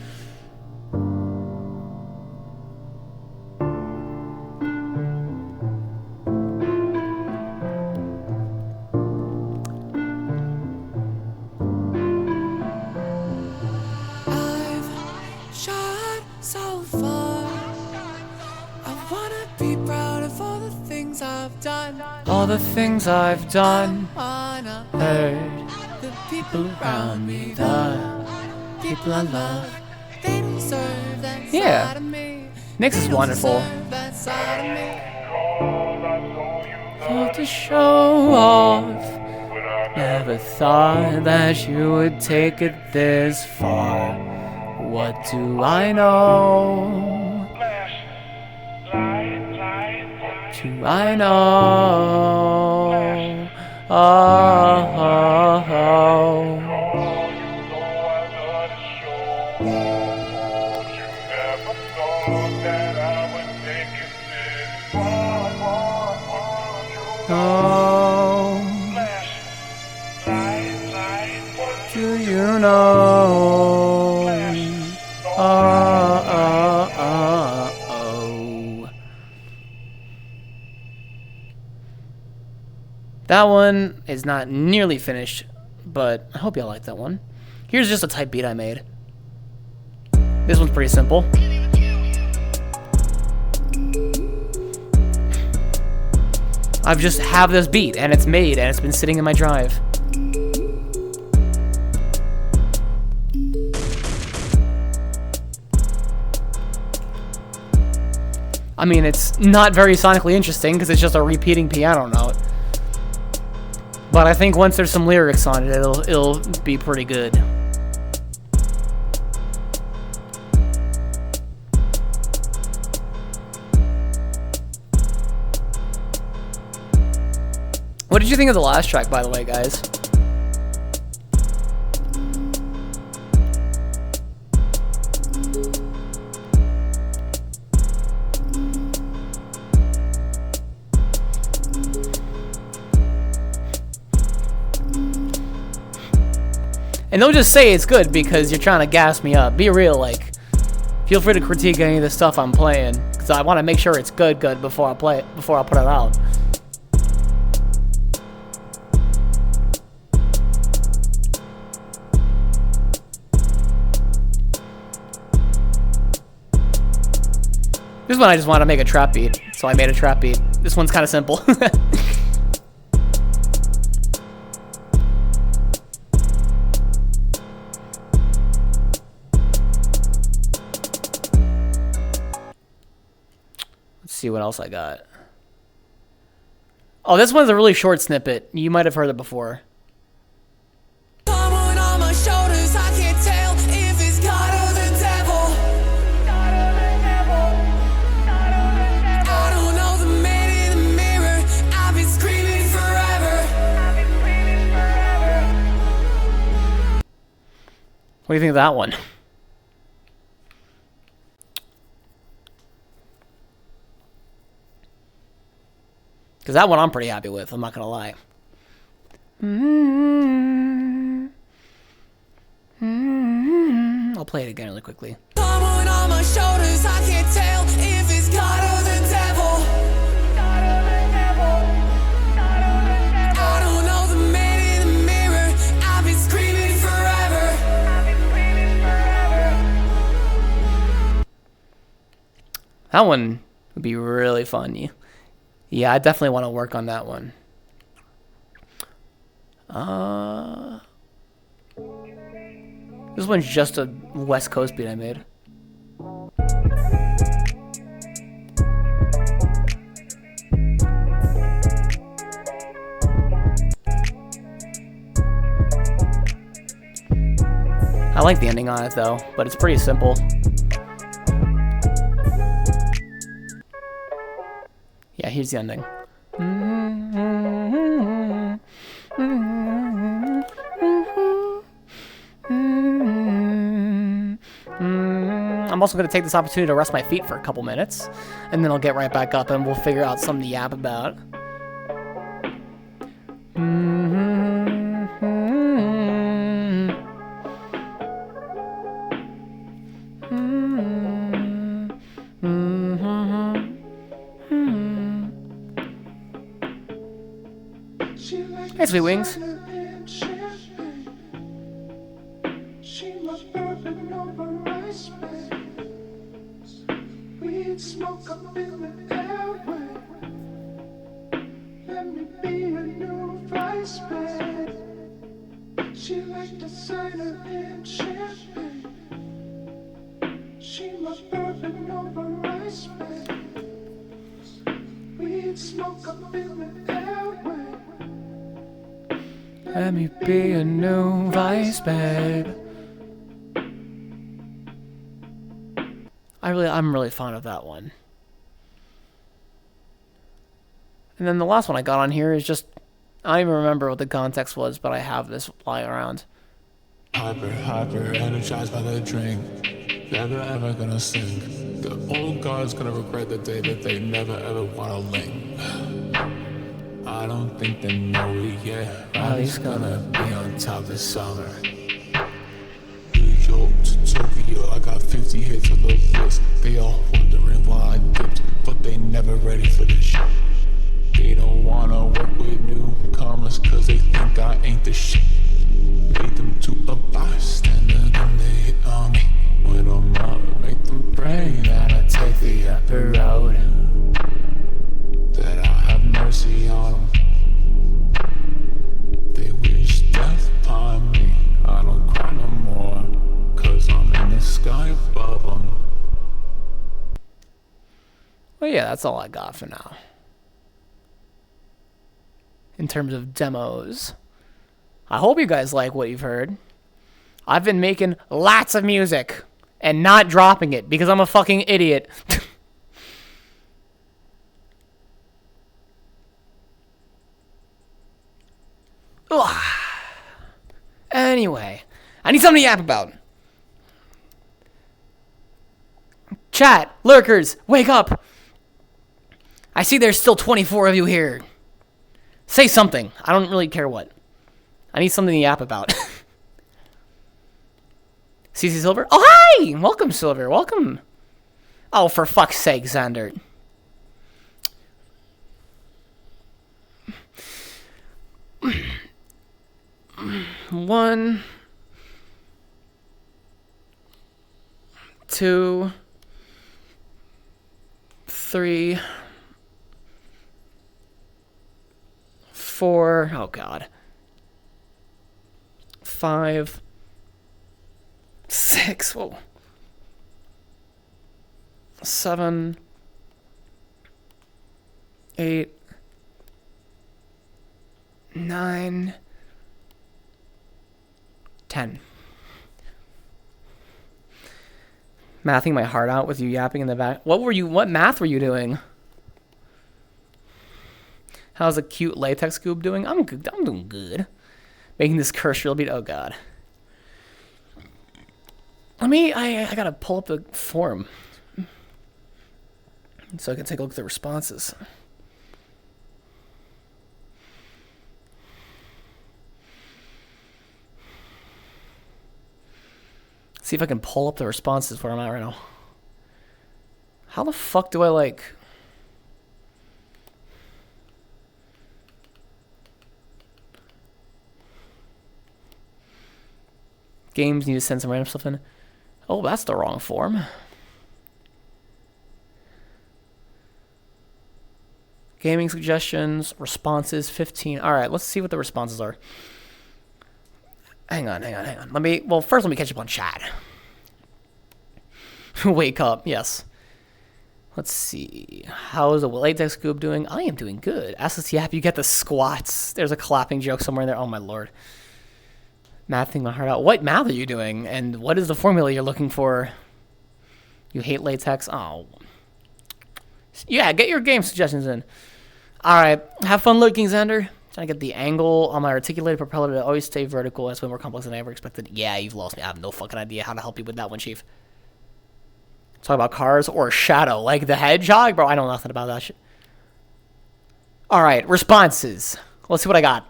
Speaker 1: All the things I've done, heard,
Speaker 2: the people around me, the people I love, they deserve that side of me.
Speaker 1: Nix is wonderful.
Speaker 2: That side of me.
Speaker 1: For to show off, never thought that you would take it this far. What do I know? Do I know? Do you know? That one is not nearly finished, but I hope y'all like that one. Here's just a type beat I made. This one's pretty simple. I've just have this beat, and it's made, and it's been sitting in my drive. I mean, it's not very sonically interesting, because it's just a repeating piano note. But I think once there's some lyrics on it, it'll be pretty good. What did you think of the last track, by the way, guys? And don't just say it's good because you're trying to gas me up. Be real, like, feel free to critique any of the stuff I'm playing, because I want to make sure it's good before I play it, before I put it out. This one I just want to make a trap beat, so I made a trap beat. This one's kind of simple. See what else I got. Oh, this one's a really short snippet. You might have heard it before.
Speaker 2: Someone on my shoulders, I can't tell if it's God or the devil. I don't know the
Speaker 1: What do you think of that one? Because that one I'm pretty happy with, I'm not going to lie. I'll play it again really quickly.
Speaker 2: Someone on my shoulders, I can't tell if it's God or the devil. I don't know the man in the mirror. I've been screaming forever.
Speaker 1: That one would be really fun. Yeah, I definitely want to work on that one. This one's just a West Coast beat I made. I like the ending on it though, but it's pretty simple. Yeah, here's the ending. I'm also going to take this opportunity to rest my feet for a couple minutes, and then I'll get right back up and we'll figure out something to yap about. Hey, Sweet Wings.
Speaker 5: Smoke up in the airway. Let me be a new vice man. She like designer and champagne. She my bourbon over ice man. We'd smoke up in the airway.
Speaker 1: Let me be a new vice, babe. I'm really fond of that one. And then the last one I got on here is just, I don't even remember what the context was, but I have this lying around.
Speaker 5: Hyper, energized by the drink. Never ever gonna sing. The old guard's gonna regret the day that they never ever wanna link. I don't think they know it yet. Riley's gonna be on top this summer. New York to Tokyo, I got 50 hits on the list. They all wondering why I dipped, but they never ready for this shit. They don't wanna work with newcomers, cause they think I ain't the shit. Made them to a bystander, then they hit on me. When I'm out, make them pray that I take the upper road. That I have mercy on them. They wish death upon me. I don't cry no more, cause I'm in the sky above them.
Speaker 1: Well, yeah, that's all I got for now. In terms of demos. I hope you guys like what you've heard. I've been making lots of music and not dropping it because I'm a fucking idiot. Ugh. Anyway, I need something to yap about. Chat, lurkers, wake up. I see there's still 24 of you here. Say something. I don't really care what. I need something to yap about. CC Silver? Oh, hi! Welcome, Silver. Welcome. Oh, for fuck's sake, Xander. One, two, three, four. Oh, God. 5, 6, whoa, 7, 8, 9, 10. Mathing my heart out with you yapping in the back. What math were you doing? How's a cute latex scoop doing? I'm good. I'm doing good. Making this curse real beat. Oh, God. I gotta pull up the forum so I can take a look at the responses. See if I can pull up the responses where I'm at right now. How the fuck do I like... Games need to send some random stuff in. Oh, that's the wrong form. Gaming suggestions, responses, 15. All right, let's see what the responses are. Hang on. First let me catch up on chat. Wake up, yes. Let's see. How is the latex goob doing? I am doing good. Ask us, yeah, you get the squats. There's a clapping joke somewhere in there. Oh, my lord. Mathing my heart out. What math are you doing? And what is the formula you're looking for? You hate latex? Oh. Yeah, get your game suggestions in. All right. Have fun looking, Xander. Trying to get the angle on my articulated propeller to always stay vertical. That's way more complex than I ever expected. Yeah, you've lost me. I have no fucking idea how to help you with that one, Chief. Talk about cars or Shadow. Like the Hedgehog? Bro, I know nothing about that shit. All right. Responses. Let's see what I got.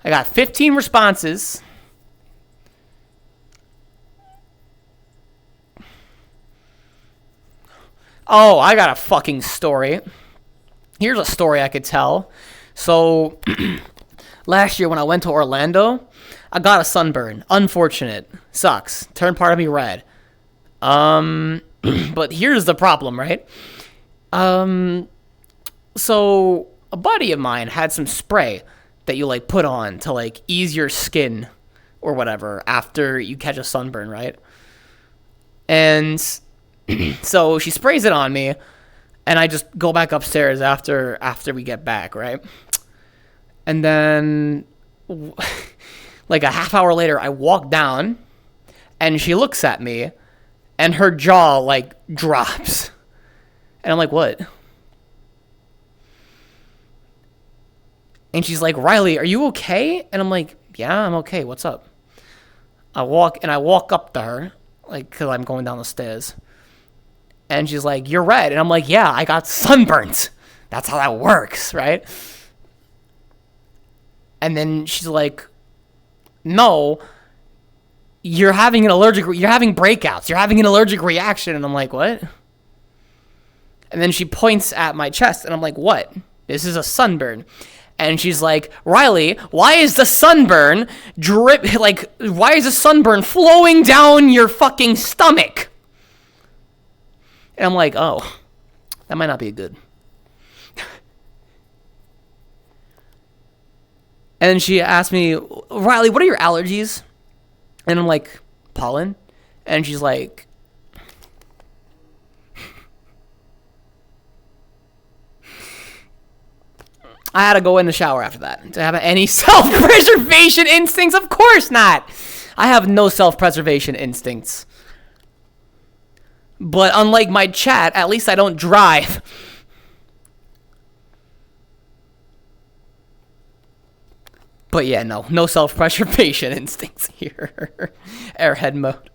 Speaker 1: I got 15 responses. Oh, I got a fucking story. Here's a story I could tell. So, last year when I went to Orlando, I got a sunburn. Unfortunate. Sucks. Turned part of me red. But here's the problem, right? So, a buddy of mine had some spray that you like put on to like ease your skin or whatever after you catch a sunburn, right? And so she sprays it on me, and I just go back upstairs after we get back, right? And then like a half hour later, I walk down, and she looks at me, and her jaw like drops. And I'm like, what? And she's like, Riley, are you okay? And I'm like, yeah, I'm okay. What's up? I walk up to her, like, because I'm going down the stairs. And she's like, you're red. And I'm like, yeah, I got sunburnt. That's how that works, right? And then she's like, no, you're having breakouts. You're having an allergic reaction. And I'm like, what? And then she points at my chest, and I'm like, what? This is a sunburn. And she's like, Riley, why is the sunburn why is the sunburn flowing down your fucking stomach? And I'm like, oh, that might not be good. And then she asked me, Riley, what are your allergies? And I'm like, pollen. And she's like, I had to go in the shower after that. To have any self-preservation instincts? Of course not. I have no self-preservation instincts. But unlike my chat, at least I don't drive. But yeah, no self-preservation instincts here. Airhead mode.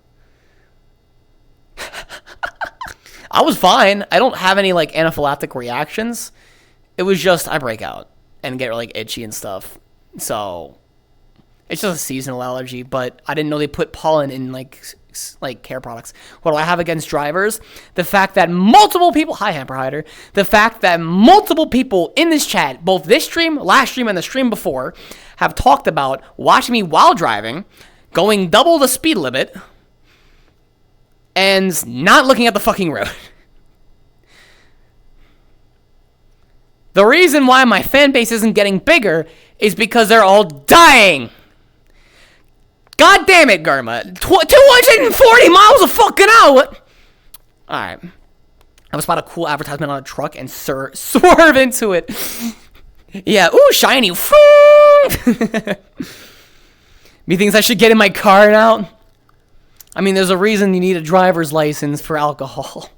Speaker 1: I was fine. I don't have any like anaphylactic reactions. It was just I break out and get like itchy and stuff. So it's just a seasonal allergy, but I didn't know they put pollen in like care products. What do I have against drivers? The fact that multiple people, hi Hamper Hider, the fact that multiple people in this chat, both this stream, last stream, and the stream before, have talked about watching me while driving, going double the speed limit, and not looking at the fucking road. The reason why my fan base isn't getting bigger is because they're all dying. God damn it, Garma. 240 miles a fucking hour. Alright. I was spot a cool advertisement on a truck and swerve into it. Yeah, ooh, shiny. Methinks I should get in my car now. I mean, there's a reason you need a driver's license for alcohol.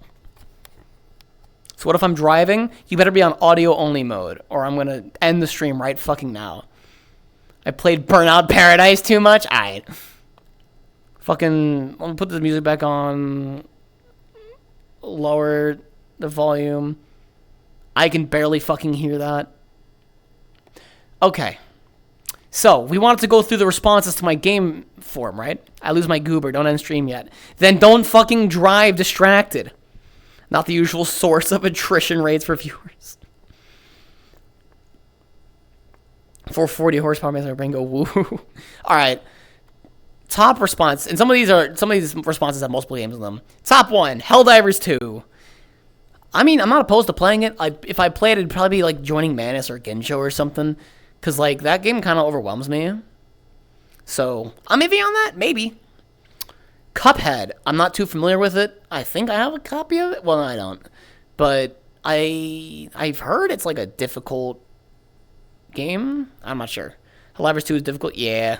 Speaker 1: So what if I'm driving? You better be on audio-only mode, or I'm going to end the stream right fucking now. I played Burnout Paradise too much? Alright. Fucking, let me put the music back on. Lower the volume. I can barely fucking hear that. Okay. So, we wanted to go through the responses to my game form, right? I lose my goober, don't end stream yet. Then don't fucking drive distracted. Not the usual source of attrition rates for viewers. 440 horsepower makes my brain go woo. Alright. Top response, and some of these responses have multiple games in them. Top 1, Helldivers 2. I mean, I'm not opposed to playing it. If I played it, it'd probably be like joining Manus or Gensho or something. Because, like, that game kind of overwhelms me. So, I'm iffy on that? Maybe. Cuphead. I'm not too familiar with it. I think I have a copy of it. Well, no, I don't. But I've heard it's, like, a difficult game. I'm not sure. Helldivers 2 is difficult? Yeah.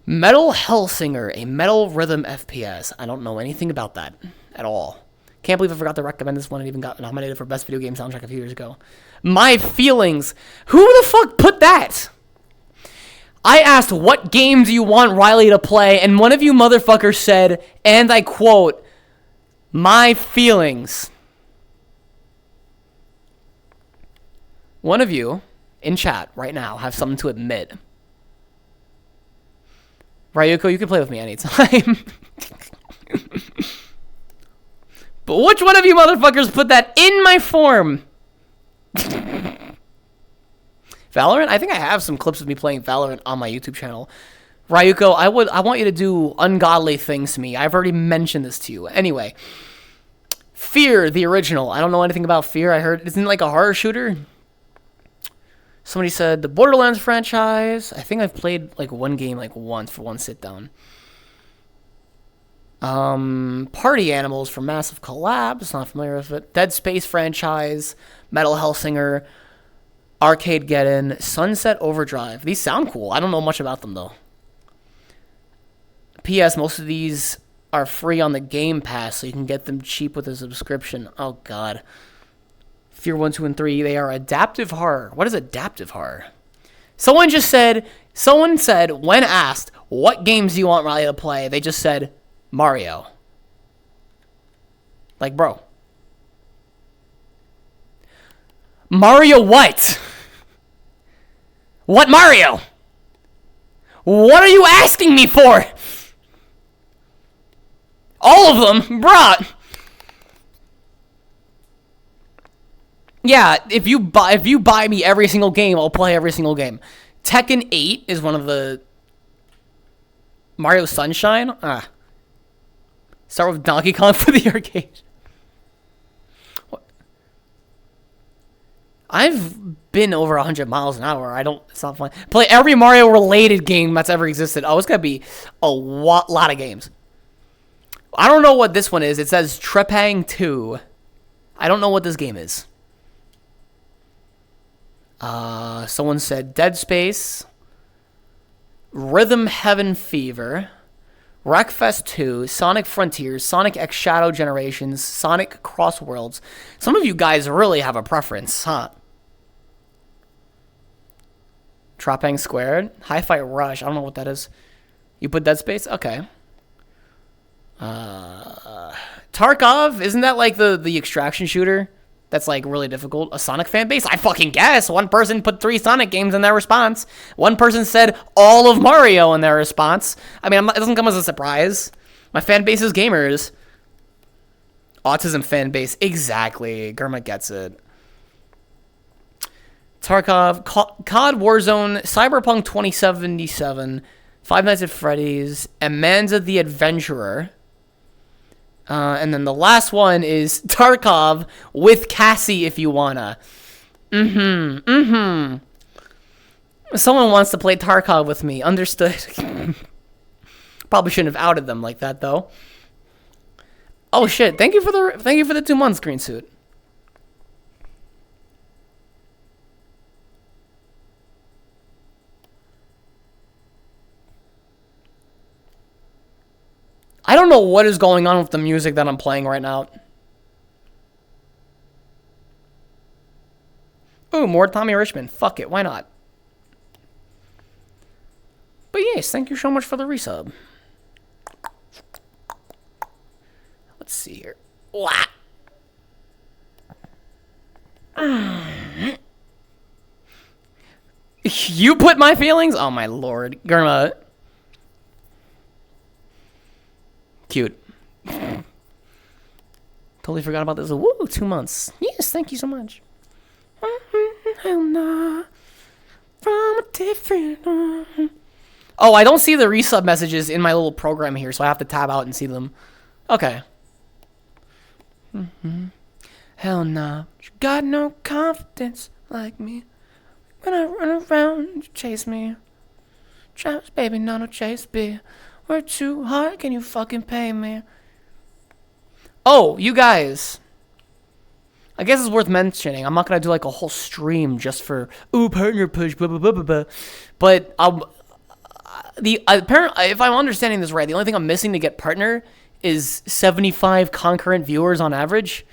Speaker 1: Metal Hellsinger, a metal rhythm FPS. I don't know anything about that at all. Can't believe I forgot to recommend this one and even got nominated for Best Video Game Soundtrack a few years ago. My Feelings. Who the fuck put that? I asked, what game do you want Riley to play? And one of you motherfuckers said, and I quote, My Feelings. One of you in chat right now have something to admit. Ryuko, you can play with me anytime. But which one of you motherfuckers put that in my form? Valorant? I think I have some clips of me playing Valorant on my YouTube channel. Ryuko, I want you to do ungodly things to me. I've already mentioned this to you. Anyway. Fear, the original. I don't know anything about Fear. I heard, isn't it like a horror shooter? Somebody said the Borderlands franchise. I think I've played like one game like once for one sit down. Party Animals from Massive Collapse. Not familiar with it. Dead Space franchise. Metal Hellsinger. Arcadegeddon. Sunset Overdrive. These sound cool. I don't know much about them though. P.S. Most of these are free on the Game Pass, so you can get them cheap with a subscription. Oh god. Fear 1, 2, and 3, they are adaptive horror. What is adaptive horror? Someone said, when asked, what games do you want Riley to play? They just said, Mario. Like, bro. Mario what? What Mario? What are you asking me for? All of them? Bruh. Yeah, if you buy me every single game, I'll play every single game. Tekken 8 is one of the Mario Sunshine. Start with Donkey Kong for the arcade. What? I've been over 100 miles an hour. It's not fun. Play every Mario related game that's ever existed. Oh, it's gotta be a lot of games. I don't know what this one is. It says Trepang 2. I don't know what this game is. Someone said Dead Space, Rhythm Heaven Fever, Wreckfest 2, Sonic Frontiers, Sonic X Shadow Generations, Sonic Cross Worlds. Some of you guys really have a preference, huh? Trapang Squared, Hi-Fi Rush. I don't know what that is. You put Dead Space? Okay. Tarkov, isn't that like the extraction shooter? That's like really difficult. A Sonic fan base? I fucking guess. One person put 3 Sonic games in their response. One person said all of Mario in their response. I mean, it doesn't come as a surprise. My fan base is gamers. Autism fan base. Exactly. Germa gets it. Tarkov. COD Warzone. Cyberpunk 2077. Five Nights at Freddy's. Amanda the Adventurer. And then the last one is Tarkov with Cassie if you wanna. Someone wants to play Tarkov with me. Understood. Probably shouldn't have outed them like that though. Oh shit! Thank you for the 2 months green suit. I don't know what is going on with the music that I'm playing right now. Ooh, more Tommy Richmond. Fuck it, why not? But yes, thank you so much for the resub. What? You put my feelings? Oh my lord. Germa. Cute. Totally forgot about this. Woo, 2 months. Yes, thank you so much. Hell nah. From a different... Oh, I don't see the resub messages in my little program here, so I have to tab out and see them. Okay. Hell nah. You got no confidence like me. When I run around, you chase me. Traps, baby, no chase me. Work too hard, can you fucking pay me? Oh, you guys. I guess it's worth mentioning. I'm not gonna do like a whole stream just for partner push, blah blah blah blah blah. But apparently, if I'm understanding this right, the only thing I'm missing to get partner is 75 concurrent viewers on average.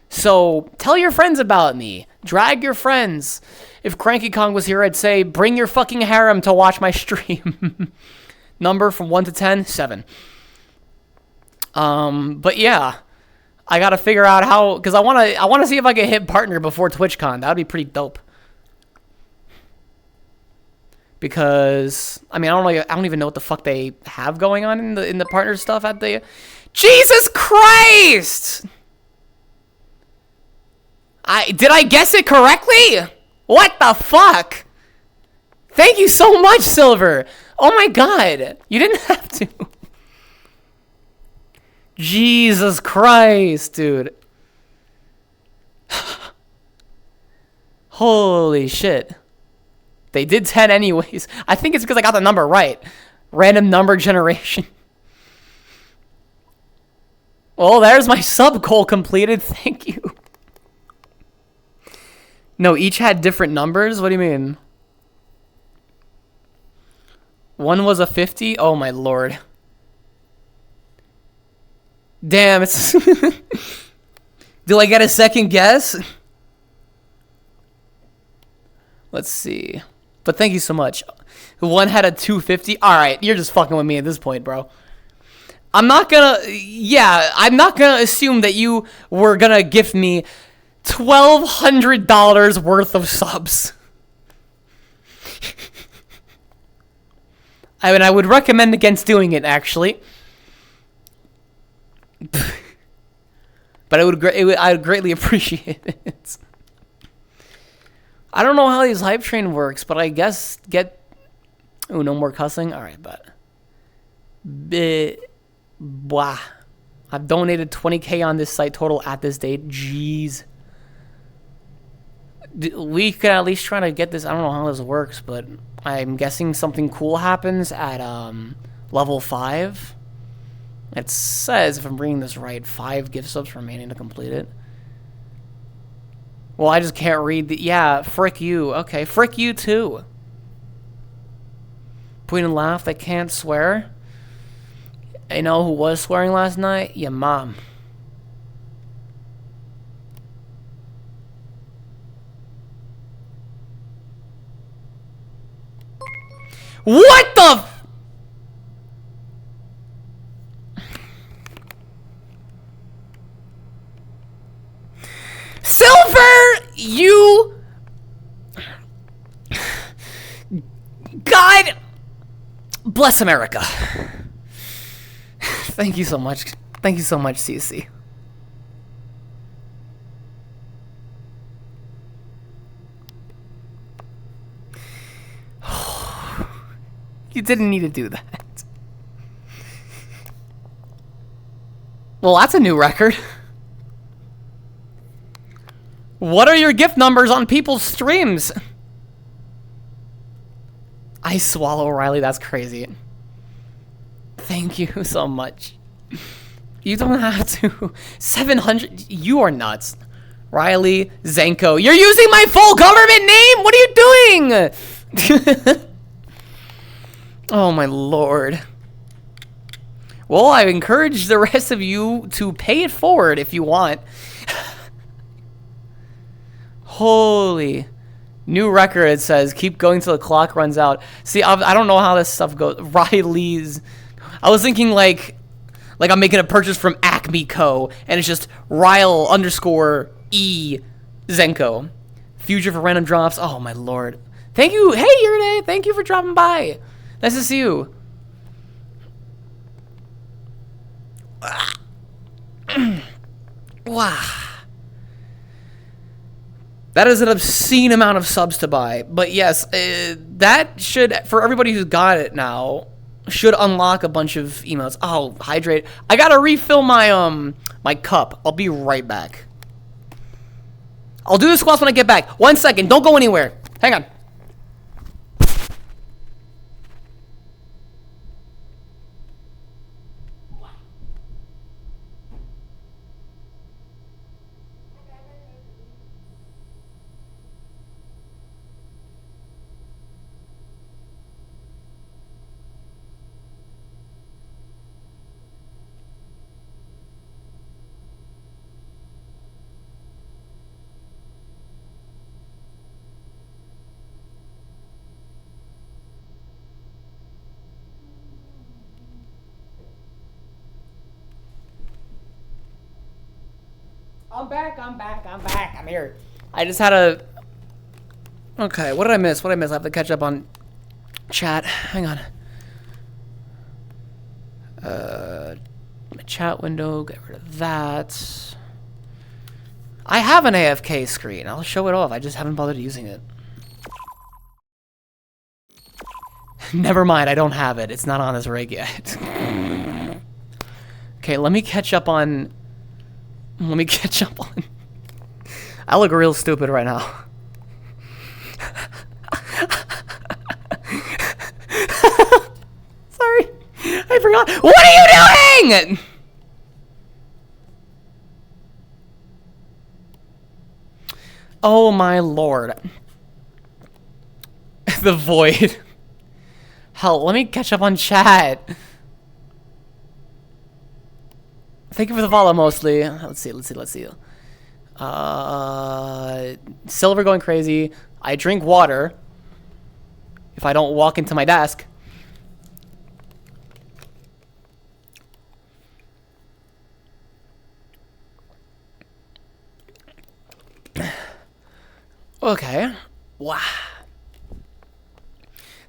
Speaker 1: So tell your friends about me. Drag your friends. If Cranky Kong was here, I'd say bring your fucking harem to watch my stream. Number from 1 to 10, 7. But yeah, I gotta figure out how, because I wanna see if I can hit partner before TwitchCon. That'd be pretty dope. Because I mean, I don't even know what the fuck they have going on in the partner stuff at the. Jesus Christ! Did I guess it correctly? What the fuck? Thank you so much, Silver. Oh my god, you didn't have to. Jesus Christ, dude. Holy shit. They did 10 anyways. I think it's because I got the number right. Random number generation. Well, there's my sub goal completed. Thank you. No, each had different numbers? What do you mean? One was a 50? Oh my lord. Damn, it's... Do I get a second guess? Let's see. But thank you so much. One had a 250. Alright, you're just fucking with me at this point, bro. I'm not gonna... Yeah, I'm not gonna assume that you were gonna gift me $1,200 worth of subs. I mean, I would recommend against doing it, actually. But I would greatly appreciate it. I don't know how these hype train works, but I guess oh, no more cussing. All right, but Blah. I've donated 20K on this site total at this date. Jeez. We could at least try to get this. I don't know how this works, but I'm guessing something cool happens at level 5. It says, if I'm reading this right, 5 gift subs remaining to complete it. Well, I just can't read the... Yeah, frick you. Okay, frick you too. Point and laugh, they can't swear. You know who was swearing last night? Your mom. What the... Silver, you... God bless America. Thank you so much. Thank you so much, CC. You didn't need to do that. Well, that's a new record. What are your gift numbers on people's streams? I swallow Riley, that's crazy. Thank you so much. You don't have to. 700, you are nuts. Riley, Zenko, you're using my full government name? What are you doing? Oh my lord. Well, I encourage the rest of you to pay it forward if you want. Holy. New record, it says. Keep going till the clock runs out. See, I don't know how this stuff goes. Riley's... I was thinking like Like I'm making a purchase from Acme Co. and it's just Ryle _ E Zenko. Future for random drops. Oh my lord. Thank you. Hey, Yurde. Thank you for dropping by. Nice to see you. Wow. That is an obscene amount of subs to buy. But yes, that should, for everybody who's got it now, should unlock a bunch of emotes. Oh, hydrate. I gotta refill my my cup. I'll be right back. I'll do the squats when I get back. 1 second. Don't go anywhere. Hang on. I'm back. I'm here. I just had a... Okay, what did I miss? I have to catch up on chat. Hang on. My chat window, get rid of that. I have an AFK screen. I'll show it off. I just haven't bothered using it. Never mind, I don't have it. It's not on this rig yet. Okay, let me catch up on... I look real stupid right now. Sorry. I forgot. What are you doing? Oh my lord. The void. Hell, let me catch up on chat. Thank you for the follow, mostly. Let's see. Silver going crazy. I drink water if I don't walk into my desk. Okay. Wow.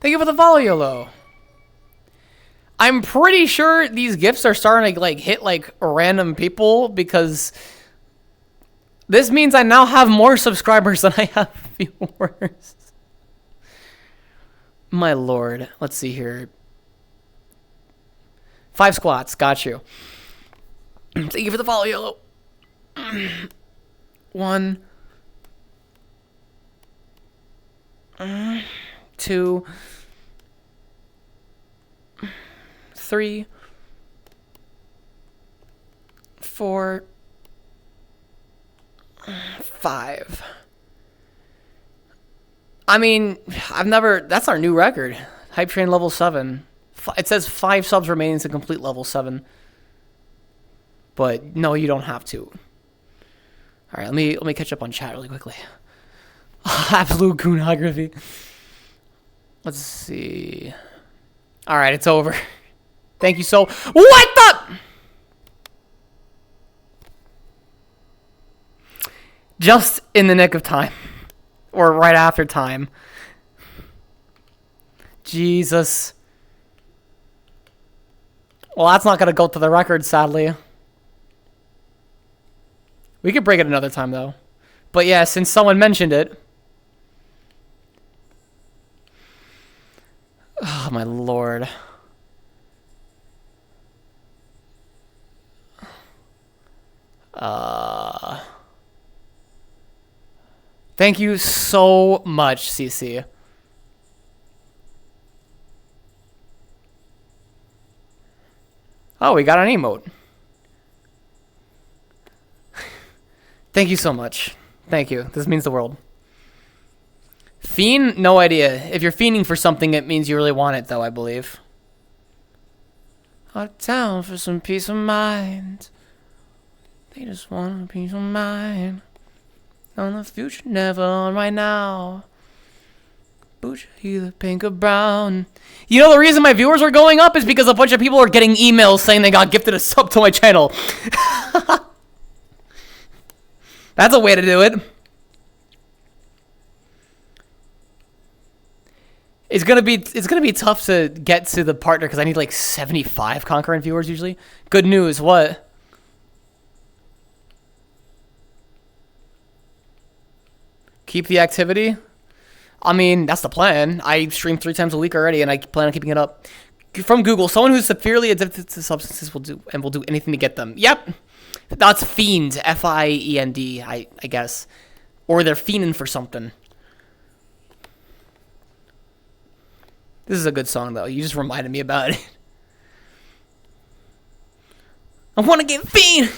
Speaker 1: Thank you for the follow, YOLO. I'm pretty sure these gifts are starting to like hit like random people because this means I now have more subscribers than I have viewers. My lord. Let's see here. 5 squats. Got you. Thank you for the follow, YOLO. 1, 2, 3, 4, 5. I mean, that's our new record. Hype Train level 7. It says 5 subs remaining to complete level 7. But no, you don't have to. All right, let me catch up on chat really quickly. Absolute goonography. Let's see. All right, it's over. Thank you so... What the... Just in the nick of time. Or right after time. Jesus. Well, that's not going to go to the record, sadly. We could break it another time, though. But yeah, since someone mentioned it... Oh, my lord. Thank you so much, CC. Oh, we got an emote. Thank you so much. Thank you. This means the world. Fiend? No idea. If you're fiending for something, it means you really want it, though, I believe. Out of town for some peace of mind. They just want a peace of mind. On the future, never on right now. Booch, either pink or brown. You know the reason my viewers are going up is because a bunch of people are getting emails saying they got gifted a sub to my channel. That's a way to do it. It's gonna be tough to get to the partner because I need like 75 concurrent viewers usually. Good news, what? Keep the activity? I mean, that's the plan. I stream 3 times a week already, and I plan on keeping it up. From Google, someone who's severely addicted to substances will do anything to get them. Yep, that's fiend. Fiend. I guess, or they're fiending for something. This is a good song though. You just reminded me about it. I want to get fiend.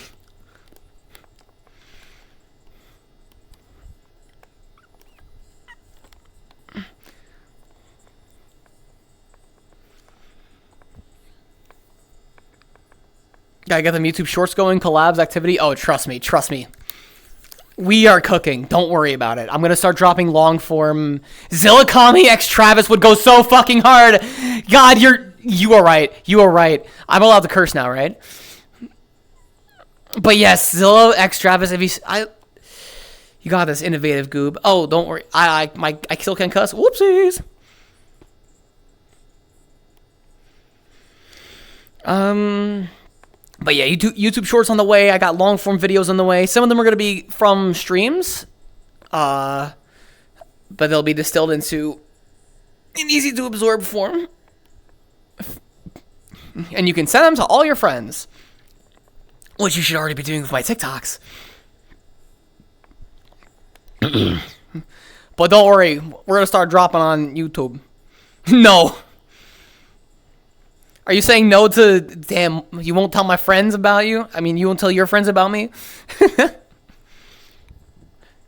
Speaker 1: Gotta get them YouTube shorts going, collabs, activity. Oh, trust me. We are cooking. Don't worry about it. I'm gonna start dropping long form. Zillakami x Travis would go so fucking hard. God, you are right. I'm allowed to curse now, right? But yes, Zillow x Travis. You got this innovative goob. Oh, don't worry. I still can cuss. Whoopsies. But yeah, YouTube Shorts on the way. I got long form videos on the way. Some of them are going to be from streams. But they'll be distilled into an easy to absorb form. And you can send them to all your friends. Which you should already be doing with my TikToks. But don't worry. We're going to start dropping on YouTube. No. Are you saying no to, damn, you won't tell my friends about you? I mean, you won't tell your friends about me?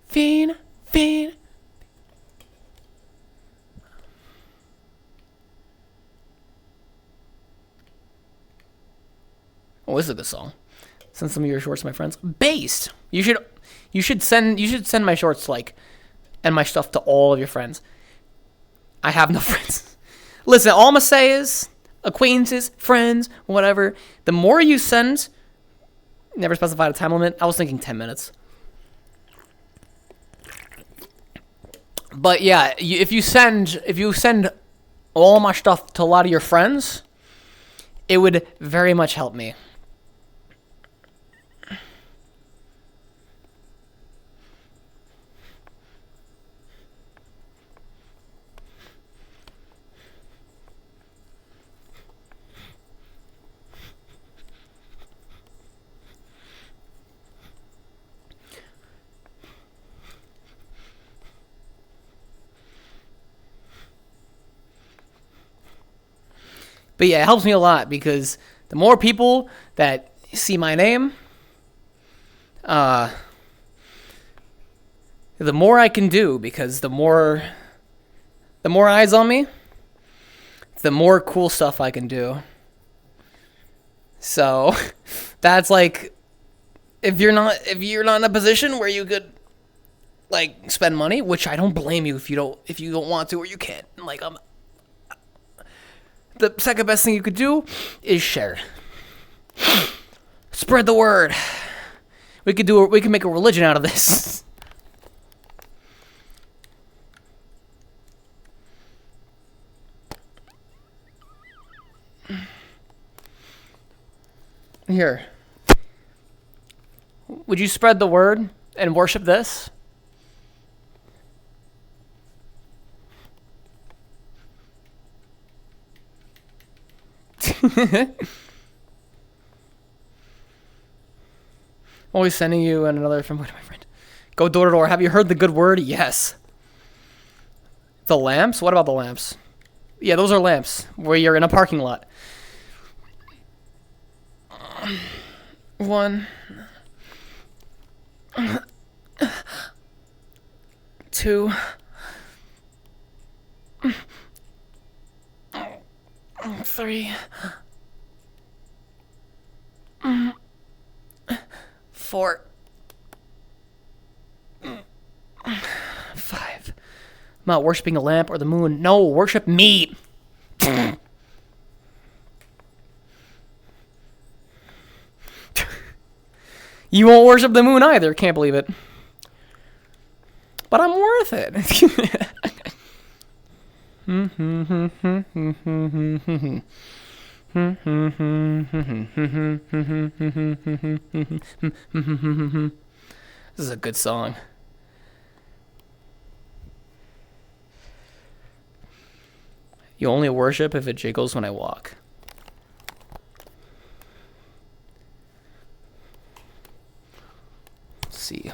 Speaker 1: Fiend. Oh, this is a good song. Send some of your shorts to my friends. Based. You should send my shorts, like, and my stuff to all of your friends. I have no friends. Listen, all I'm gonna say is, acquaintances, friends, whatever. The more you send, never specified a time limit. I was thinking 10 minutes. But yeah, if you send all my stuff to a lot of your friends, it would very much help me. But yeah, it helps me a lot because the more people that see my name, the more I can do, because the more eyes on me, the more cool stuff I can do. So that's like, if you're not in a position where you could like spend money, which I don't blame you if you don't want to or you can't. Like, the second best thing you could do is share. Spread the word. We could make a religion out of this. Here. Would you spread the word and worship this? Always sending you and another from my friend. Go door to door. Have you heard the good word? Yes. The lamps? What about the lamps? Yeah, those are lamps where you're in a parking lot. 1, 2, 3, 4, 5. I'm not worshiping a lamp or the moon. No, worship me. You won't worship the moon either. Can't believe it. But I'm worth it. This is a good song. You only worship if it jiggles when I walk. Let's see.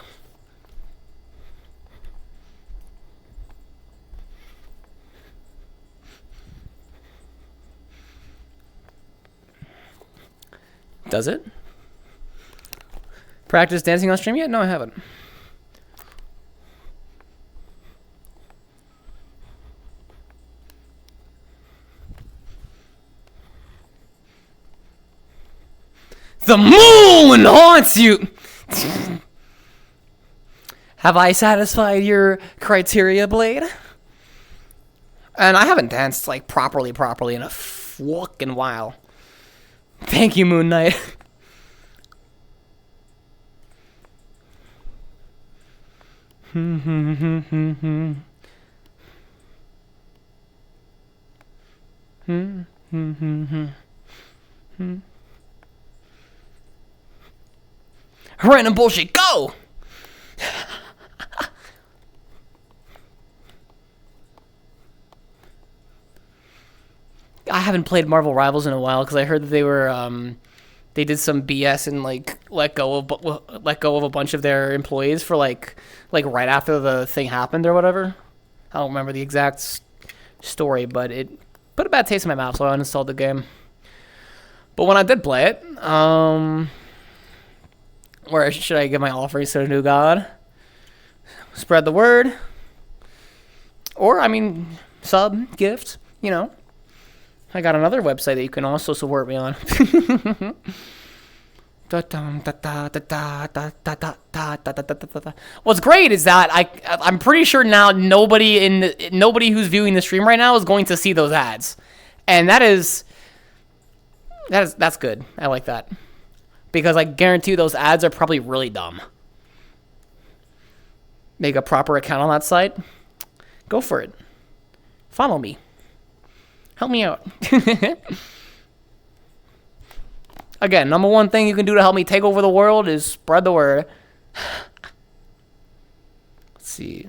Speaker 1: Does it? Practice dancing on stream yet? No, I haven't. The moon haunts you! Have I satisfied your criteria, Blade? And I haven't danced, like, properly in a fucking while. Thank you, Moon Knight. Random bullshit, go! I haven't played Marvel Rivals in a while because I heard that they were they did some BS and like let go of a bunch of their employees for like right after the thing happened or whatever. I don't remember the exact story, but it put a bad taste in my mouth, so I uninstalled the game. But when I did play it, where should I give my offerings to the new god? Spread the word, or I mean, sub, gift, you know. I got another website that you can also support me on. What's great is that I'm pretty sure now nobody who's viewing the stream right now is going to see those ads, and that's good. I like that because I guarantee those ads are probably really dumb. Make a proper account on that site. Go for it. Follow me. Help me out. Again, number one thing you can do to help me take over the world is spread the word. Let's see.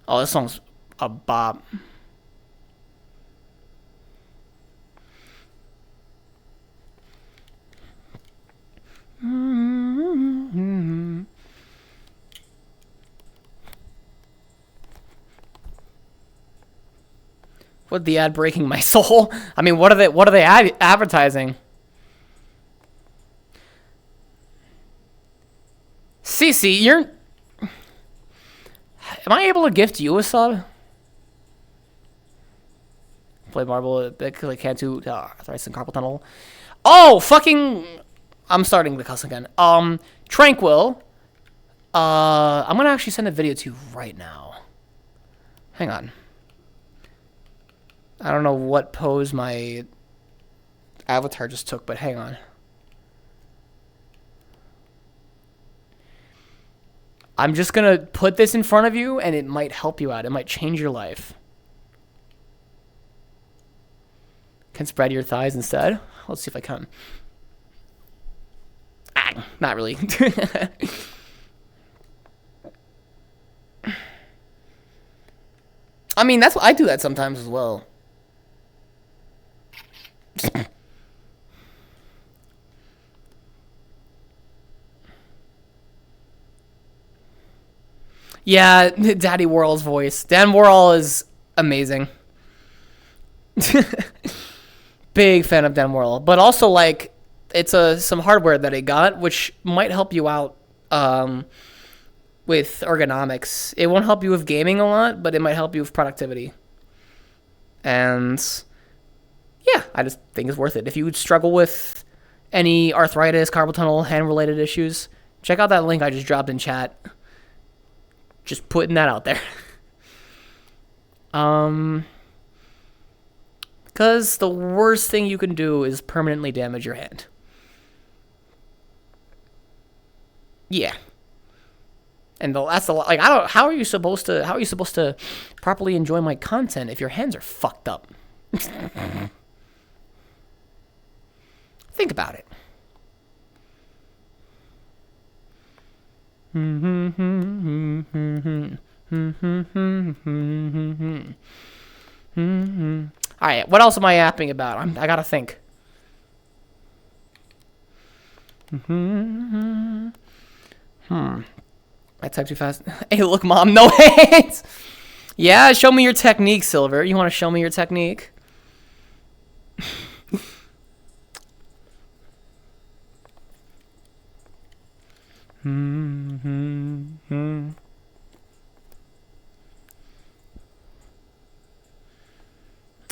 Speaker 1: Oh, this song's a bop. What the ad breaking my soul? I mean, what are they advertising? Cece, am I able to gift you a sub? Play Marble, like can't do thrice in carpal tunnel. Oh, fucking! I'm starting to cuss again. Tranquil. I'm gonna actually send a video to you right now. Hang on. I don't know what pose my avatar just took, but hang on. I'm just going to put this in front of you, and it might help you out. It might change your life. Can spread your thighs instead? Let's see if I can. Not really. I mean, I do that sometimes as well. Yeah, Daddy Worrell's voice. Dan Worrell is amazing. Big fan of Dan Worrell. But also, like, it's some hardware that he got, which might help you out with ergonomics. It won't help you with gaming a lot, but it might help you with productivity. And yeah, I just think it's worth it. If you struggle with any arthritis, carpal tunnel, hand-related issues, check out that link I just dropped in chat. Just putting that out there. Because the worst thing you can do is permanently damage your hand. Yeah. And that's the like. I don't. How are you supposed to properly enjoy my content if your hands are fucked up? Think about it. All right. What else am I yapping about? I gotta think. I type too fast. Hey, look, Mom, no hands. Yeah, show me your technique, Silver. You want to show me your technique?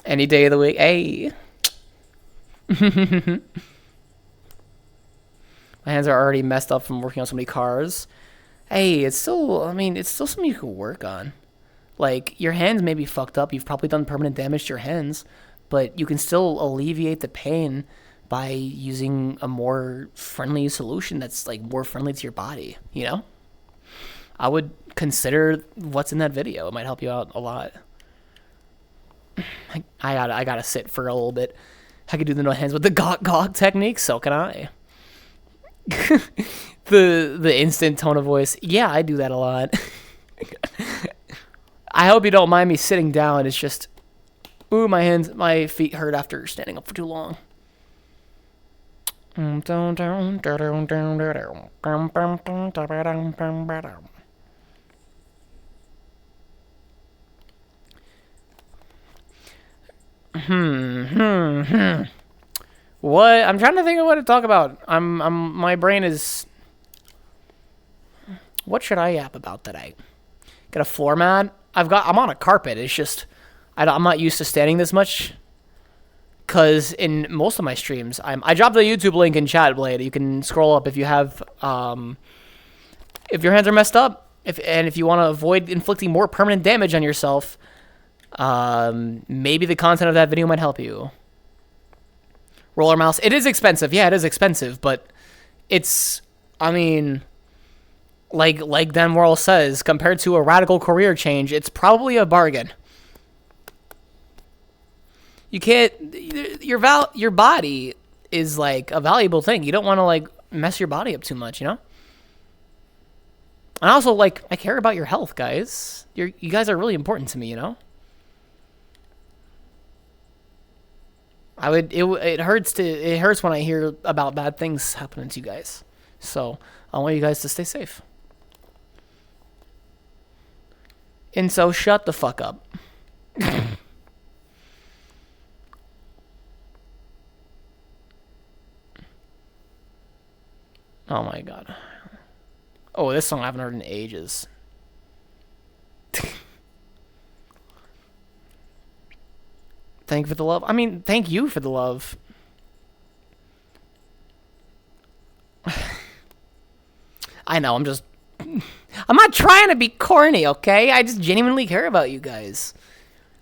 Speaker 1: Any day of the week. Hey. My hands are already messed up from working on so many cars. Hey, it's still something you can work on. Like, your hands may be fucked up. You've probably done permanent damage to your hands, but you can still alleviate the pain by using a more friendly solution that's, like, more friendly to your body, you know? I would consider what's in that video. It might help you out a lot. I gotta sit for a little bit. I could do the no hands with the gawk technique, so can I. the instant tone of voice. Yeah, I do that a lot. I hope you don't mind me sitting down. It's just, ooh, my feet hurt after standing up for too long. What? I'm trying to think of what to talk about. My brain is. What should I yap about today? Got a floor mat. I'm on a carpet. It's just, I'm not used to standing this much. Cause in most of my streams, I dropped the YouTube link in chat, Blade. You can scroll up if you have, if your hands are messed up, if you want to avoid inflicting more permanent damage on yourself, maybe the content of that video might help you. Roller mouse. It is expensive. Yeah, it is expensive, but it's, I mean, like Dan Worrell says, compared to a radical career change, it's probably a bargain. You can't, your body is like a valuable thing. You don't want to like mess your body up too much, you know? And also, like, I care about your health, guys. You guys are really important to me, you know? It hurts when I hear about bad things happening to you guys. So I want you guys to stay safe. And so shut the fuck up. Oh my god. Oh, this song I haven't heard in ages. Thank you for the love. I mean, thank you for the love. I know, I'm not trying to be corny, okay? I just genuinely care about you guys.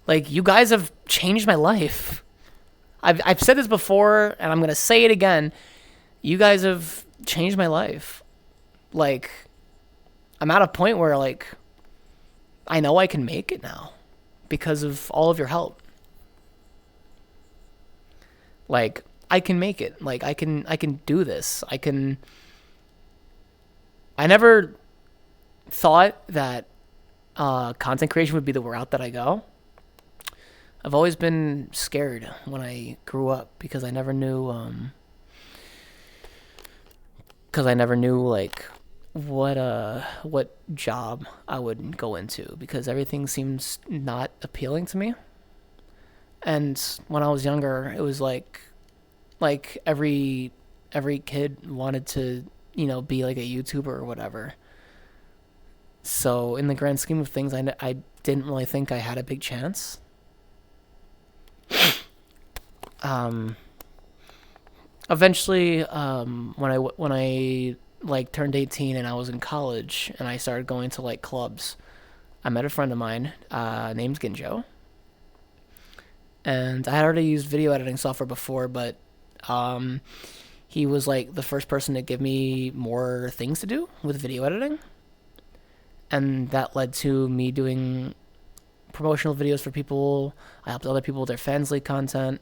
Speaker 1: Like, you guys have changed my life. I've said this before, and I'm going to say it again. You guys have changed my life. Like, I'm at a point where, like, I know I can make it now because of all of your help. Like, I can make it. Like, I can do this. I never thought that content creation would be the route that I go. I've always been scared when I grew up because I never knew like what job I would go into because everything seems not appealing to me. And when I was younger, it was like every kid wanted to, you know, be like a YouTuber or whatever. So in the grand scheme of things, I didn't really think I had a big chance. Eventually, when I like turned 18 and I was in college and I started going to like clubs, I met a friend of mine named Ginjo. And I had already used video editing software before, but he was like the first person to give me more things to do with video editing. And that led to me doing promotional videos for people. I helped other people with their Fans League content.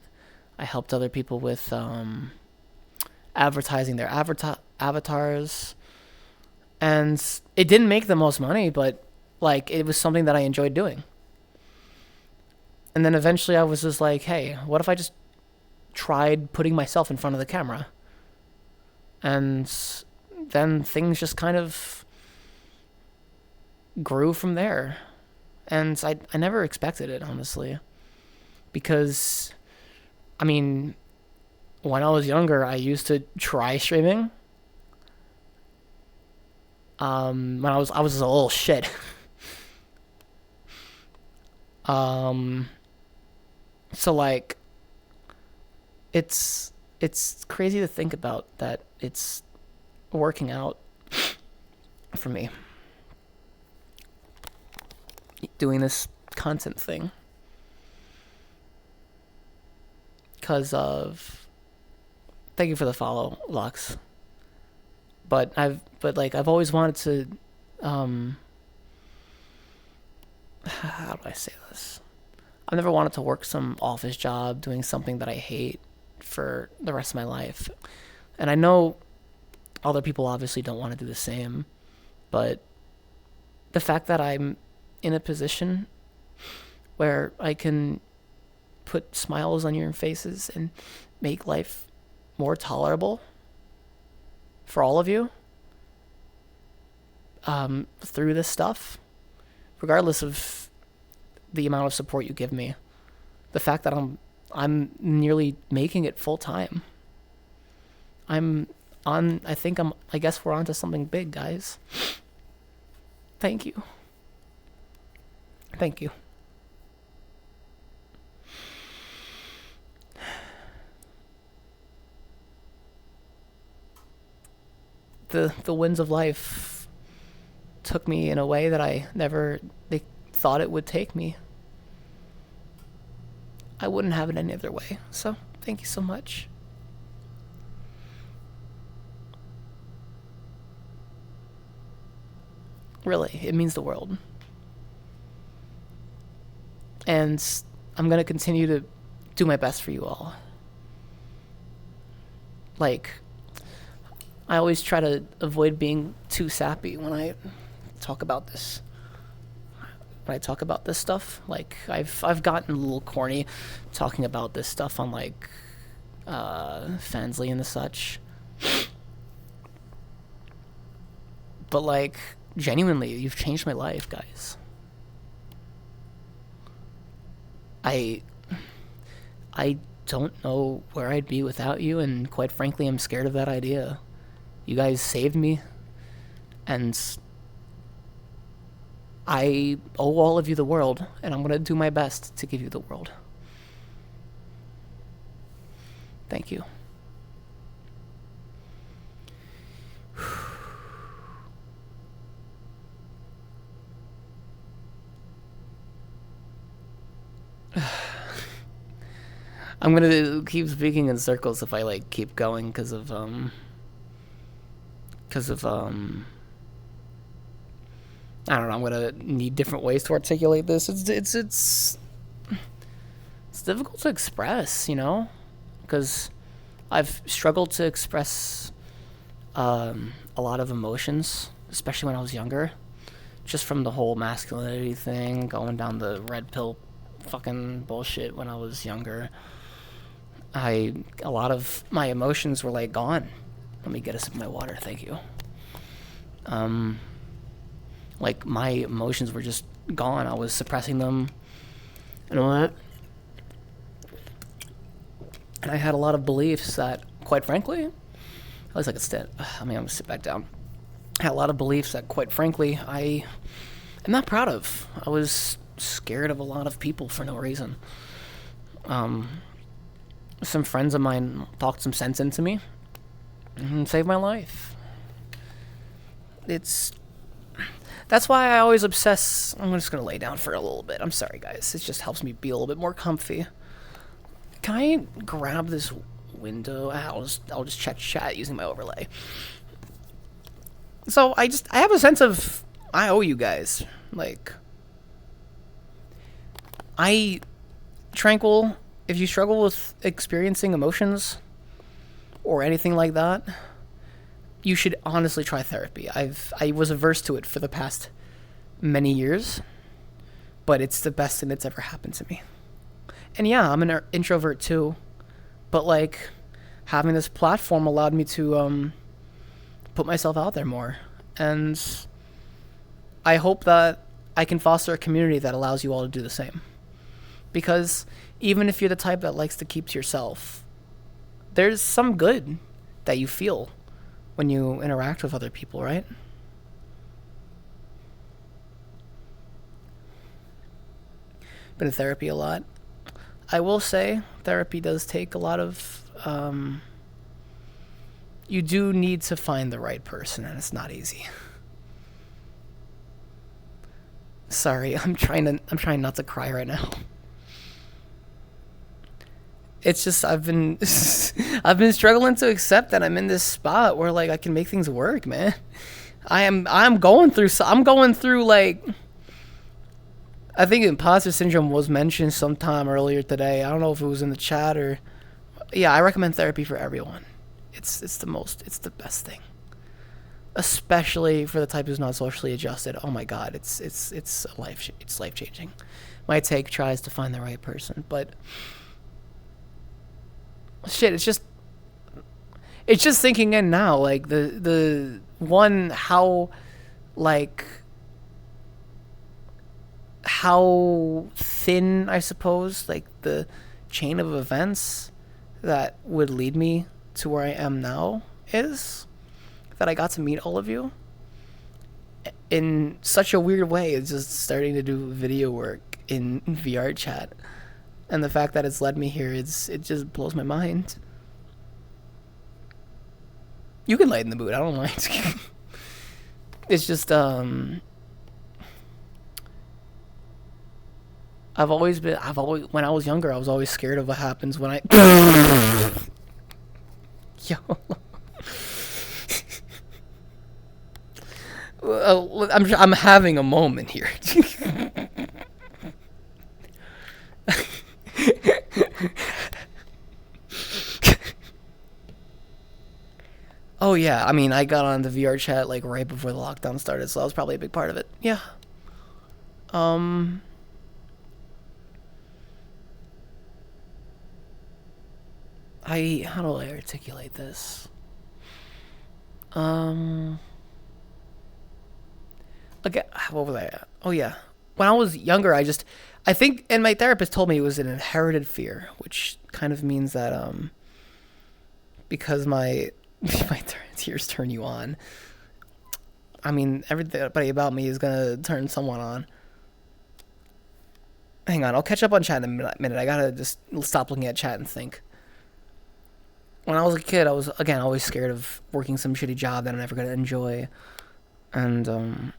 Speaker 1: I helped other people with advertising their avatars. And it didn't make the most money, but like it was something that I enjoyed doing. And then eventually I was just like, hey, what if I just tried putting myself in front of the camera? And then things just kind of grew from there. And I never expected it, honestly. Because, I mean, when I was younger, I used to try streaming. When I was just a little shit. So like, it's crazy to think about that it's working out for me. Doing this content thing. Because of... Thank you for the follow, Lux. But I've always wanted to, how do I say this? I've never wanted to work some office job doing something that I hate for the rest of my life. And I know other people obviously don't want to do the same, but the fact that I'm in a position where I can put smiles on your faces and make life more tolerable for all of you through this stuff, regardless of the amount of support you give me, the fact that I'm nearly making it full time. I guess we're onto something big, guys. Thank you. Thank you. The winds of life took me in a way that I never thought it would take me. I wouldn't have it any other way. So, thank you so much. Really, it means the world. And I'm going to continue to do my best for you all. Like, I always try to avoid being too sappy when I talk about this. When I talk about this stuff, like I've gotten a little corny talking about this stuff on like Fansly and the such. But like genuinely, you've changed my life, guys. I don't know where I'd be without you, and quite frankly, I'm scared of that idea. You guys saved me, and I owe all of you the world, and I'm going to do my best to give you the world. Thank you. I'm going to keep speaking in circles if I like keep going because of I don't know, I'm gonna need different ways to articulate this. It's difficult to express, you know, because I've struggled to express a lot of emotions, especially when I was younger, just from the whole masculinity thing, going down the red pill fucking bullshit when I was younger. A lot of my emotions were like gone. Let me get a sip of my water, thank you. Like my emotions were just gone. I was suppressing them and all that. And I had a lot of beliefs that, quite frankly, at least I could stand. I'm gonna sit back down. I had a lot of beliefs that, quite frankly, I am not proud of. I was scared of a lot of people for no reason. Some friends of mine talked some sense into me and saved my life. It's That's why I always obsess. I'm just gonna lay down for a little bit. I'm sorry, guys. It just helps me be a little bit more comfy. Can I grab this window? I'll just check chat using my overlay. So I have a sense of I owe you guys. Like, Tranquil, if you struggle with experiencing emotions or anything like that, you should honestly try therapy. I was averse to it for the past many years, but it's the best thing that's ever happened to me. And yeah, I'm an introvert too, but like having this platform allowed me to put myself out there more, and I hope that I can foster a community that allows you all to do the same. Because even if you're the type that likes to keep to yourself, there's some good that you feel when you interact with other people, right? Been in therapy a lot. I will say therapy does take a lot of you do need to find the right person, and it's not easy. Sorry, I'm trying not to cry right now. It's just I've been struggling to accept that I'm in this spot where like I can make things work, man. I'm going through like, I think imposter syndrome was mentioned sometime earlier today. I don't know if it was in the chat or yeah, I recommend therapy for everyone. It's the best thing. Especially for the type who's not socially adjusted. Oh my god, it's life changing. My take tries to find the right person, but shit, it's just thinking in now, like the one how thin, I suppose, like the chain of events that would lead me to where I am now is that I got to meet all of you in such a weird way. It's just starting to do video work in VR chat. And the fact that it's led me here, it just blows my mind. You can lighten the mood, I don't mind. It's just, when I was younger, I was always scared of what happens when I... Yo. I'm having a moment here. Oh yeah, I mean, I got on the VR chat like right before the lockdown started, so that was probably a big part of it. Yeah. How do I articulate this? Okay, what was I at? Oh yeah. When I was younger, I think, and my therapist told me it was an inherited fear, which kind of means that, because my tears turn you on. I mean, everybody about me is gonna turn someone on. Hang on, I'll catch up on chat in a minute. I gotta just stop looking at chat and think. When I was a kid, I was, again, always scared of working some shitty job that I'm never gonna enjoy. And,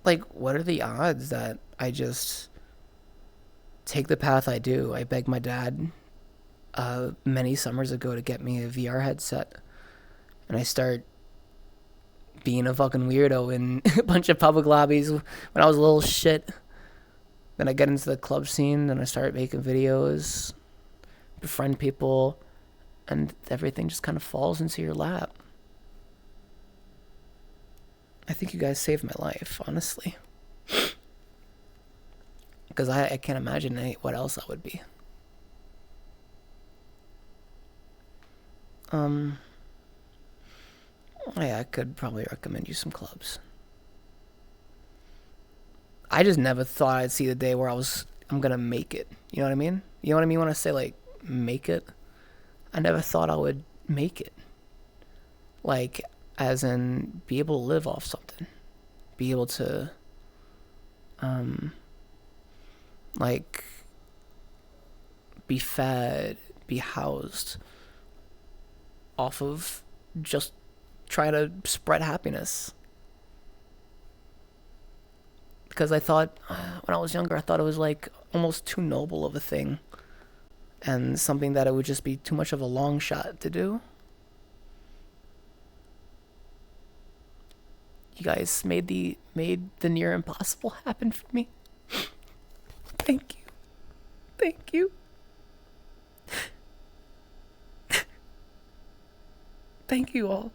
Speaker 1: like, what are the odds that I just take the path I do? I begged my dad many summers ago to get me a VR headset, and I start being a fucking weirdo in a bunch of public lobbies when I was a little shit. Then I get into the club scene, and I start making videos, befriend people, and everything just kind of falls into your lap. I think you guys saved my life, honestly. Because I can't imagine what else that would be. Yeah, I could probably recommend you some clubs. I just never thought I'd see the day where I'm gonna make it. You know what I mean? You know what I mean when I say, like, make it? I never thought I would make it. Like, as in, be able to live off something. Be able to, like, be fed, be housed off of just try to spread happiness. Because I thought, when I was younger, I thought it was like almost too noble of a thing. And something that it would just be too much of a long shot to do. You guys made the near impossible happen for me. Thank you. Thank you. Thank you all.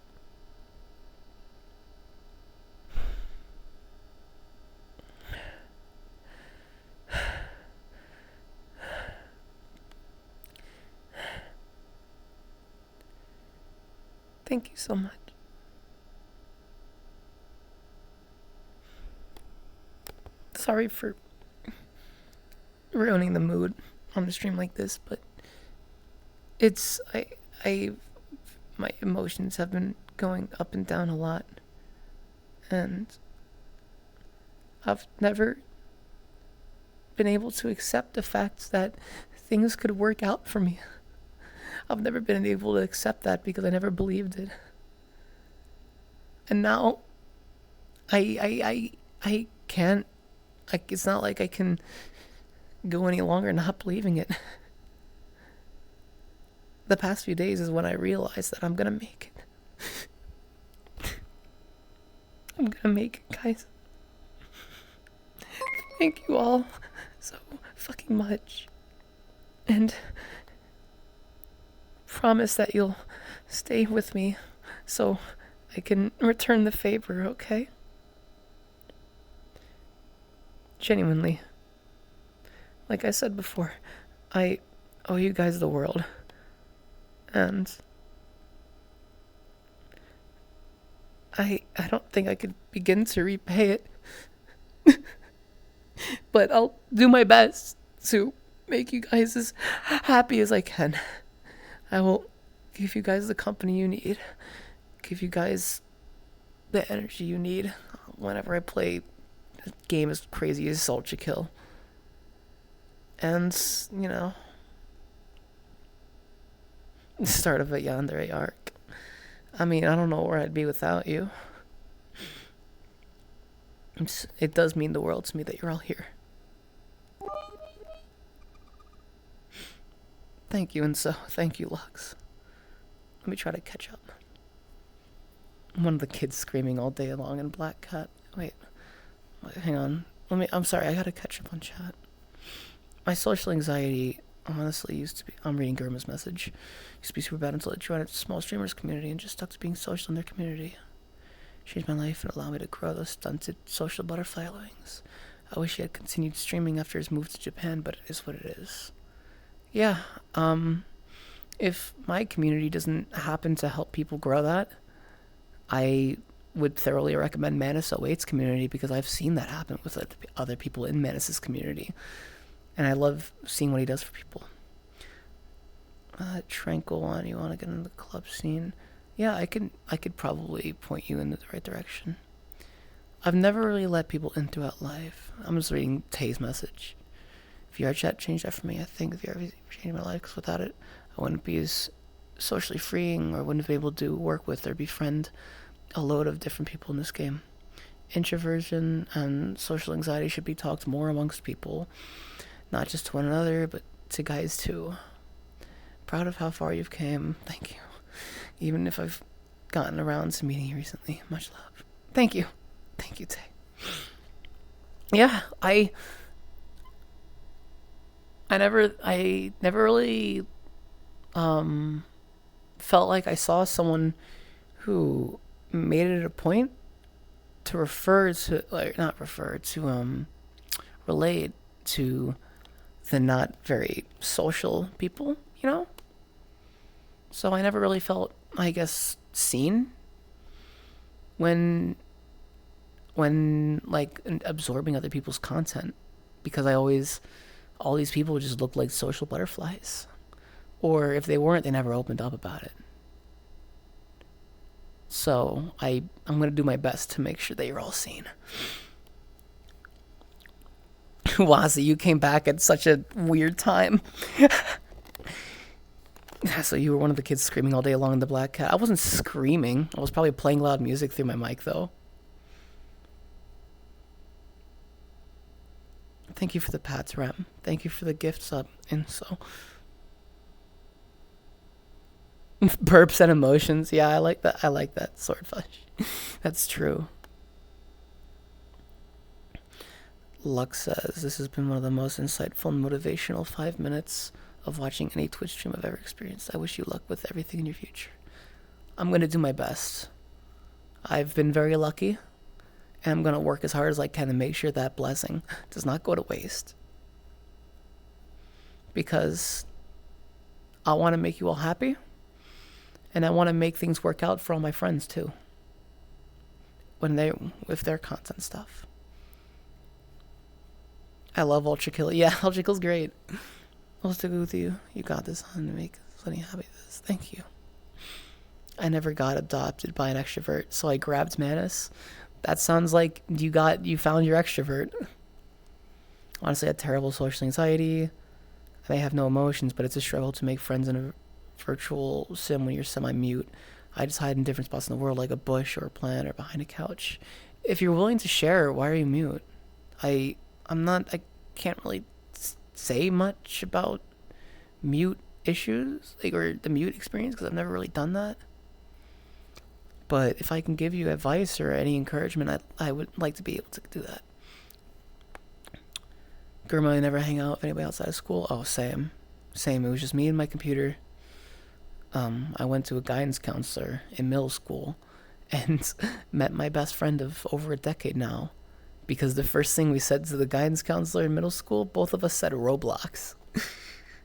Speaker 1: Thank you so much. Sorry for ruining the mood on a stream like this, but it's my emotions have been going up and down a lot, and I've never been able to accept the fact that things could work out for me. I've never been able to accept that because I never believed it. And now I can't, like, it's not like I can go any longer not believing it. The past few days is when I realized that I'm gonna make it. I'm gonna make it, guys. Thank you all so fucking much. And promise that you'll stay with me so I can return the favor, okay? Genuinely. Like I said before, I owe you guys the world. And I don't think I could begin to repay it. But I'll do my best to make you guys as happy as I can. I will give you guys the company you need. Give you guys the energy you need whenever I play a game as crazy as Soldier Kill. And, you know, the start of a Yandere arc. I mean, I don't know where I'd be without you. It does mean the world to me that you're all here. Thank you, and so thank you, Lux. Let me try to catch up. One of the kids screaming all day long in Black Cat. Wait, hang on. I'm sorry, I gotta catch up on chat. My social anxiety honestly used to be, I'm reading Gurma's message, used to be super bad until I joined a small streamers community and just stuck to being social in their community. Changed my life and allowed me to grow those stunted social butterfly wings. I wish he had continued streaming after his move to Japan, but it is what it is. Yeah, if my community doesn't happen to help people grow that, I would thoroughly recommend Manus 08's community because I've seen that happen with other people in Manus's community. And I love seeing what he does for people. Tranquil one, you want to get into the club scene? Yeah, I could probably point you in the right direction. I've never really let people in throughout life. I'm just reading Tay's message. VR chat changed that for me. I think VR changed my life because without it, I wouldn't be as socially freeing or wouldn't be able to work with or befriend a load of different people in this game. Introversion and social anxiety should be talked more amongst people, not just to one another, but to guys too. Proud of how far you've came. Thank you. Even if I've gotten around to meeting you recently. Much love. Thank you. Thank you, Tay. Yeah, I never really felt like I saw someone who made it a point to relate to the not very social people, you know? So I never really felt, I guess, seen when like absorbing other people's content, because all these people just looked like social butterflies, or if they weren't, they never opened up about it. So I'm gonna do my best to make sure that you're all seen. Wazi, you came back at such a weird time. So you were one of the kids screaming all day long in the Black Cat. I wasn't screaming. I was probably playing loud music through my mic, though. Thank you for the pats, Rem. Thank you for the gift sub. And so... burps and emotions. Yeah, I like that. I like that, Swordfish. That's true. Lux says, this has been one of the most insightful and motivational 5 minutes of watching any Twitch stream I've ever experienced. I wish you luck with everything in your future. I'm going to do my best. I've been very lucky, and I'm going to work as hard as I can to make sure that blessing does not go to waste. Because I want to make you all happy, and I want to make things work out for all my friends too. With their content stuff. I love Ultra Kill. Yeah, Ultra Kill's great. I'll stick with you. You got this, hon, to make Sunny happy. Thank you. I never got adopted by an extrovert, so I grabbed Manus. That sounds like you found your extrovert. Honestly, I had terrible social anxiety. I may have no emotions, but it's a struggle to make friends in a virtual sim when you're semi-mute. I just hide in different spots in the world, like a bush or a plant or behind a couch. If you're willing to share, why are you mute? I can't really say much about mute issues, or the mute experience, because I've never really done that. But if I can give you advice or any encouragement, I would like to be able to do that. Gurma, I never hang out with anybody outside of school. Oh, same. It was just me and my computer. I went to a guidance counselor in middle school and met my best friend of over a decade now. Because the first thing we said to the guidance counselor in middle school, both of us said Roblox.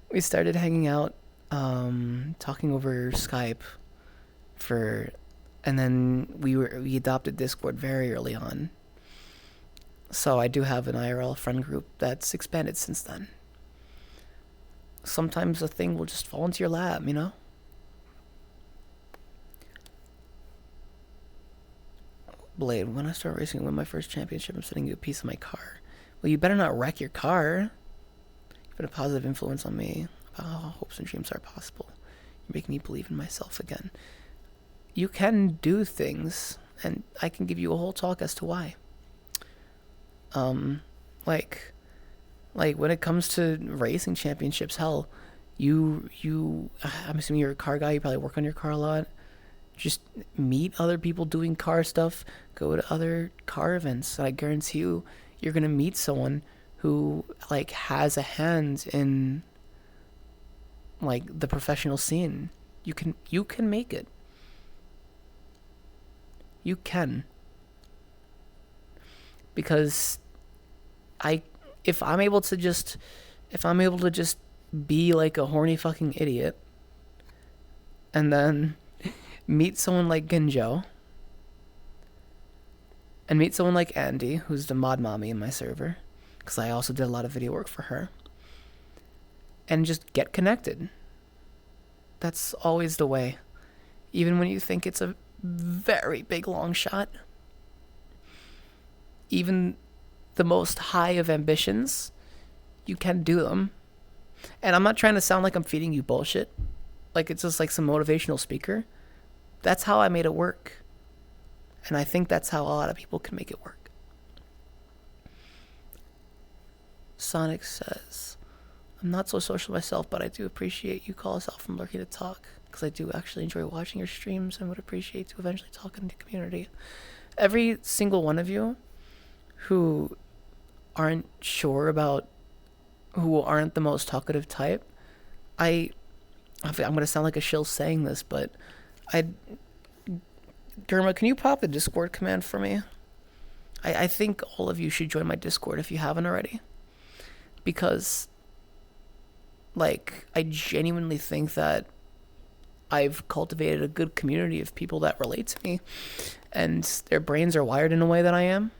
Speaker 1: We started hanging out, talking over Skype and then we adopted Discord very early on. So I do have an IRL friend group that's expanded since then. Sometimes a thing will just fall into your lap, you know? Blade, when I start racing and win my first championship, I'm sending you a piece of my car. Well, you better not wreck your car. You've been a positive influence on me about how hopes and dreams are possible. You make me believe in myself again. You can do things, and I can give you a whole talk as to why. Like when it comes to racing championships, hell, I'm assuming you're a car guy, you probably work on your car a lot. Just meet other people doing car stuff, go to other car events. I guarantee you're going to meet someone who has a hand in the professional scene. You can make it. You can. Because if I'm able to just be like a horny fucking idiot and then meet someone like Ginjo and meet someone like Andy, who's the mod mommy in my server, because I also did a lot of video work for her, and just get connected. That's always the way. Even when you think it's a very big long shot, even the most high of ambitions, you can do them. And I'm not trying to sound like I'm feeding you bullshit, like it's just like some motivational speaker. That's how I made it work. And I think that's how a lot of people can make it work. Sonic says, I'm not so social myself, but I do appreciate you call us out from lurking to talk, because I do actually enjoy watching your streams and would appreciate to eventually talk in the community. Every single one of you who aren't sure about, who aren't the most talkative type, I'm going to sound like a shill saying this, but Germa, can you pop the Discord command for me? I think all of you should join my Discord if you haven't already. Because, I genuinely think that I've cultivated a good community of people that relate to me, and their brains are wired in a way that I am.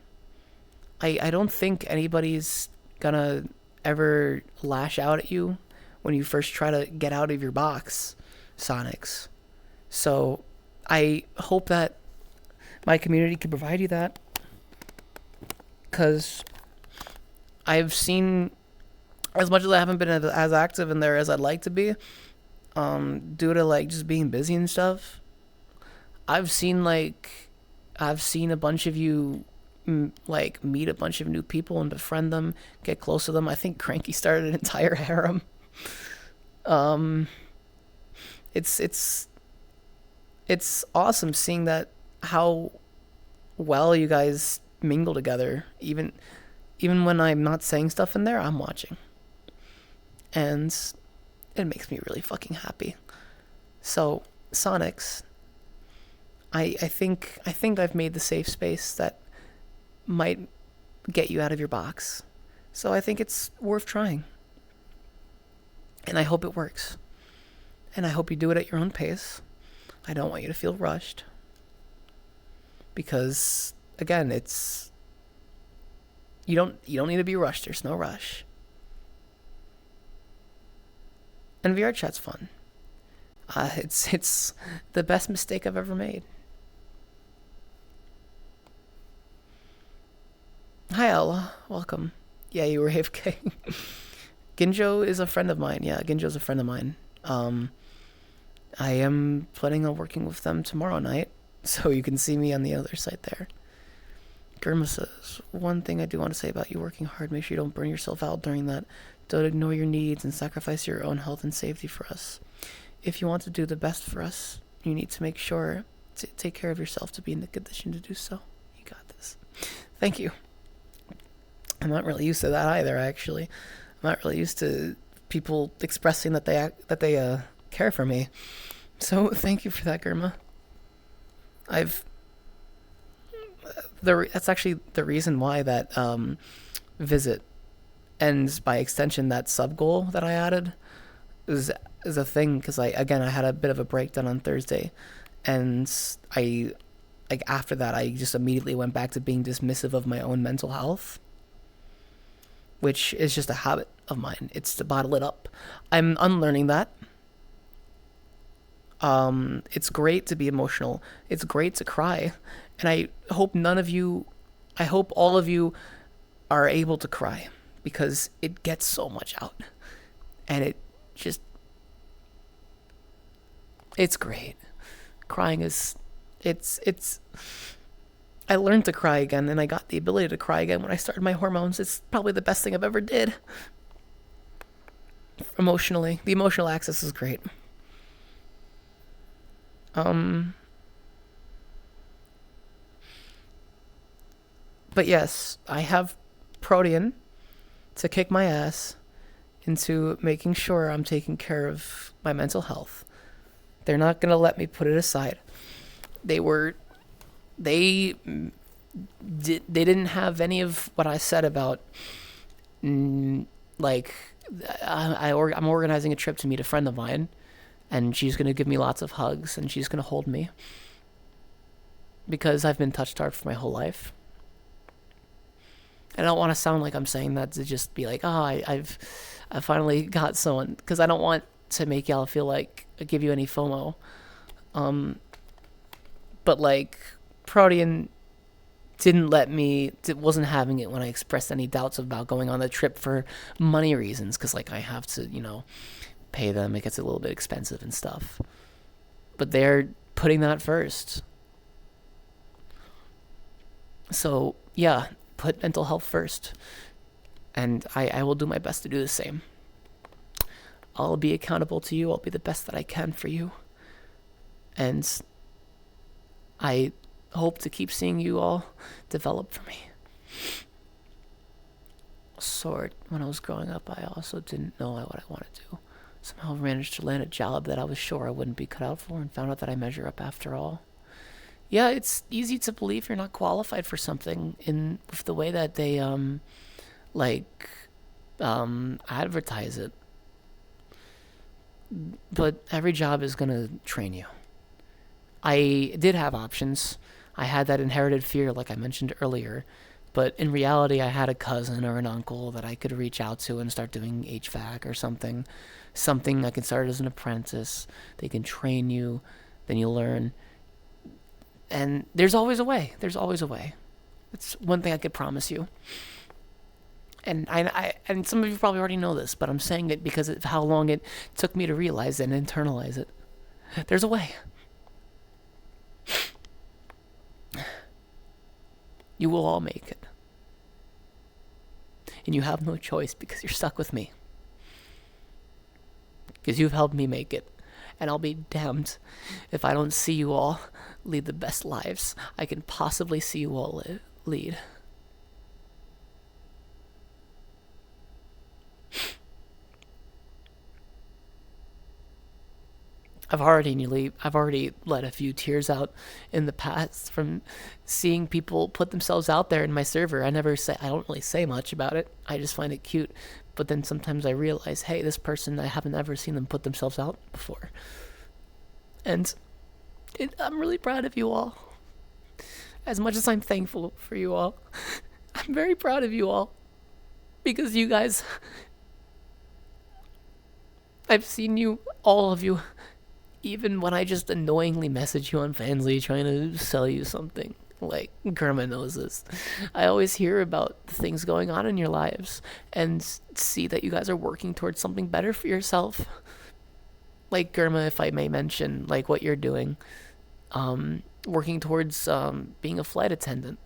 Speaker 1: I don't think anybody's gonna ever lash out at you when you first try to get out of your box, Sonics. So I hope that my community can provide you that, because I've seen, as much as I haven't been as active in there as I'd like to be, due to like just being busy and stuff. I've seen a bunch of you like meet a bunch of new people and befriend them, get close to them. I think Cranky started an entire harem. It's awesome seeing that, how well you guys mingle together. Even when I'm not saying stuff in there, I'm watching, and it makes me really fucking happy. So Sonics, I think I've made the safe space that might get you out of your box. So I think it's worth trying. And I hope it works. And I hope you do it at your own pace. I don't want you to feel rushed. Because again, you don't need to be rushed. There's no rush. And VR chat's fun. It's the best mistake I've ever made. Hi, Ella. Welcome. Yeah, you were AFK. Ginjo is a friend of mine. Yeah, Ginjo's a friend of mine. I am planning on working with them tomorrow night, so you can see me on the other side there. Germa says, one thing I do want to say about you working hard, make sure you don't burn yourself out during that. Don't ignore your needs and sacrifice your own health and safety for us. If you want to do the best for us, you need to make sure to take care of yourself to be in the condition to do so. You got this. Thank you. I'm not really used to that either, actually. I'm not really used to people expressing that they care for me. So thank you for that, Germa. That's actually the reason why that visit, and by extension that sub goal that I added is a thing, because I had a bit of a breakdown on Thursday, and after that I just immediately went back to being dismissive of my own mental health, which is just a habit of mine. It's to bottle it up. I'm unlearning that. It's great to be emotional. It's great to cry. And I hope all of you are able to cry, because it gets so much out. And it's great. Crying I learned to cry again, and I got the ability to cry again when I started my hormones. It's probably the best thing I've ever did. Emotionally. The emotional access is great. But yes, I have Protean to kick my ass into making sure I'm taking care of my mental health. They're not going to let me put it aside. They didn't have any of what I said about, like, I'm organizing a trip to meet a friend of mine, and she's going to give me lots of hugs, and she's going to hold me, because I've been touch-starved for my whole life. And I don't want to sound like I'm saying that to just be like, I finally got someone, because I don't want to make y'all feel like I give you any FOMO. But like, Protean wasn't having it when I expressed any doubts about going on the trip for money reasons, because like I have to, pay them. It gets a little bit expensive and stuff. But they're putting that first. So yeah, put mental health first. And I will do my best to do the same. I'll be accountable to you. I'll be the best that I can for you. And I hope to keep seeing you all develop for me. Sword. When I was growing up, I also didn't know what I wanted to do. Somehow managed to land a job that I was sure I wouldn't be cut out for, and found out that I measure up after all. Yeah, it's easy to believe you're not qualified for something with the way that they advertise it. But every job is gonna train you. I did have options. I had that inherited fear, like I mentioned earlier, but in reality, I had a cousin or an uncle that I could reach out to and start doing HVAC or something I can start as an apprentice. They can train you, then you learn. And there's always a way. It's one thing I could promise you. And and some of you probably already know this, but I'm saying it because of how long it took me to realize and internalize it. There's a way. You will all make it. And you have no choice because you're stuck with me. Because you've helped me make it. And I'll be damned if I don't see you all lead the best lives I can possibly see you all lead. I've already let a few tears out in the past from seeing people put themselves out there in my server. I don't really say much about it. I just find it cute. But then sometimes I realize, hey, this person, I haven't ever seen them put themselves out before. And I'm really proud of you all. As much as I'm thankful for you all, I'm very proud of you all. Because you guys, I've seen you, all of you, even when I just annoyingly message you on Fansly trying to sell you something. Like, Germa knows this. I always hear about the things going on in your lives and see that you guys are working towards something better for yourself. Like, Germa, if I may mention, like what you're doing. Working towards being a flight attendant.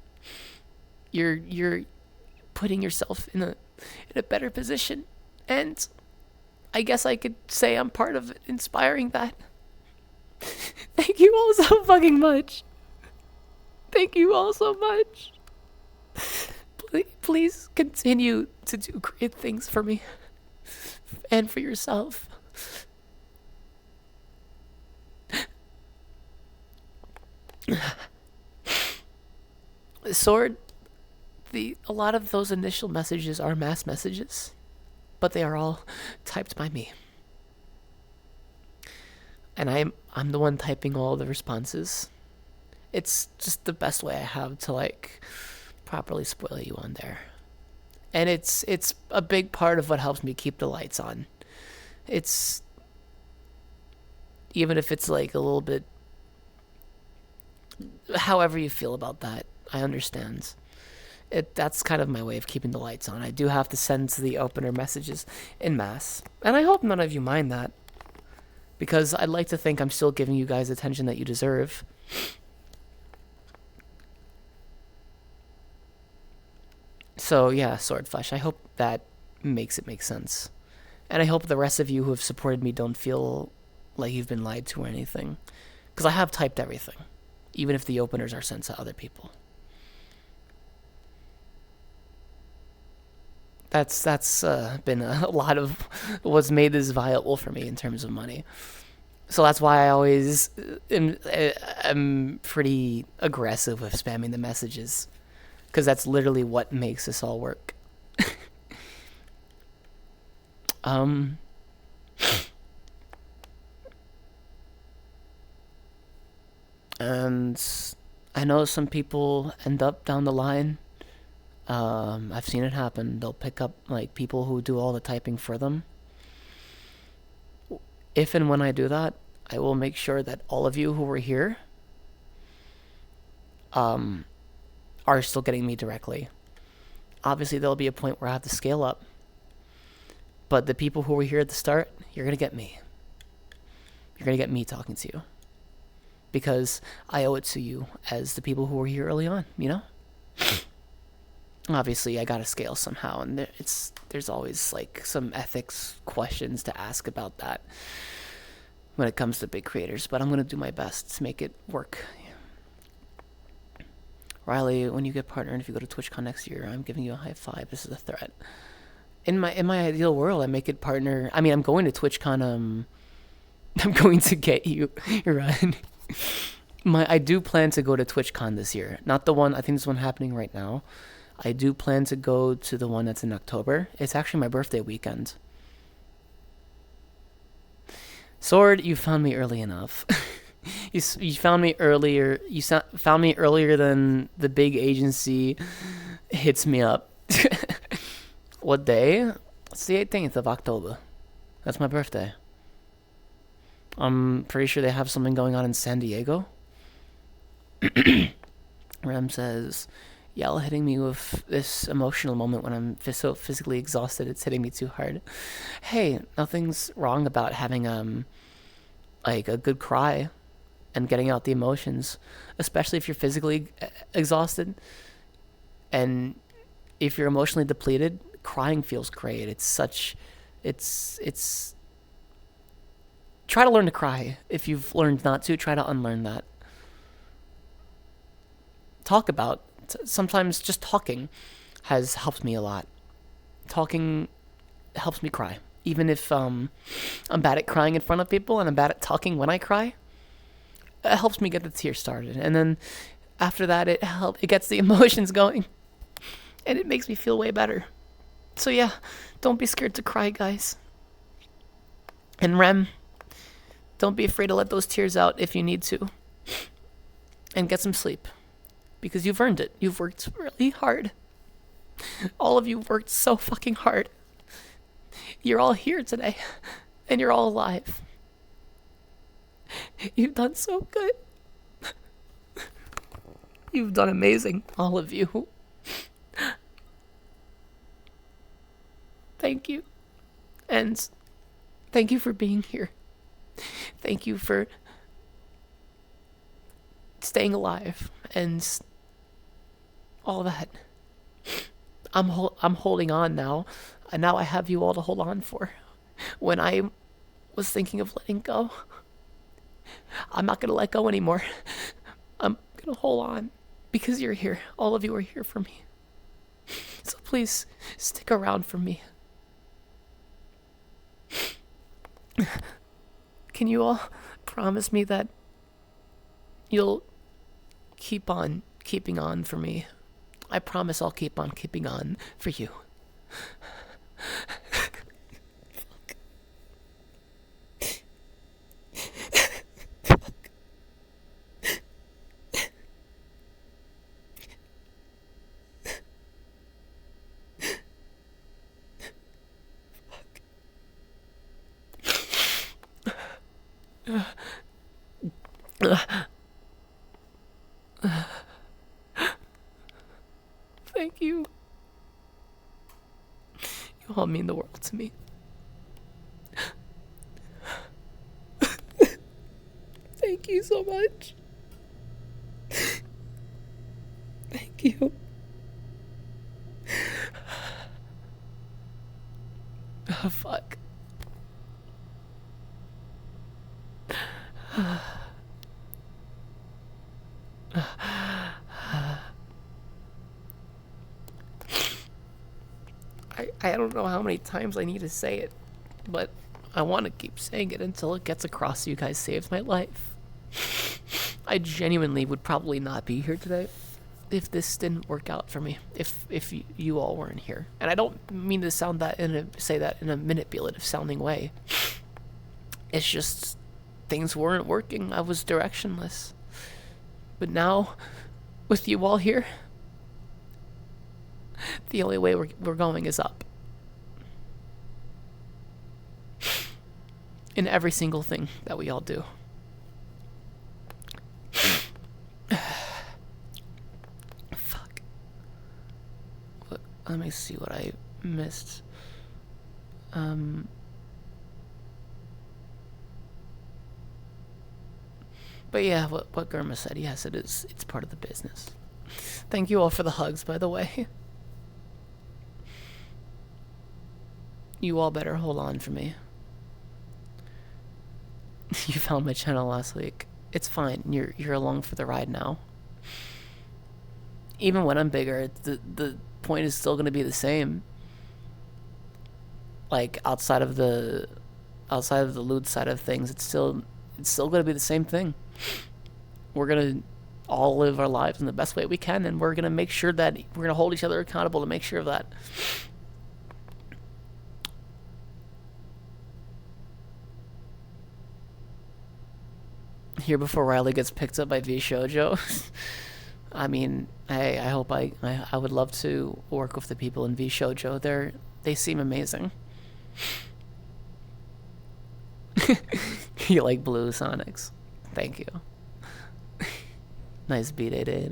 Speaker 1: You're putting yourself in a better position. And I guess I could say I'm part of inspiring that. Thank you all so fucking much. Thank you all so much. Please continue to do great things for me and for yourself. Sword, a lot of those initial messages are mass messages, but they are all typed by me. And I'm the one typing all the responses. It's just the best way I have to, like, properly spoil you on there. And it's a big part of what helps me keep the lights on. It's, even if it's like a little bit, however you feel about that, I understand. That's kind of my way of keeping the lights on. I do have to send the opener messages en masse. And I hope none of you mind that. Because I'd like to think I'm still giving you guys attention that you deserve. So, yeah, Swordflesh, I hope that makes it make sense. And I hope the rest of you who have supported me don't feel like you've been lied to or anything. Because I have typed everything. Even if the openers are sent to other people. That's been a lot of what's made this viable for me in terms of money. So that's why I always am pretty aggressive with spamming the messages. Because that's literally what makes this all work. And I know some people end up down the line. I've seen it happen. They'll pick up like people who do all the typing for them. If and when I do that, I will make sure that all of you who were here are still getting me directly. Obviously, there'll be a point where I have to scale up. But the people who were here at the start, you're going to get me. You're going to get me talking to you. Because I owe it to you as the people who were here early on, you know? Obviously, I gotta scale somehow, and there's always like some ethics questions to ask about that when it comes to big creators, but I'm gonna do my best to make it work. Riley, when you get partnered, if you go to TwitchCon next year, I'm giving you a high five. This is a threat. In my ideal world, I make it partner. I mean, I'm going to TwitchCon. I'm going to get you, Ryan. I do plan to go to TwitchCon this year. Not the one. I think this one happening right now. I do plan to go to the one that's in October. It's actually my birthday weekend. Sword, you found me early enough. you found me earlier. You found me earlier than the big agency hits me up. What day? It's the 18th of October. That's my birthday. I'm pretty sure they have something going on in San Diego. Rem says, Yell hitting me with this emotional moment when I'm so physically exhausted, it's hitting me too hard. Hey, nothing's wrong about having like a good cry and getting out the emotions, especially if you're physically exhausted and if you're emotionally depleted. Crying feels great. It's try to learn to cry. If you've learned not to, try to unlearn that. Talk about, sometimes just talking has helped me a lot. Talking helps me cry. Even if I'm bad at crying in front of people and I'm bad at talking when I cry, it helps me get the tears started. And then after that, it gets the emotions going. And it makes me feel way better. So yeah, don't be scared to cry, guys. And Rem, don't be afraid to let those tears out if you need to. And get some sleep. Because you've earned it. You've worked really hard. All of you worked so fucking hard. You're all here today. And you're all alive. You've done so good. You've done amazing, all of you. Thank you. And thank you for being here. Thank you for staying alive and all that. I'm holding on now, and now I have you all to hold on for. When I was thinking of letting go, I'm not going to let go anymore. I'm going to hold on because you're here. All of you are here for me. So please stick around for me. Can you all promise me that you'll keep on keeping on for me? I promise I'll keep on keeping on for you. Thank you. You all mean the world to me. Thank you so much. Thank you. Oh, fuck. I don't know how many times I need to say it, but I want to keep saying it until it gets across. You guys saved my life. I genuinely would probably not be here today if this didn't work out for me. If you all weren't here, and I don't mean to say that in a manipulative sounding way. It's just things weren't working. I was directionless. But now, with you all here, the only way we're going is up. In every single thing that we all do. Fuck. Let me see what I missed. But yeah, what Germa said, yes, it is. It's part of the business. Thank you all for the hugs, by the way. You all better hold on for me. You found my channel last week. It's fine. You're along for the ride now. Even when I'm bigger, the point is still going to be the same. Like outside of the lewd side of things, it's still going to be the same thing. We're going to all live our lives in the best way we can, and we're going to make sure that we're going to hold each other accountable to make sure of that. Here before Riley gets picked up by V Shoujo. I mean, I hope I would love to work with the people in V Shoujo. They seem amazing. You like blue Sonics? Thank you. Nice beat, 88.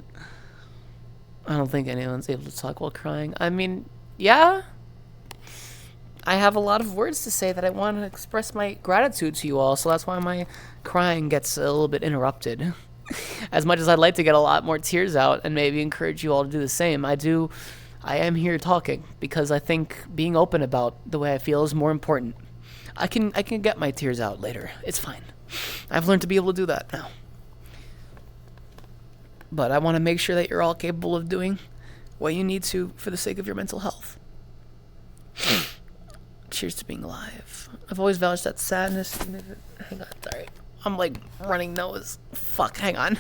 Speaker 1: I don't think anyone's able to talk while crying. I mean, yeah. I have a lot of words to say that I want to express my gratitude to you all, so that's why my crying gets a little bit interrupted. As much as I'd like to get a lot more tears out and maybe encourage you all to do the same, I am here talking because I think being open about the way I feel is more important. I can get my tears out later. It's fine. I've learned to be able to do that now. But I want to make sure that you're all capable of doing what you need to for the sake of your mental health. Cheers to being alive. I've always valued that sadness. Hang on, sorry. I'm like running nose. Fuck, hang on.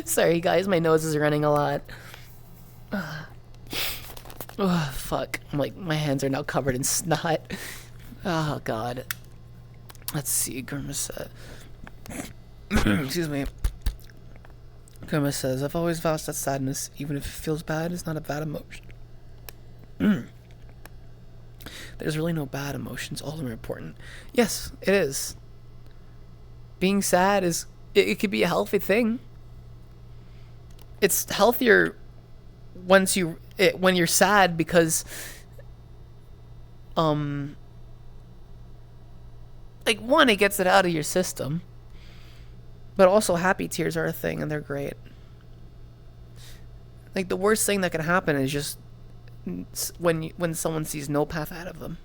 Speaker 1: Sorry guys, my nose is running a lot. Oh, fuck. I'm like, my hands are now covered in snot. Oh, God. Let's see, Grimace said. Excuse me. Grimace says, I've always vouched that sadness, even if it feels bad, is not a bad emotion. There's really no bad emotions. All of them are important. Yes, it is. Being sad is... It could be a healthy thing. It's healthier when you're sad because... Like, one, it gets it out of your system. But also, happy tears are a thing, and they're great. Like, the worst thing that can happen is just when someone sees no path out of them.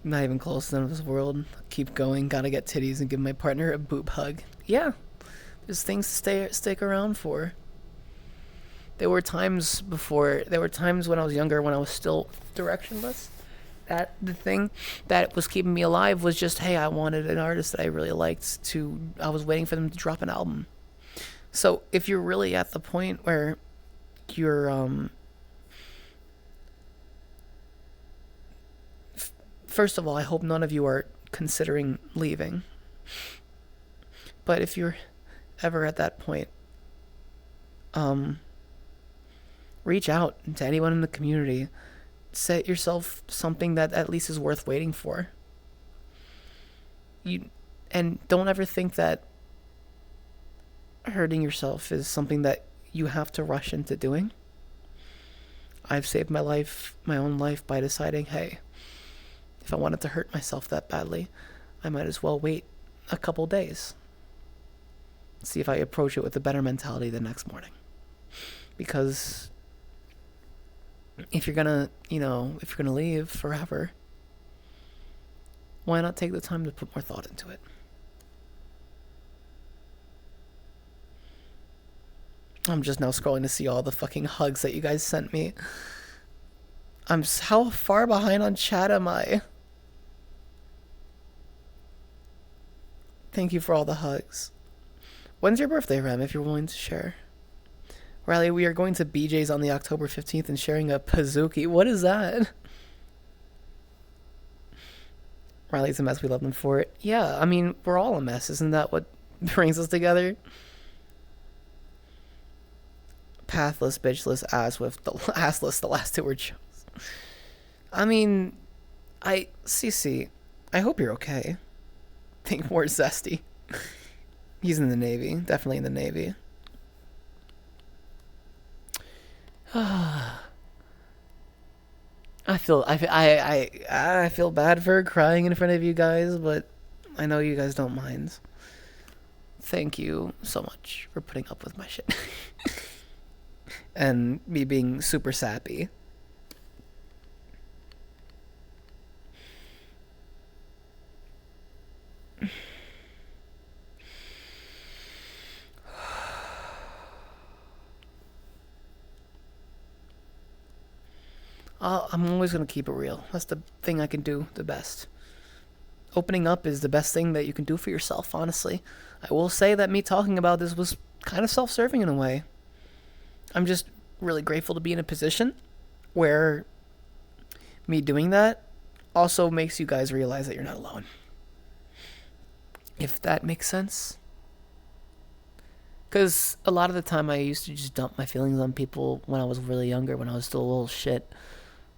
Speaker 1: Not even close to this world. Keep going. Gotta get titties and give my partner a boob hug. Yeah. There's things to stick around for. There were times when I was younger, when I was still directionless, that the thing that was keeping me alive was just, hey, I wanted an artist that I really liked I was waiting for them to drop an album. So if you're really at the point where you're, first of all, I hope none of you are considering leaving. But if you're ever at that point, reach out to anyone in the community. Set yourself something that at least is worth waiting for. And don't ever think that hurting yourself is something that you have to rush into doing. I've saved my own life by deciding, hey, if I wanted to hurt myself that badly, I might as well wait a couple days. See if I approach it with a better mentality the next morning. Because if you're gonna leave forever, why not take the time to put more thought into it? I'm just now scrolling to see all the fucking hugs that you guys sent me. How far behind on chat am I? Thank you for all the hugs. When's your birthday, Rem, if you're willing to share? Riley, we are going to BJ's on the October 15th and sharing a Pizookie. What is that? Riley's a mess. We love them for it. Yeah, I mean, we're all a mess. Isn't that what brings us together? Pathless, bitchless, assless. The last two were jokes. I mean, CC, I hope you're okay. Think more zesty. He's in the Navy. Definitely in the Navy. I feel bad for crying in front of you guys, but I know you guys don't mind. Thank you so much for putting up with my shit. And me being super sappy. I'm always going to keep it real. That's the thing I can do the best. Opening up is the best thing that you can do for yourself, honestly. I will say that me talking about this was kind of self-serving in a way. I'm just really grateful to be in a position where me doing that also makes you guys realize that you're not alone. If that makes sense. Because a lot of the time I used to just dump my feelings on people when I was really younger, when I was still a little shit.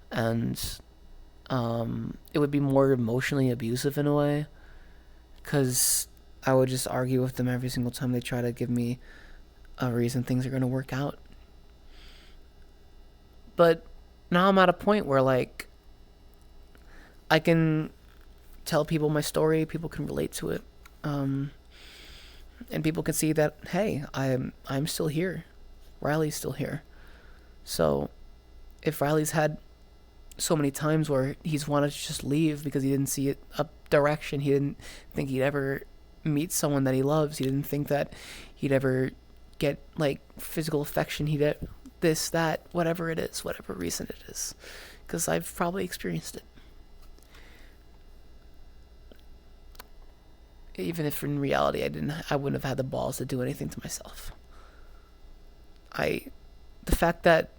Speaker 1: And it would be more emotionally abusive in a way. Because I would just argue with them every single time they try to give me a reason things are going to work out. But now I'm at a point where, like, I can tell people my story, people can relate to it, and people can see that, hey, I'm still here. Riley's still here. So if Riley's had so many times where he's wanted to just leave because he didn't see it a direction, he didn't think he'd ever meet someone that he loves, he didn't think that he'd ever get, like, physical affection, he'd get this, that, whatever it is, whatever reason it is, because I've probably experienced it. Even if in reality I wouldn't have had the balls to do anything to myself. The fact that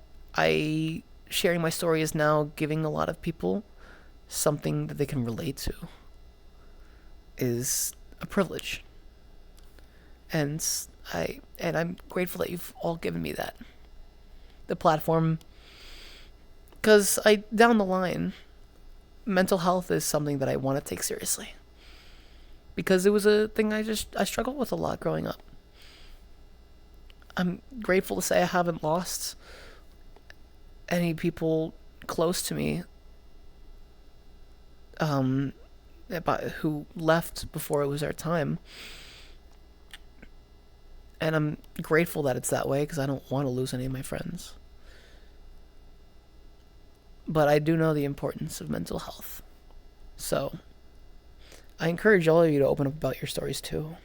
Speaker 1: sharing my story is now giving a lot of people something that they can relate to is a privilege. And I'm grateful that you've all given me that. The platform, because down the line, mental health is something that I want to take seriously. Because it was a thing I struggled with a lot growing up. I'm grateful to say I haven't lost any people close to me who left before it was their time. And I'm grateful that it's that way because I don't want to lose any of my friends. But I do know the importance of mental health. So I encourage all of you to open up about your stories too.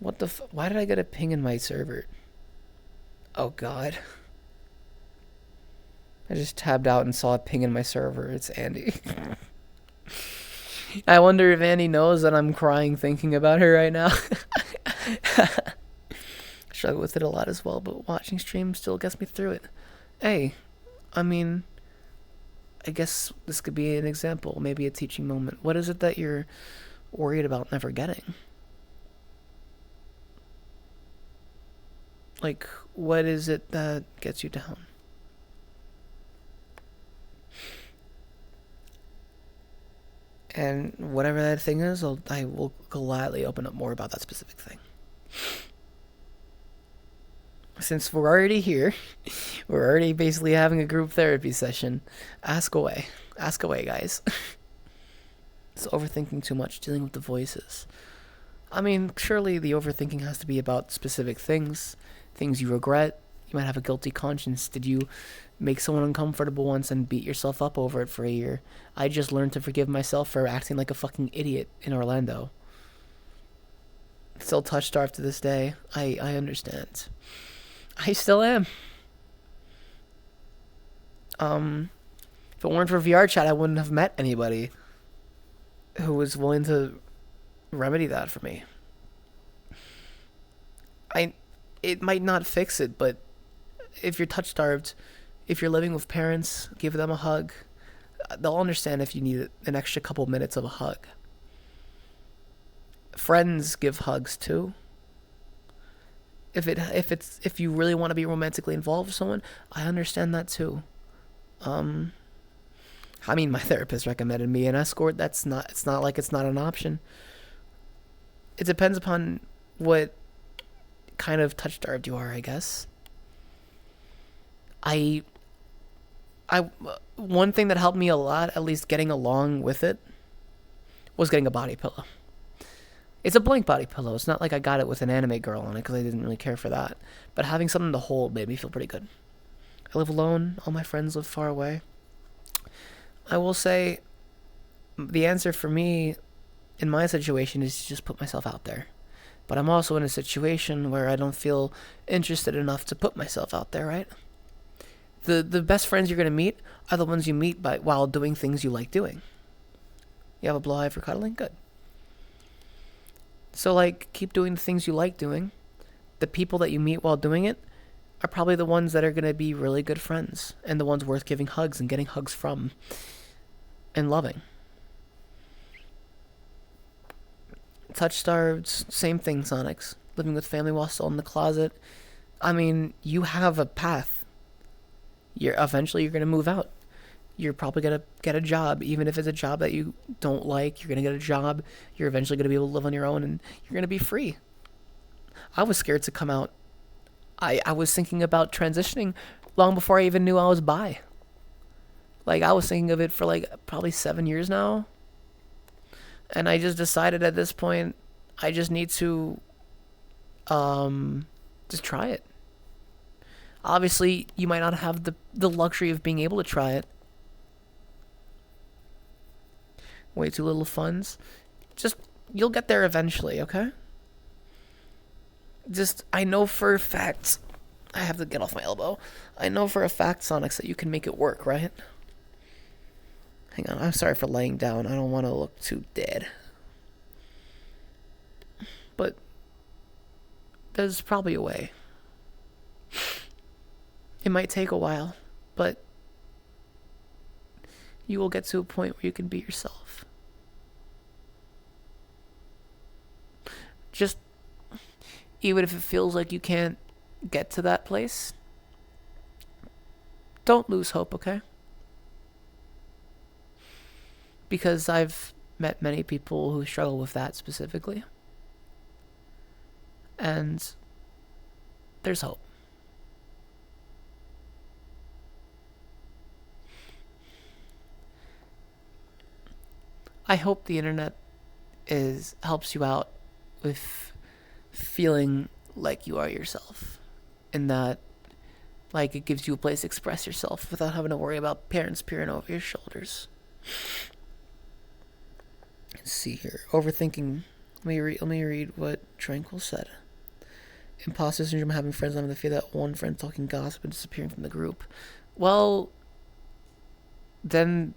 Speaker 1: What the why did I get a ping in my server? Oh god. I just tabbed out and saw a ping in my server. It's Andy. I wonder if Andy knows that I'm crying thinking about her right now. Struggle with it a lot as well, but watching streams still gets me through it. Hey, I mean, I guess this could be an example, maybe a teaching moment. What is it that you're worried about never getting? Like, what is it that gets you down? And whatever that thing is, I will gladly open up more about that specific thing. Since we're already here, we're already basically having a group therapy session. Ask away. Ask away, guys. It's overthinking too much, dealing with the voices. I mean, surely the overthinking has to be about specific things you regret. You might have a guilty conscience. Did you make someone uncomfortable once and beat yourself up over it for a year? I just learned to forgive myself for acting like a fucking idiot in Orlando. Still touch-starved to this day. I understand. I still am. If it weren't for VR chat, I wouldn't have met anybody who was willing to remedy that for me. It might not fix it, but if you're touch-starved, if you're living with parents, give them a hug. They'll understand if you need an extra couple minutes of a hug. Friends give hugs too. If you really want to be romantically involved with someone, I understand that too. I mean, my therapist recommended me an escort. It's not like it's not an option. It depends upon what kind of touch-starved you are, I guess. One thing that helped me a lot, at least getting along with it, was getting a body pillow. It's a blank body pillow. It's not like I got it with an anime girl on it because I didn't really care for that. But having something to hold made me feel pretty good. I live alone. All my friends live far away. I will say the answer for me in my situation is to just put myself out there. But I'm also in a situation where I don't feel interested enough to put myself out there, right? The best friends you're going to meet are the ones you meet while doing things you like doing. You have a bloweye for cuddling? Good. So, like, keep doing the things you like doing. The people that you meet while doing it are probably the ones that are going to be really good friends and the ones worth giving hugs and getting hugs from and loving. Touch-starved, same thing, Sonics. Living with family while still in the closet. I mean, you have a path. Eventually you're going to move out. you're probably going to get a job. Even if it's a job that you don't like, you're going to get a job. You're eventually going to be able to live on your own, and you're going to be free. I was scared to come out. I was thinking about transitioning long before I even knew I was bi. Like, I was thinking of it for, like, probably 7 years now. And I just decided at this point, I just need to just try it. Obviously, you might not have the luxury of being able to try it. Way too little funds. Just, you'll get there eventually, okay? Just, I know for a fact, I have to get off my elbow. I know for a fact, Sonics, that you can make it work, right? Hang on, I'm sorry for laying down. I don't want to look too dead. But there's probably a way. It might take a while, but you will get to a point where you can be yourself. Just, even if it feels like you can't get to that place, don't lose hope, okay? Because I've met many people who struggle with that specifically. And there's hope. I hope the internet helps you out with feeling like you are yourself, and that, like, it gives you a place to express yourself without having to worry about parents peering over your shoulders. Let's see here. Overthinking. Let me read what Tranquil said. Imposter syndrome, having friends having the fear that one friend talking gossip and disappearing from the group. Well, then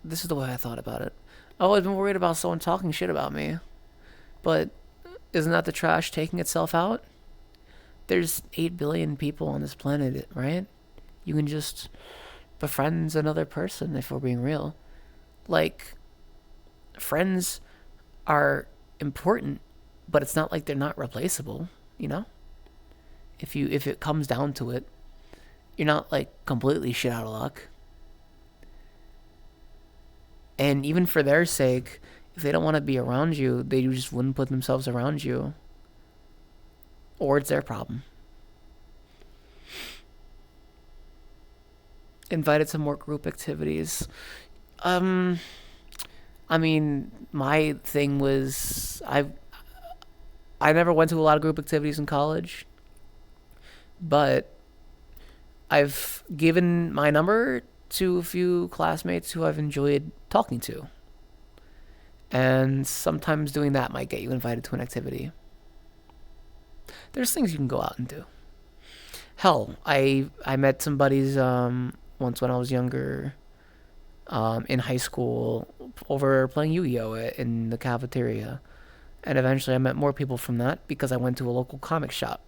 Speaker 1: this is the way I thought about it. Oh, I've been worried about someone talking shit about me. But isn't that the trash taking itself out? There's 8 billion people on this planet, right? You can just befriend another person if we're being real. Like, friends are important, but it's not like they're not replaceable, you know? If it comes down to it, you're not, like, completely shit out of luck. And even for their sake, if they don't want to be around you, they just wouldn't put themselves around you. Or it's their problem. Invited to more group activities. I mean, my thing was I never went to a lot of group activities in college, but I've given my number to a few classmates who I've enjoyed talking to. And sometimes doing that might get you invited to an activity. There's things you can go out and do. Hell, I met some buddies once when I was younger, in high school, over playing Yu-Gi-Oh! In the cafeteria. And eventually I met more people from that because I went to a local comic shop.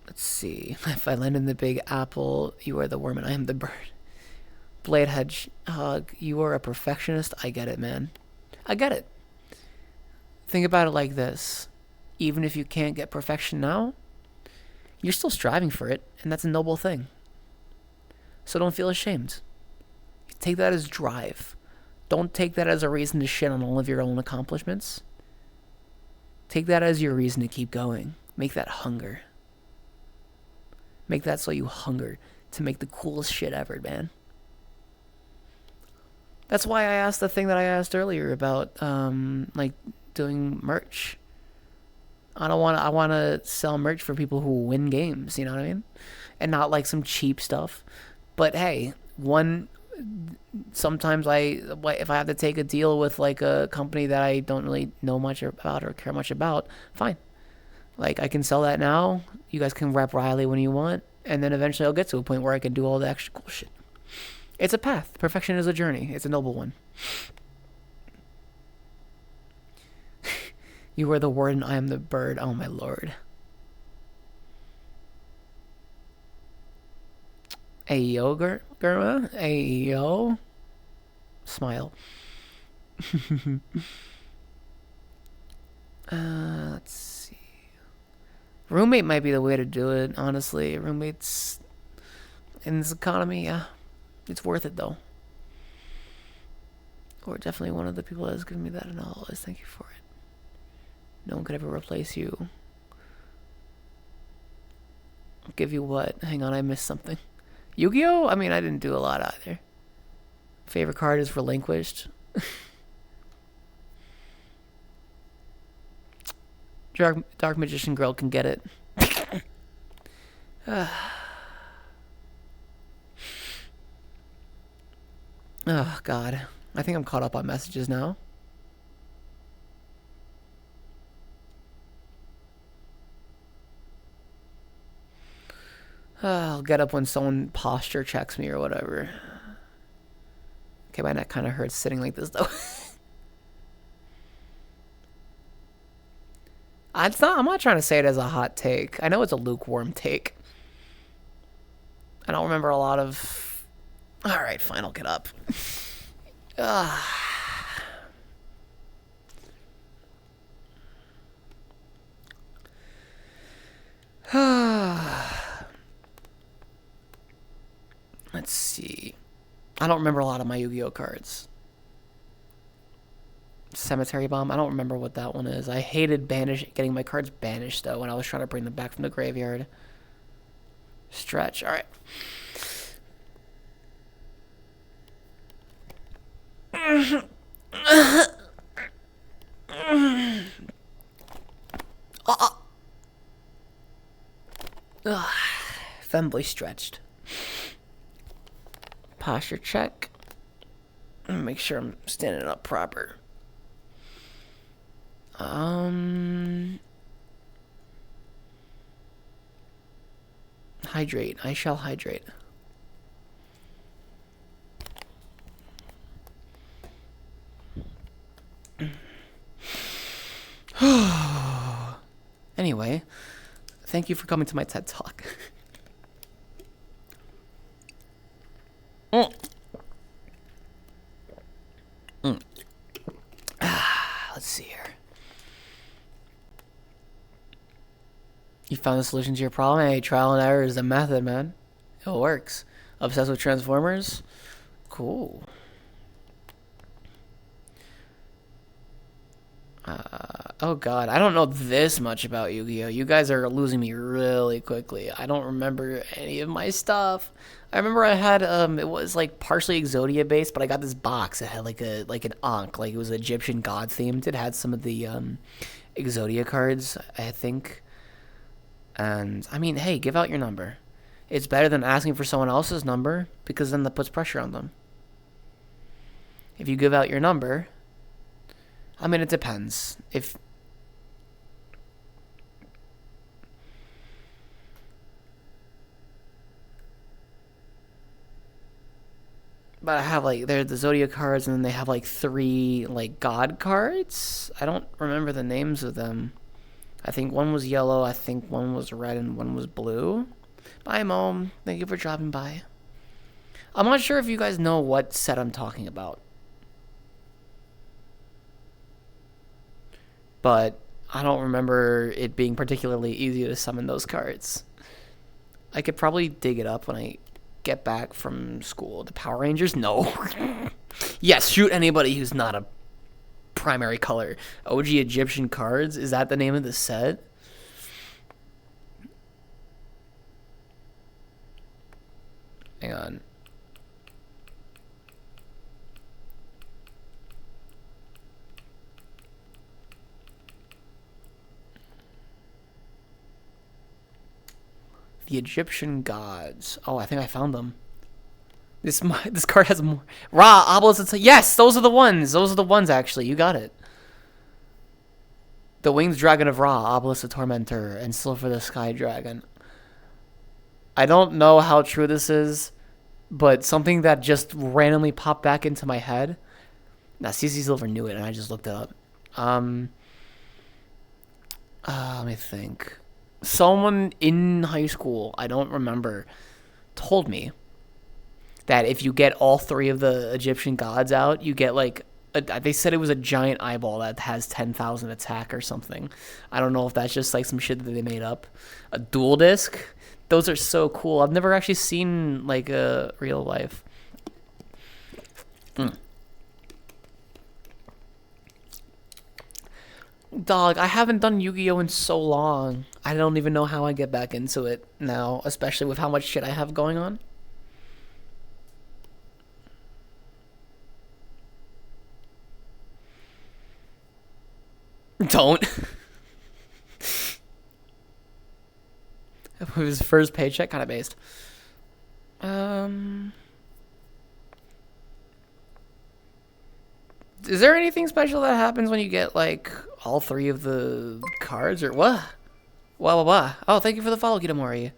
Speaker 1: Let's see. If I land in the Big Apple, you are the worm and I am the bird. Bladehead, you are a perfectionist. I get it, man. I get it. Think about it like this. Even if you can't get perfection now, you're still striving for it, and that's a noble thing. So don't feel ashamed. Take that as drive. Don't take that as a reason to shit on all of your own accomplishments. Take that as your reason to keep going. Make that hunger. Make that so you hunger to make the coolest shit ever, man. That's why I asked the thing that I asked earlier about, like, doing merch. I want to sell merch for people who win games, you know what I mean? And not like some cheap stuff. But hey, sometimes if I have to take a deal with like a company that I don't really know much about or care much about, fine. Like, I can sell that now. You guys can rep Riley when you want. And then eventually I'll get to a point where I can do all the extra cool shit. It's a path. Perfection is a journey. It's a noble one. You are the word and I am the bird. Oh, my lord. Ayo, Germa? Ayo? Smile. Let's see. Roommate might be the way to do it, honestly. Roommates, in this economy, yeah. It's worth it, though. Or definitely one of the people that has given me that, and I'll always thank you for it. No one could ever replace you. I'll give you what? Hang on, I missed something. Yu-Gi-Oh? I mean, I didn't do a lot either. Favorite card is Relinquished. Dark Magician Girl can get it. Oh, God. I think I'm caught up on messages now. I'll get up when someone posture checks me or whatever. Okay, my neck kind of hurts sitting like this, though. I'm not trying to say it as a hot take. I know it's a lukewarm take. I don't remember a lot of... Alright, fine, I'll get up. Let's see. I don't remember a lot of my Yu-Gi-Oh cards. Cemetery Bomb. I don't remember what that one is. I hated getting my cards banished, though, when I was trying to bring them back from the graveyard. Stretch. All right. Femboy stretched. Posture check. Make sure I'm standing up proper. Hydrate. I shall hydrate. Anyway, thank you for coming to my TED Talk. Let's see here. You found the solution to your problem? Hey, trial and error is the method, man. It works. Obsessed with Transformers? Cool. Oh god, I don't know this much about Yu-Gi-Oh! You guys are losing me really quickly. I don't remember any of my stuff. I remember I had it was like partially Exodia based, but I got this box. It had like an Ankh, like it was Egyptian god themed. It had some of the Exodia cards, I think. And I mean, hey, give out your number. It's better than asking for someone else's number, because then that puts pressure on them. If you give out your number, I mean, it depends. But I have like, they're the Zodiac cards, and then they have like 3 like god cards. I don't remember the names of them. I think one was yellow, I think one was red, and one was blue. Bye, Mom. Thank you for dropping by. I'm not sure if you guys know what set I'm talking about. But I don't remember it being particularly easy to summon those cards. I could probably dig it up when I get back from school. The Power Rangers? No. Yes, shoot anybody who's not a primary color. OG Egyptian cards? Is that the name of the set? Hang on. The Egyptian gods. Oh, I think I found them. This card has more. Ra, Obelisk. Yes, those are the ones. Those are the ones, actually. You got it. The Winged Dragon of Ra, Obelisk the Tormentor, and Silver the Sky Dragon. I don't know how true this is, but something that just randomly popped back into my head. Now, CC Silver knew it, and I just looked it up. Let me think. Someone in high school, I don't remember, told me that if you get all 3 of the Egyptian gods out, you get like, they said it was a giant eyeball that has 10,000 attack or something. I don't know if that's just like some shit that they made up. A dual disc? Those are so cool. I've never actually seen like a real life. Dog, I haven't done Yu-Gi-Oh in so long. I don't even know how I get back into it now, especially with how much shit I have going on. Don't. It was first paycheck, kind of based. Is there anything special that happens when you get like all 3 of the cards, or what? Wah. Oh, thank you for the follow, Kitamori.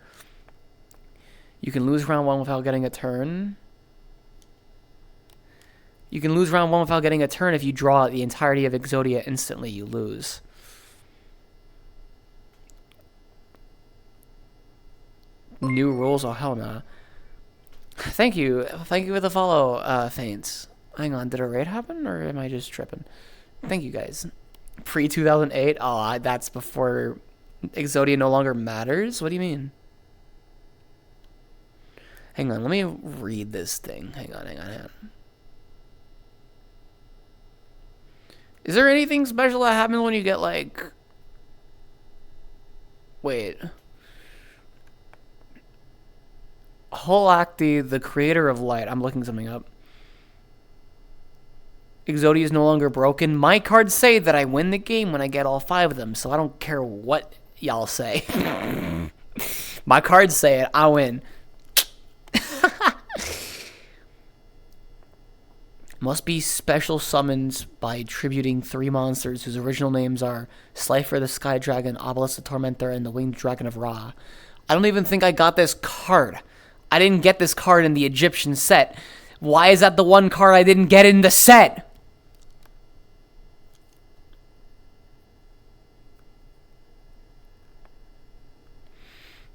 Speaker 1: You can lose round 1 without getting a turn. You can lose round 1 without getting a turn. If you draw the entirety of Exodia instantly, you lose. New rules? Oh, hell no. Thank you. Thank you for the follow, Faints. Hang on, did a raid happen, or am I just tripping? Thank you, guys. Pre-2008? Oh, that's before Exodia no longer matters? What do you mean? Hang on, let me read this thing. Hang on. Is there anything special that happens when you get, like... Wait. Holacti, the creator of light. I'm looking something up. Exodia is no longer broken. My cards say that I win the game when I get all 5 of them, so I don't care what y'all say. My cards say it. I win. Must be special summons by attributing 3 monsters whose original names are Slifer the Sky Dragon, Obelisk the Tormentor, and the Winged Dragon of Ra. I don't even think I got this card. I didn't get this card in the Egyptian set. Why is that the one card I didn't get in the set?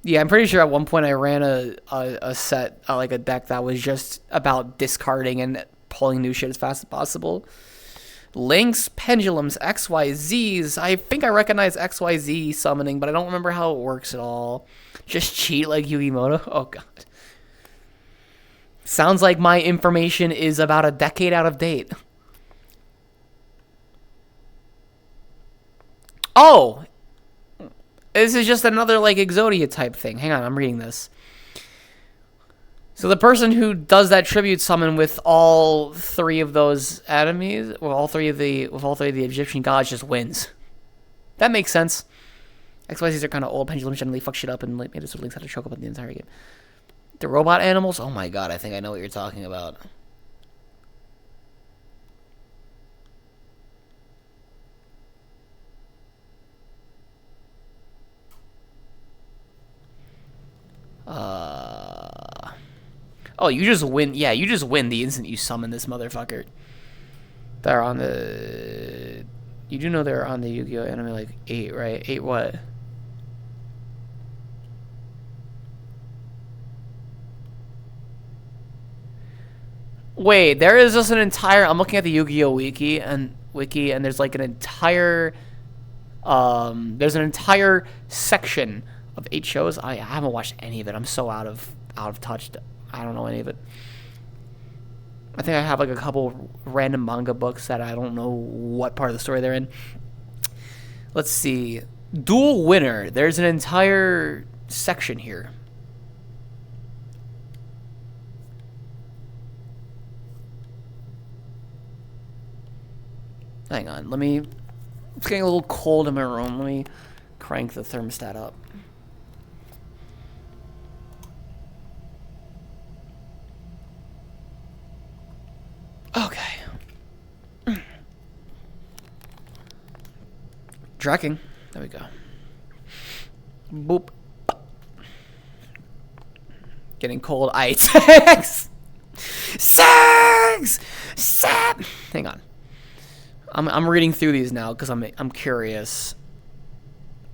Speaker 1: Yeah, I'm pretty sure at one point I ran a set, like a deck that was just about discarding and pulling new shit as fast as possible. Links, pendulums, XYZs. I think I recognize XYZ summoning, but I don't remember how it works at all. Just cheat like Yugimoto? Oh, God. Sounds like my information is about a decade out of date. Oh! This is just another, like, Exodia type thing. Hang on, I'm reading this. So the person who does that tribute summon with all 3 of those enemies, with all 3 of the Egyptian gods, just wins. That makes sense. XYZs are kind of old. Pendulums generally fuck shit up and made it so Links had to choke up the entire game. The robot animals? Oh my God, I think I know what you're talking about. Oh, you just win. Yeah, you just win the instant you summon this motherfucker. They're on the... You do know they're on the Yu-Gi-Oh! Anime, like, 8, right? 8 what? Wait, there is just an entire... I'm looking at the Yu-Gi-Oh! Wiki, and there's, like, an entire... there's an entire section of 8 shows. I haven't watched any of it. I'm so out of touch. I don't know any of it. I think I have like a couple random manga books that I don't know what part of the story they're in. Let's see. Dual Winner. There's an entire section here. Hang on. It's getting a little cold in my room. Let me crank the thermostat up. Okay. Tracking. There we go. Boop. Getting cold. Sex! Hang on. I'm reading through these now because I'm curious.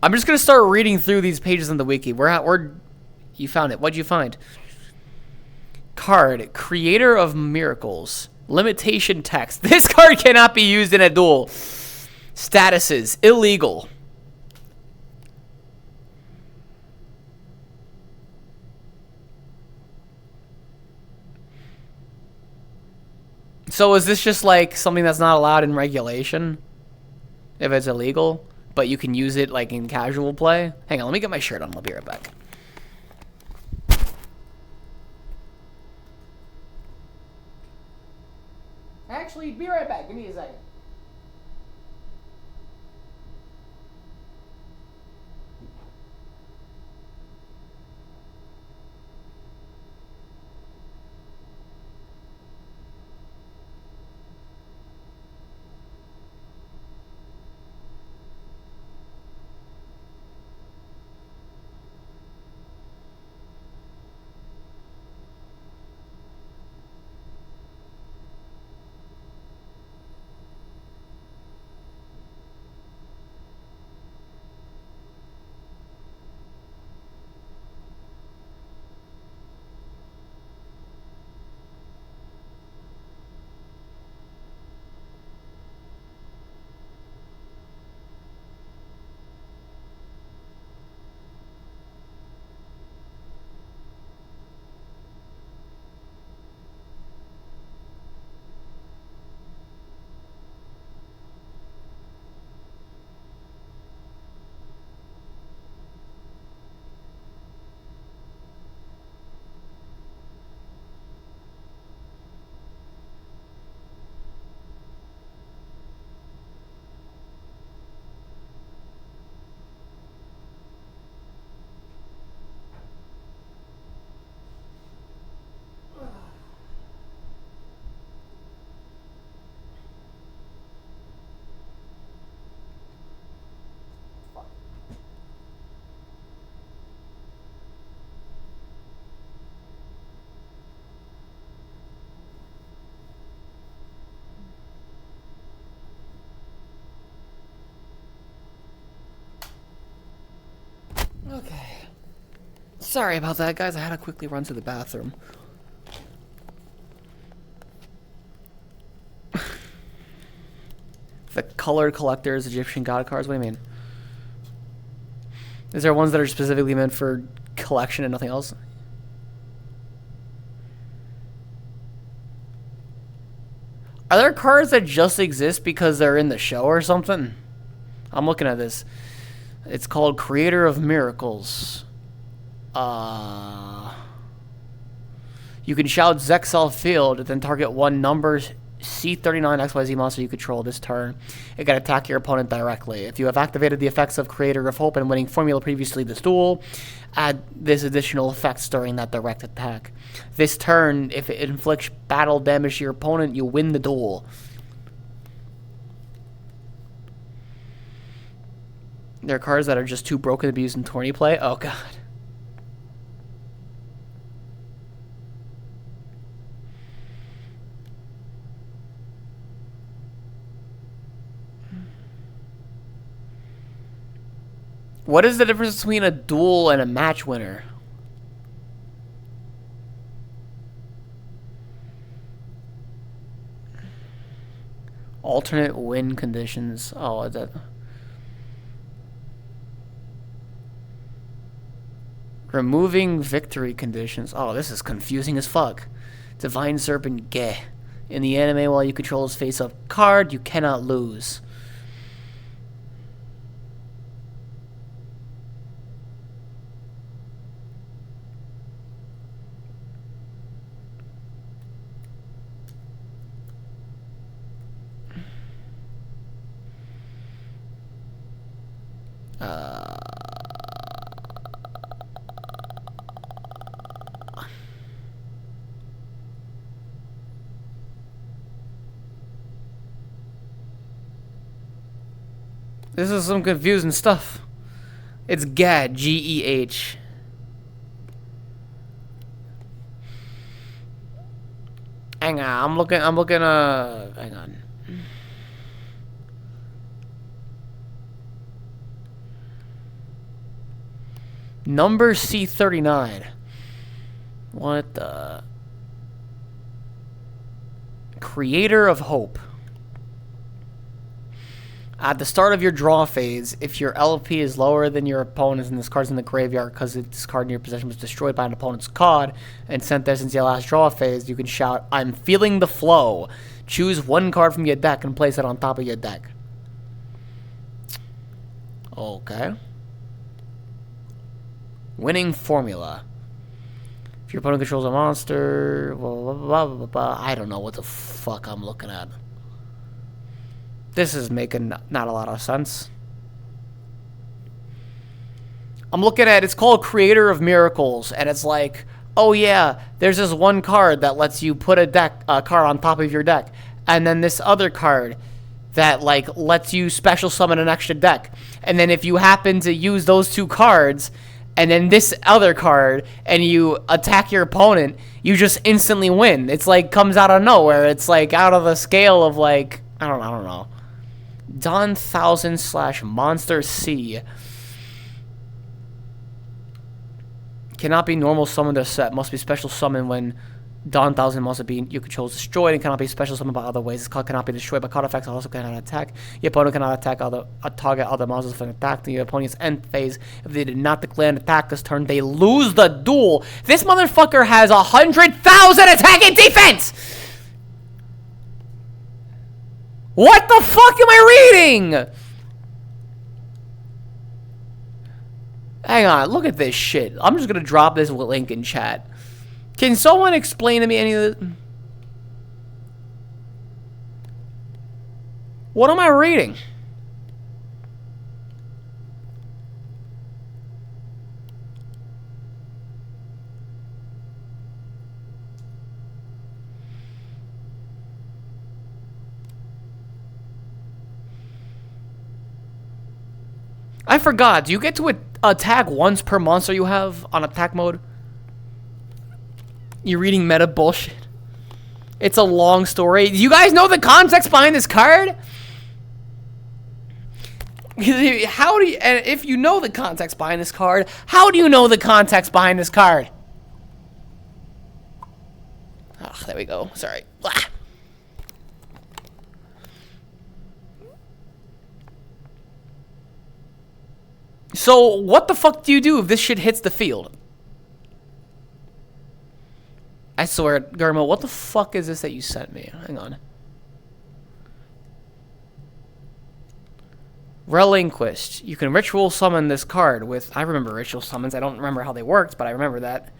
Speaker 1: I'm just gonna start reading through these pages in the wiki. You found it. What'd you find? Card. Creator of Miracles. Limitation text. This card cannot be used in a duel. Statuses. Illegal. So is this just like something that's not allowed in regulation? If it's illegal, but you can use it like in casual play? Hang on, let me get my shirt on. I'll be right back. Actually, be right back. Give me a second. Okay. Sorry about that, guys. I had to quickly run to the bathroom. The colored collectors, Egyptian god cards. What do you mean? Is there ones that are specifically meant for collection and nothing else? Are there cards that just exist because they're in the show or something? I'm looking at this. It's called Creator of Miracles. You can shout Zexal Field, then target one number C39 XYZ monster you control this turn. It can attack your opponent directly. If you have activated the effects of Creator of Hope and winning formula previously this duel, add this additional effects during that direct attack. This turn, if it inflicts battle damage to your opponent, you win the duel. There are cards that are just too broken to be used in tourney play. Oh, God. What is the difference between a duel and a match winner? Alternate win conditions. Oh, is that... Removing victory conditions. Oh, this is confusing as fuck. Divine Serpent Ge. In the anime, while you control his face-up card, you cannot lose. This is some confusing stuff. It's GAD, G-E-H. Hang on, I'm looking, hang on. Number C39. What the? Creator of Hope. At the start of your draw phase, if your LP is lower than your opponent's and this card's in the graveyard because this card in your possession was destroyed by an opponent's card and sent there since your last draw phase, you can shout, "I'm feeling the flow." Choose one card from your deck and place it on top of your deck. Okay. Winning formula. If your opponent controls a monster, blah, blah, blah, blah, blah. I don't know what the fuck I'm looking at. This is making not a lot of sense. I'm looking at, it's called Creator of Miracles, and it's like, oh yeah, there's this one card that lets you put a card on top of your deck, and then this other card that like lets you special summon an extra deck, and then if you happen to use those two cards, and then this other card, and you attack your opponent, you just instantly win. It's like comes out of nowhere. It's like out of the scale of like I don't know. Don 1000 / Monster C. Cannot be normal summoned or set. Must be special summoned when Don 1000 must be you control is destroyed and cannot be special summoned by other ways. This card cannot be destroyed by card effects. Also cannot attack. Your opponent cannot attack target other monsters for an attack to your opponent's end phase. If they did not declare an attack this turn, they lose the duel. This motherfucker has 100,000 attack and defense! What the fuck am I reading? Hang on, look at this shit. I'm just gonna drop this link in chat. Can someone explain to me any of this? What am I reading? I forgot. Do you get to attack once per monster you have on attack mode? You're reading meta bullshit. It's a long story. Do you guys know the context behind this card? How do you, and if you know the context behind this card, how do you know the context behind this card? Oh, there we go. Sorry. Blah. So, what the fuck do you do if this shit hits the field? I swear, Garmo, what the fuck is this that you sent me? Hang on. Relinquished. You can ritual summon this card with... I remember ritual summons. I don't remember how they worked, but I remember that.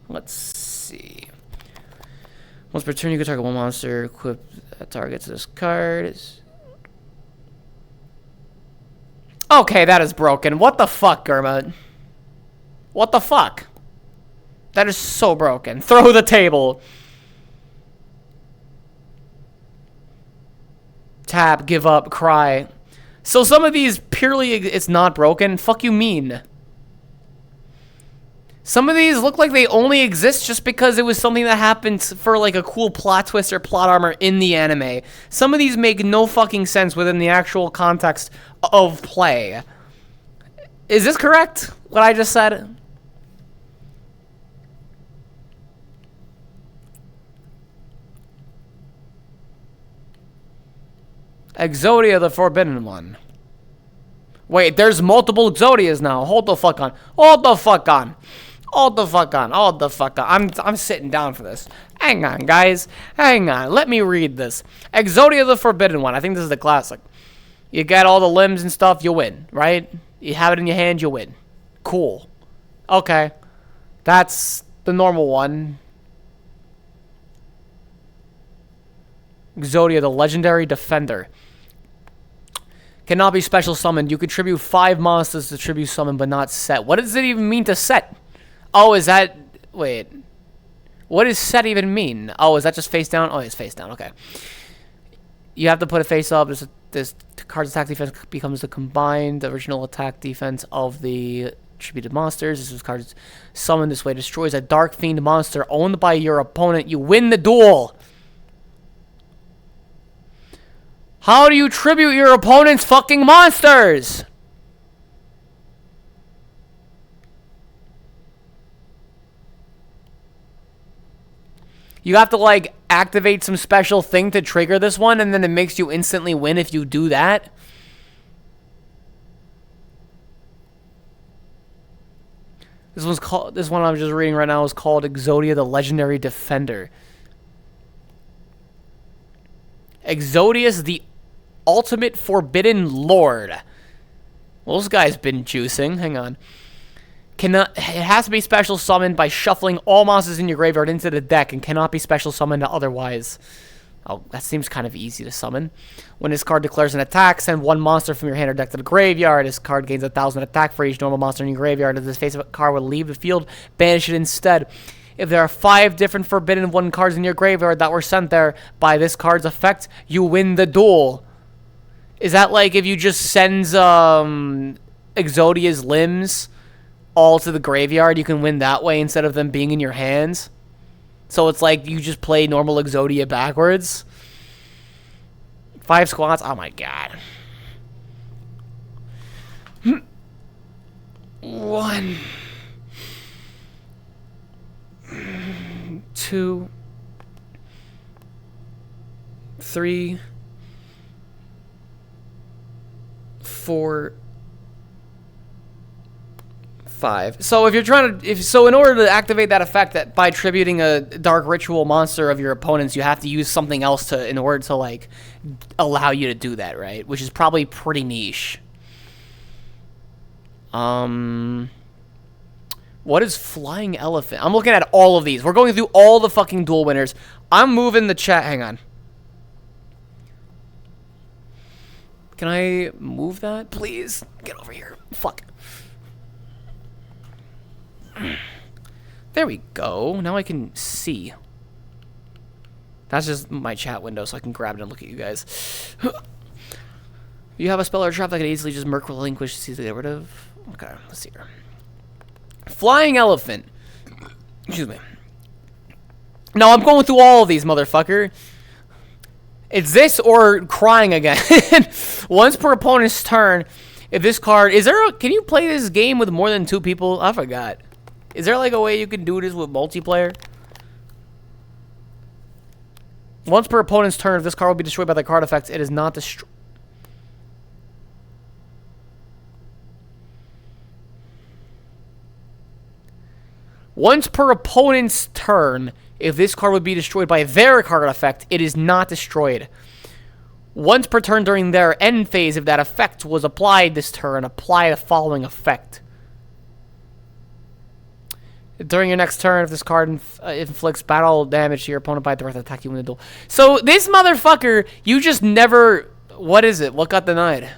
Speaker 1: Let's see. Once per turn, you can target one monster. Equip a target to this card. Okay, that is broken. What the fuck, Gurma? What the fuck? That is so broken. Throw the table. Tap, give up, cry. So some of these purely it's not broken. Fuck you mean? Some of these look like they only exist just because it was something that happened for like a cool plot twist or plot armor in the anime. Some of these make no fucking sense within the actual context of play. Is this correct? What I just said? Exodia the Forbidden One. Wait, there's multiple Exodias now. Hold the fuck on. Hold the fuck on. Hold the fuck on. Hold the fuck on. I'm sitting down for this. Hang on, guys. Hang on. Let me read this. Exodia the Forbidden One. I think this is the classic. You get all the limbs and stuff, you win, right? You have it in your hand, you win. Cool. Okay. That's the normal one. Exodia, the Legendary Defender. Cannot be special summoned. You contribute 5 monsters to tribute summon, but not set. What does it even mean to set? Oh, is that... Wait. What does set even mean? Oh, is that just face down? Oh, it's face down. Okay. You have to put it face up. This card's attack defense becomes the combined original attack defense of the attributed monsters. This card's summoned this way destroys a Dark Fiend monster owned by your opponent. You win the duel. How do you tribute your opponent's fucking monsters? You have to, like, activate some special thing to trigger this one, and then it makes you instantly win if you do that? This one I'm just reading right now is called Exodia the Legendary Defender. Exodius the Ultimate Forbidden Lord. Well, this guy's been juicing. Hang on. It has to be special summoned by shuffling all monsters in your graveyard into the deck and cannot be special summoned otherwise. Oh, that seems kind of easy to summon. When this card declares an attack, send one monster from your hand or deck to the graveyard. This card gains 1,000 attack for each normal monster in your graveyard. If this face of a card would leave the field, banish it instead. If there are 5 different Forbidden 1 cards in your graveyard that were sent there by this card's effect, you win the duel. Is that like if you just send Exodia's limbs all to the graveyard, you can win that way instead of them being in your hands? So it's like you just play normal Exodia backwards. 5 squats? Oh my god. 1, 2, 3, 4, 5. So if you're trying to, in order to activate that effect, that by tributing a dark ritual monster of your opponents, you have to use something else in order to like allow you to do that, right? Which is probably pretty niche. What is Flying Elephant? I'm looking at all of these. We're going through all the fucking duel winners. I'm moving the chat. Hang on. Can I move that, please? Get over here. Fuck. There we go. Now I can see. That's just my chat window, so I can grab it and look at you guys. You have a spell or trap that can easily just Merc relinquish to get rid of. Okay, let's see here. Flying Elephant. Excuse me. No, I'm going through all of these, motherfucker. It's this or crying again. Once per opponent's turn, if this card... Can you play this game with more than 2 people? I forgot. Is there like a way you can do this with multiplayer? Once per opponent's turn, if this card will be destroyed by the card effects, it is not destroyed. Once per opponent's turn, if this card would be destroyed by their card effect, it is not destroyed. Once per turn during their end phase, if that effect was applied this turn, apply the following effect. During your next turn, if this card inflicts battle damage to your opponent by direct attack, you win the duel. So this motherfucker, you just never... What is it? What got denied?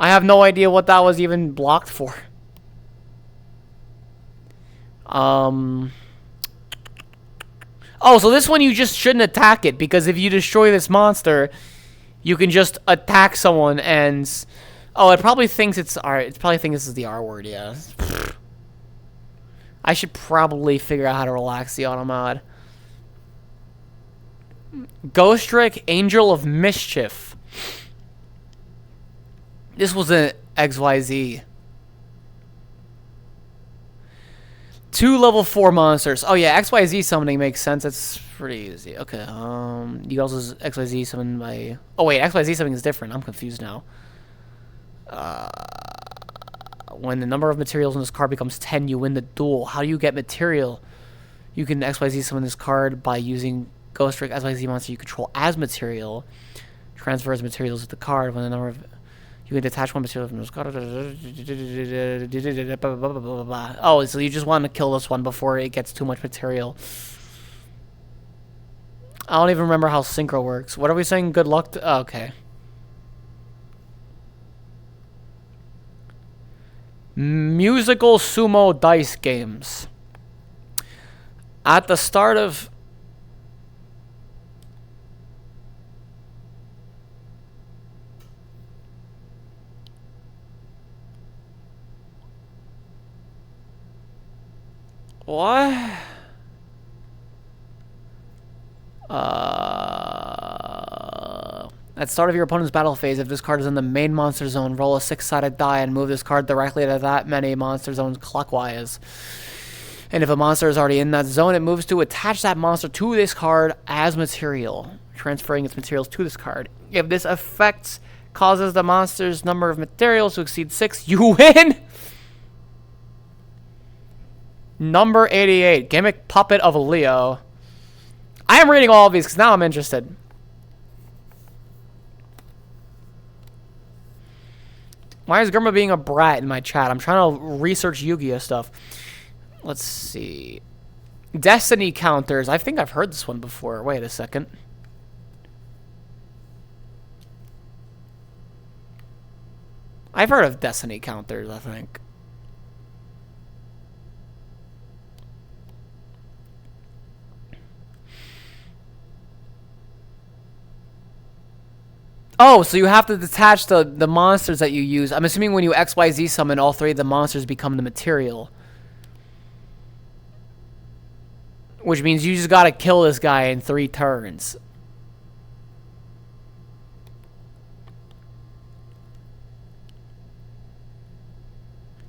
Speaker 1: I have no idea what that was even blocked for. Oh, so this one you just shouldn't attack it, because if you destroy this monster, you can just attack someone and... Oh, it probably thinks it's... Alright, it probably thinks this is the R word, yeah. I should probably figure out how to relax the auto mod. Ghostrick, Angel of Mischief. This was an XYZ. 2 level 4 monsters. Oh yeah, XYZ summoning makes sense. That's pretty easy. Okay, you can also XYZ summon by... Oh wait, XYZ summoning is different. I'm confused now. When the number of materials in this card becomes 10, you win the duel. How do you get material? You can XYZ summon this card by using Ghostrick XYZ monster you control as material. Transfers materials with the card when the number of... You can detach one material from this card. Oh, so you just want to kill this one before it gets too much material. I don't even remember how Synchro works. What are we saying? Good luck to... Oh, okay. Musical sumo dice games. At the start of... What? At the start of your opponent's battle phase, if this card is in the main monster zone, roll a 6-sided die and move this card directly to that many monster zones clockwise. And if a monster is already in that zone, it moves to attach that monster to this card as material. transferring its materials to this card. If this effect causes the monster's number of materials to exceed 6, you win! Number 88, Gimmick Puppet of Leo. I am reading all of these because now I'm interested. Why is Gurma being a brat in my chat? I'm trying to research Yu-Gi-Oh stuff. Let's see. Destiny counters. I think I've heard this one before. Wait a second. I've heard of Destiny counters, I think. Oh, so you have to detach the monsters that you use. I'm assuming when you XYZ summon, all 3 of the monsters become the material. Which means you just gotta kill this guy in 3 turns.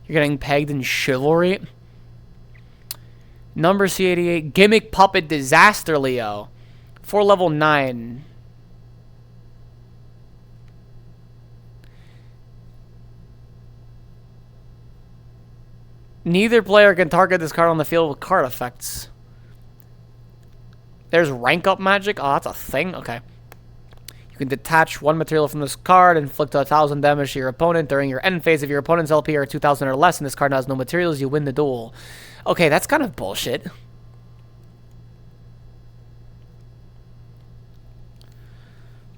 Speaker 1: You're getting pegged in Chivalry. Number C88, Gimmick Puppet Disaster Leo. For level 9. Neither player can target this card on the field with card effects. There's rank up magic. Oh, that's a thing? Okay. You can detach 1 material from this card, inflict 1,000 damage to your opponent during your end phase. If your opponent's LP are 2,000 or less and this card has no materials, you win the duel. Okay, that's kind of bullshit.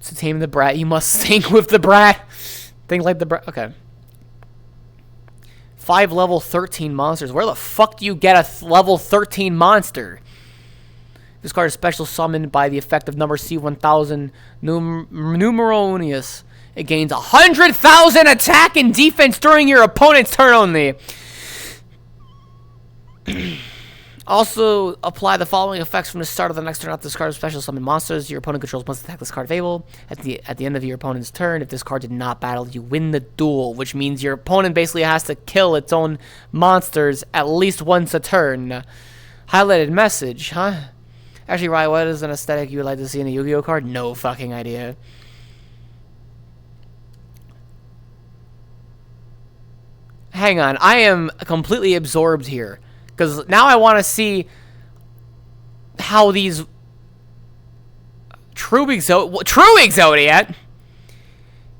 Speaker 1: To tame the brat, you must think with the brat. Think like the brat. Okay. 5 level 13 monsters. Where the fuck do you get a level 13 monster? This card is special summoned by the effect of number C1000 Numeronius. It gains 100,000 attack and defense during your opponent's turn only. Also, apply the following effects from the start of the next turn after this card is special summon monsters. Your opponent controls must attack this card if able. At the end of your opponent's turn, if this card did not battle, you win the duel, which means your opponent basically has to kill its own monsters at least once a turn. Highlighted message, huh? Actually, Ryan, what is an aesthetic you would like to see in a Yu-Gi-Oh card? No fucking idea. Hang on, I am completely absorbed here. Because now I want to see how these True Exodia.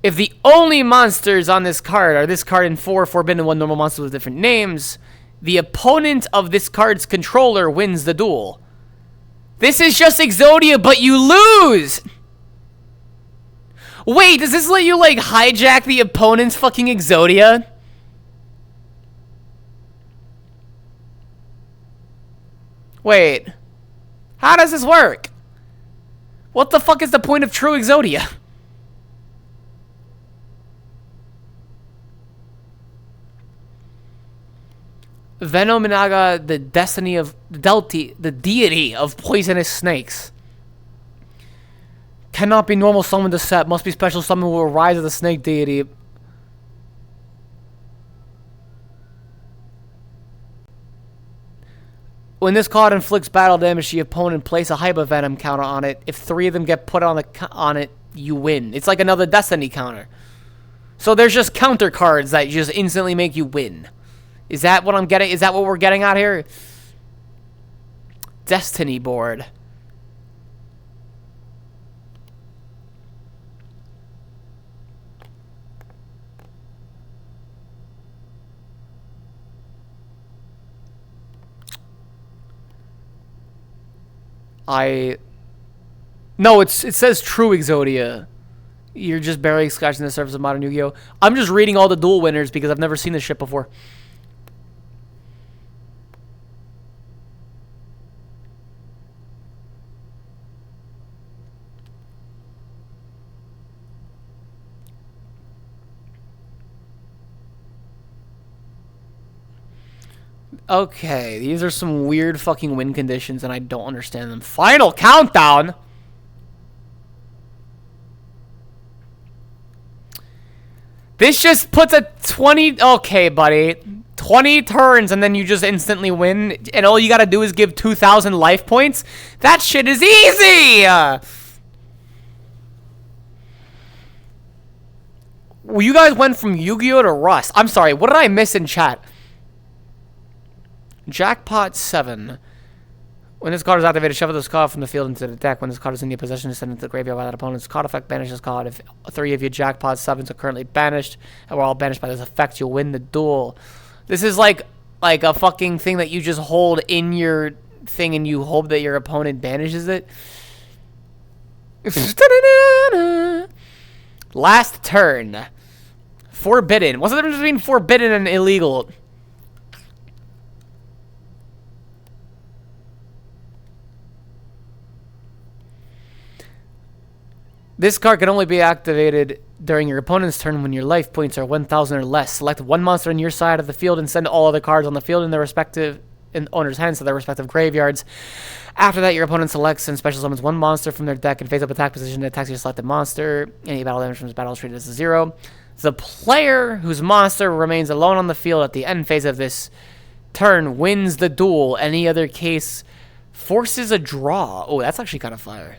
Speaker 1: If the only monsters on this card are this card and 4 Forbidden 1 normal monsters with different names, the opponent of this card's controller wins the duel. This is just Exodia, but you lose! Wait, does this let you, like, hijack the opponent's fucking Exodia? Wait. How does this work? What the fuck is the point of True Exodia? Venominaga, the destiny of the deity of poisonous snakes. Cannot be normal summoned to set. Must be special summon will arise of the snake deity. When this card inflicts battle damage to the opponent, place a Hyper Venom counter on it. If 3 of them get put on it, you win. It's like another Destiny counter. So there's just counter cards that just instantly make you win. Is that what I'm getting? Is that what we're getting at here? Destiny board. No, it says True Exodia. You're just barely scratching the surface of modern Yu-Gi-Oh! I'm just reading all the duel winners because I've never seen this shit before. Okay, these are some weird fucking win conditions and I don't understand them. Final countdown! This just puts a 20... Okay, buddy. 20 turns and then you just instantly win and all you gotta do is give 2,000 life points? That shit is easy! Well, you guys went from Yu-Gi-Oh to Rust. I'm sorry, what did I miss in chat? Jackpot 7. When this card is activated, shuffle this card from the field into the deck. When this card is in your possession, send it to the graveyard by that opponent's card effect. Banish this card. If 3 of your Jackpot 7s are currently banished, and we're all banished by this effect, you'll win the duel. This is like a fucking thing that you just hold in your thing and you hope that your opponent banishes it. Last turn. Forbidden. What's the difference between forbidden and illegal? This card can only be activated during your opponent's turn when your life points are 1,000 or less. Select one monster on your side of the field and send all other cards on the field in their respective owner's hands to their respective graveyards. After that, your opponent selects and special summons one monster from their deck and face-up attack position that attacks your selected monster. Any battle damage from this battle is treated as a 0. The player whose monster remains alone on the field at the end phase of this turn wins the duel. Any other case forces a draw. Oh, that's actually kind of fire.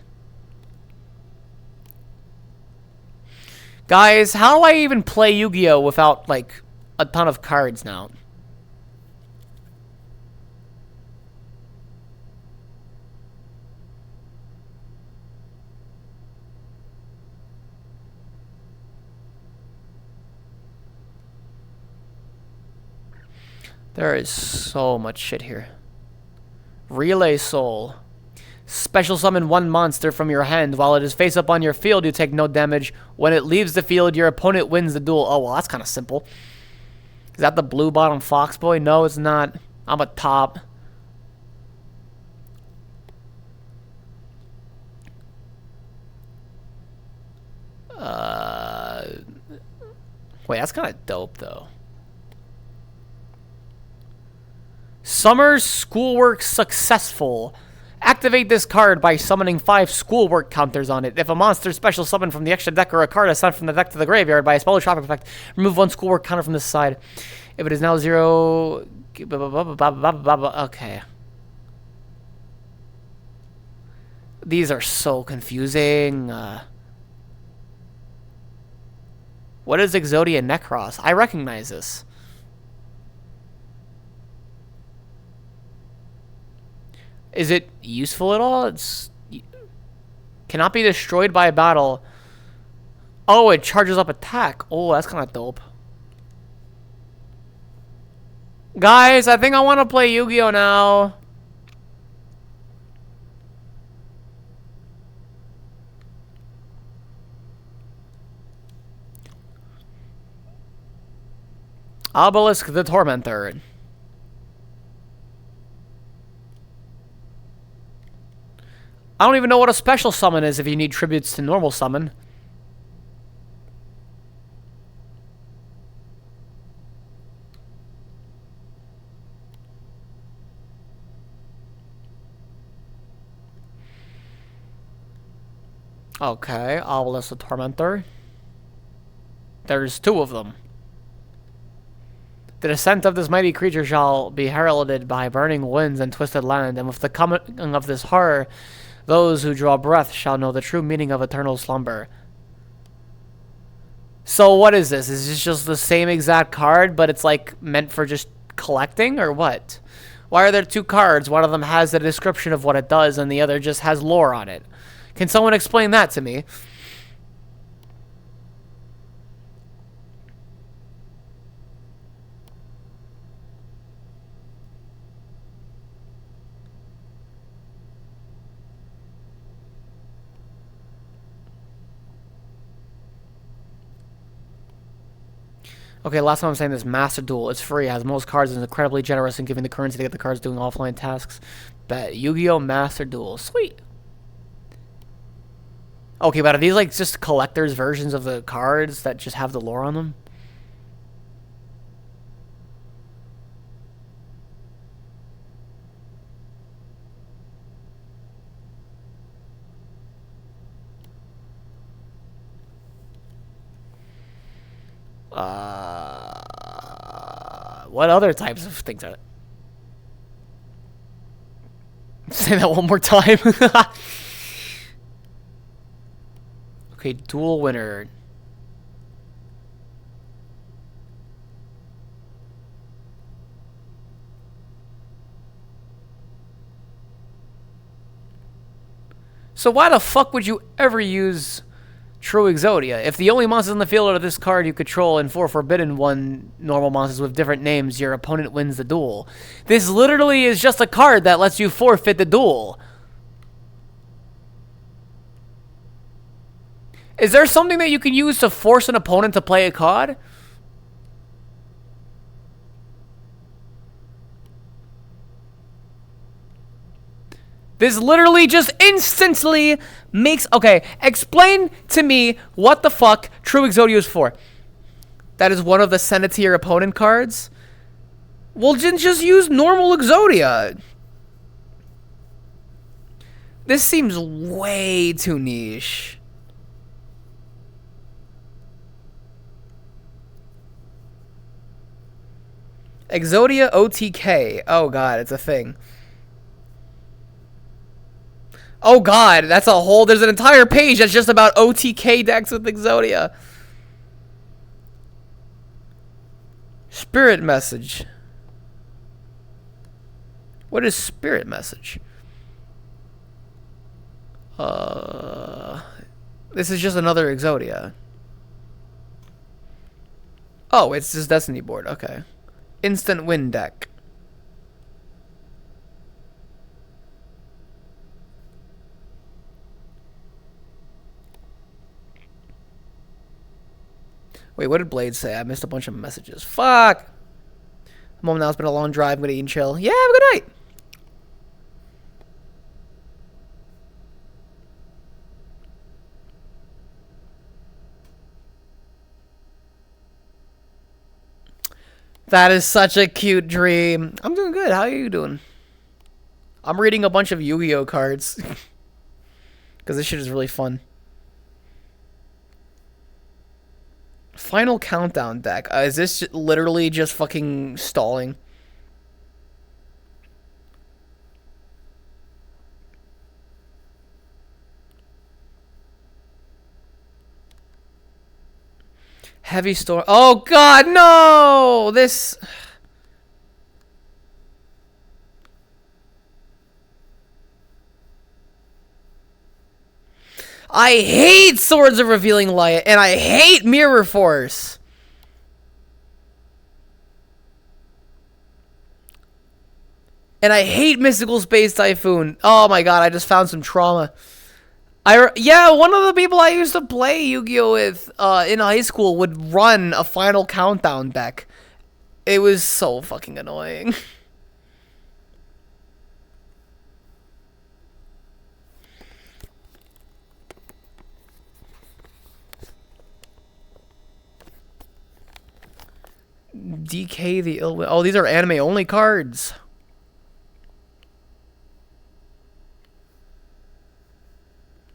Speaker 1: Guys, how do I even play Yu-Gi-Oh without, like, a ton of cards now? There is so much shit here. Relay Soul. Special summon one monster from your hand. While it is face up on your field, you take no damage. When it leaves the field, your opponent wins the duel. Oh, well, that's kind of simple. Is that the blue bottom Fox Boy? No, it's not. I'm a top. Wait, that's kind of dope, though. Summer Schoolwork Successful. Activate this card by summoning 5 schoolwork counters on it. If a monster special summon from the extra deck or a card is sent from the deck to the graveyard by a spell or trap effect, remove 1 schoolwork counter from this side. If it is now 0... Okay. These are so confusing. What is Exodia Necros? I recognize this. Is it useful at all? It's cannot be destroyed by a battle. Oh, it charges up attack. Oh, that's kind of dope. Guys, I think I want to play Yu-Gi-Oh now. Obelisk the Tormentor. I don't even know what a special summon is if you need tributes to normal summon. Okay, Obelisk the Tormentor. There's 2 of them. The descent of this mighty creature shall be heralded by burning winds and twisted land, and with the coming of this horror, those who draw breath shall know the true meaning of eternal slumber. So what is this? Is this just the same exact card, but it's like meant for just collecting, or what? Why are there 2 cards? One of them has a description of what it does, and the other just has lore on it. Can someone explain that to me? Okay, last time I'm saying this, Master Duel. It's free, has most cards, and is incredibly generous in giving the currency to get the cards doing offline tasks. Bet. Yu-Gi-Oh! Master Duel. Sweet. Okay, but are these like just collector's versions of the cards that just have the lore on them? What other types of things are there? Say that one more time. Okay, duel winner. So why the fuck would you ever use True Exodia? If the only monsters in the field are this card you control and 4 Forbidden 1 normal monsters with different names, your opponent wins the duel. This literally is just a card that lets you forfeit the duel. Is there something that you can use to force an opponent to play a card? This literally just instantly makes... Okay, explain to me what the fuck True Exodia is for. That is one of the send it to your opponent cards? Well, just use normal Exodia. This seems way too niche. Exodia OTK. Oh god, it's a thing. Oh god, that's a whole... There's an entire page that's just about OTK decks with Exodia. Spirit Message. What is Spirit Message? This is just another Exodia. Oh, it's just Destiny board. Okay. Instant win deck. Wait, what did Blade say? I missed a bunch of messages. Fuck! Mom, now it's been a long drive. I'm gonna eat and chill. Yeah, have a good night! That is such a cute dream. I'm doing good. How are you doing? I'm reading a bunch of Yu-Gi-Oh cards. Because this shit is really fun. Final Countdown deck. Is this literally just fucking stalling? Heavy Storm. Oh god, no! This... I hate Swords of Revealing Light, and I hate Mirror Force. And I hate Mystical Space Typhoon. Oh my god, I just found some trauma. Yeah, one of the people I used to play Yu-Gi-Oh with in high school would run a Final Countdown deck. It was so fucking annoying. DK the Ill Will. Oh, these are anime only cards.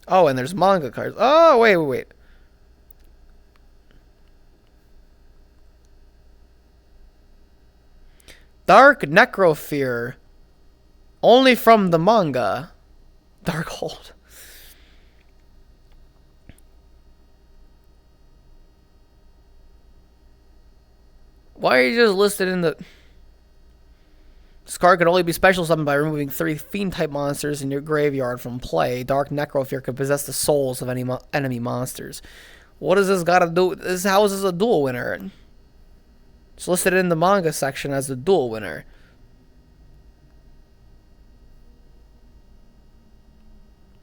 Speaker 1: Oh, and there's manga cards. Oh, wait. Dark Necrofear. Only from the manga. Darkhold. Why are you just listed in the... This card can only be special summoned by removing 3 Fiend-type monsters in your graveyard from play. Dark Necrofear can possess the souls of any enemy monsters. What does this gotta do? How is this a duel winner? It's listed in the manga section as the duel winner.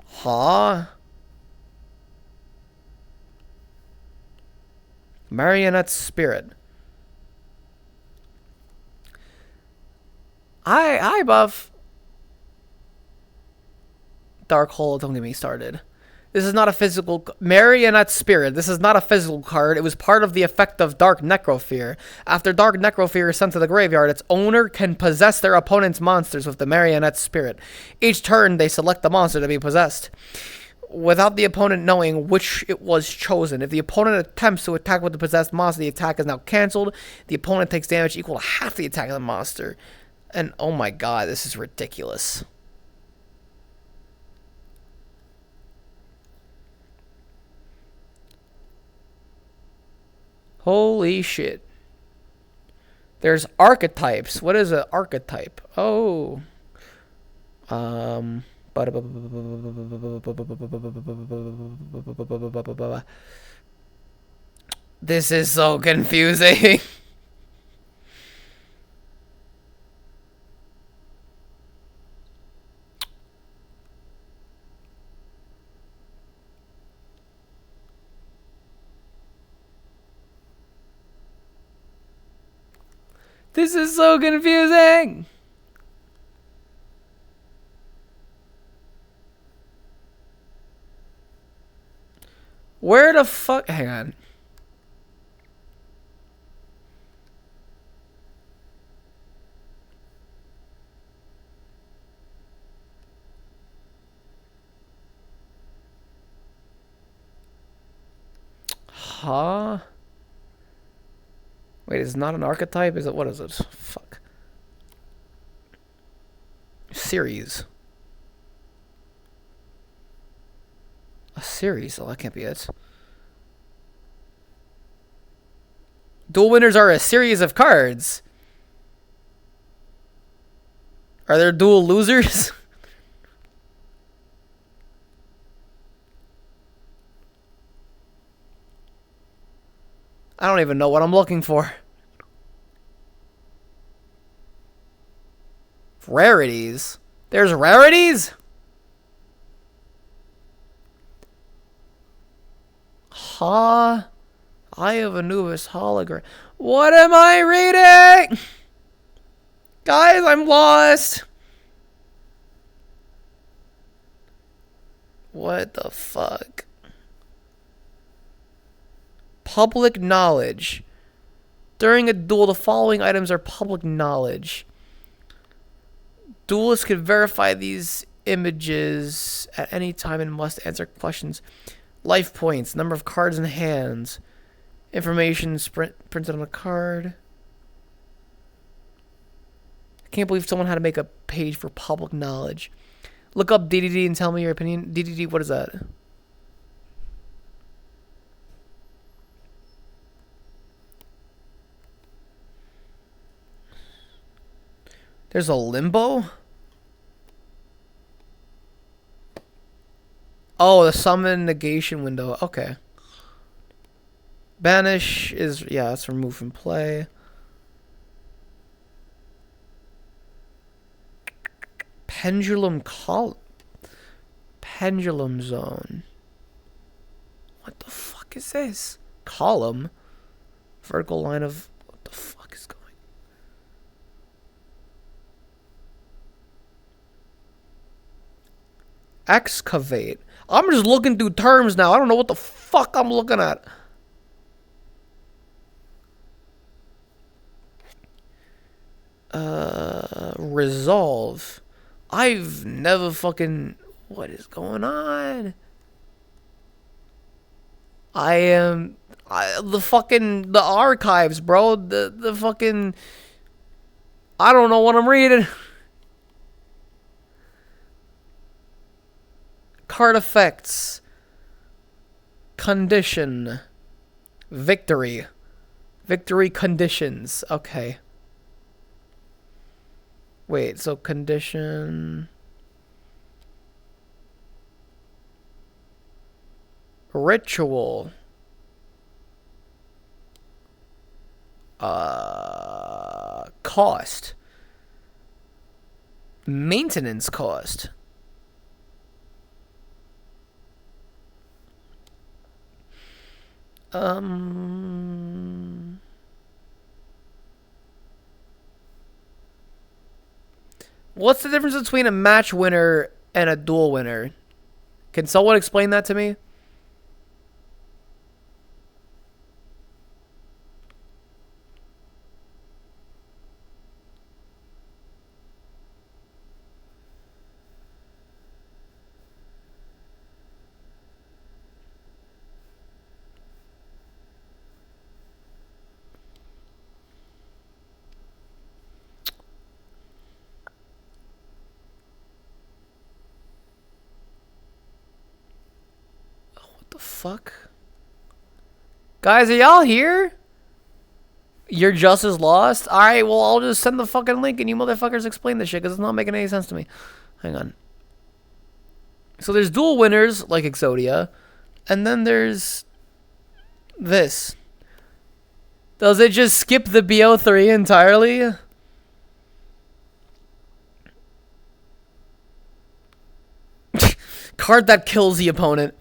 Speaker 1: Huh? Marionette Spirit. Hi, Buff. Darkhold, don't get me started. This is not a physical... Marionette Spirit. This is not a physical card. It was part of the effect of Dark Necrofear. After Dark Necrofear is sent to the graveyard, its owner can possess their opponent's monsters with the Marionette Spirit. Each turn, they select the monster to be possessed, without the opponent knowing which it was chosen. If the opponent attempts to attack with the possessed monster, the attack is now cancelled. The opponent takes damage equal to half the attack of the monster. And oh my god, this is ridiculous. Holy shit. There's archetypes. What is an archetype? Oh. This is so confusing. This is so confusing. Where the fuck? Hang on. Huh? Wait, it's not an archetype? Is it? What is it? Fuck. Series. A series? Oh, that can't be it. Duel winners are a series of cards. Are there duel losers? I don't even know what I'm looking for. Rarities? There's rarities? Huh? Eye of Anubis hologram. What am I reading? Guys, I'm lost. What the fuck? Public knowledge. During a duel, the following items are public knowledge. Duelists can verify these images at any time and must answer questions. Life points, number of cards in hands, information printed on a card. I can't believe someone had to make a page for public knowledge. Look up DDD and tell me your opinion. DDD, what is that? There's a limbo? Oh, the summon negation window. Okay. Banish is, yeah, it's removed from play. Pendulum Pendulum zone. What the fuck is this? Column? Vertical line of... What the fuck is going on? Excavate. I'm just looking through terms now. I don't know what the fuck I'm looking at. Resolve. I've never fucking... What is going on? The archives, bro. The fucking... I don't know what I'm reading. Card effects. Condition. Victory. Victory conditions. Okay. Wait, so condition... Ritual. Cost. Maintenance cost. What's the difference between a match winner and a duel winner? Can someone explain that to me? Fuck. Guys, are y'all here? You're just as lost? Alright, well, I'll just send the fucking link and you motherfuckers explain this shit because it's not making any sense to me. Hang on. So there's dual winners like Exodia, and then there's this. Does it just skip the BO3 entirely? Card that kills the opponent.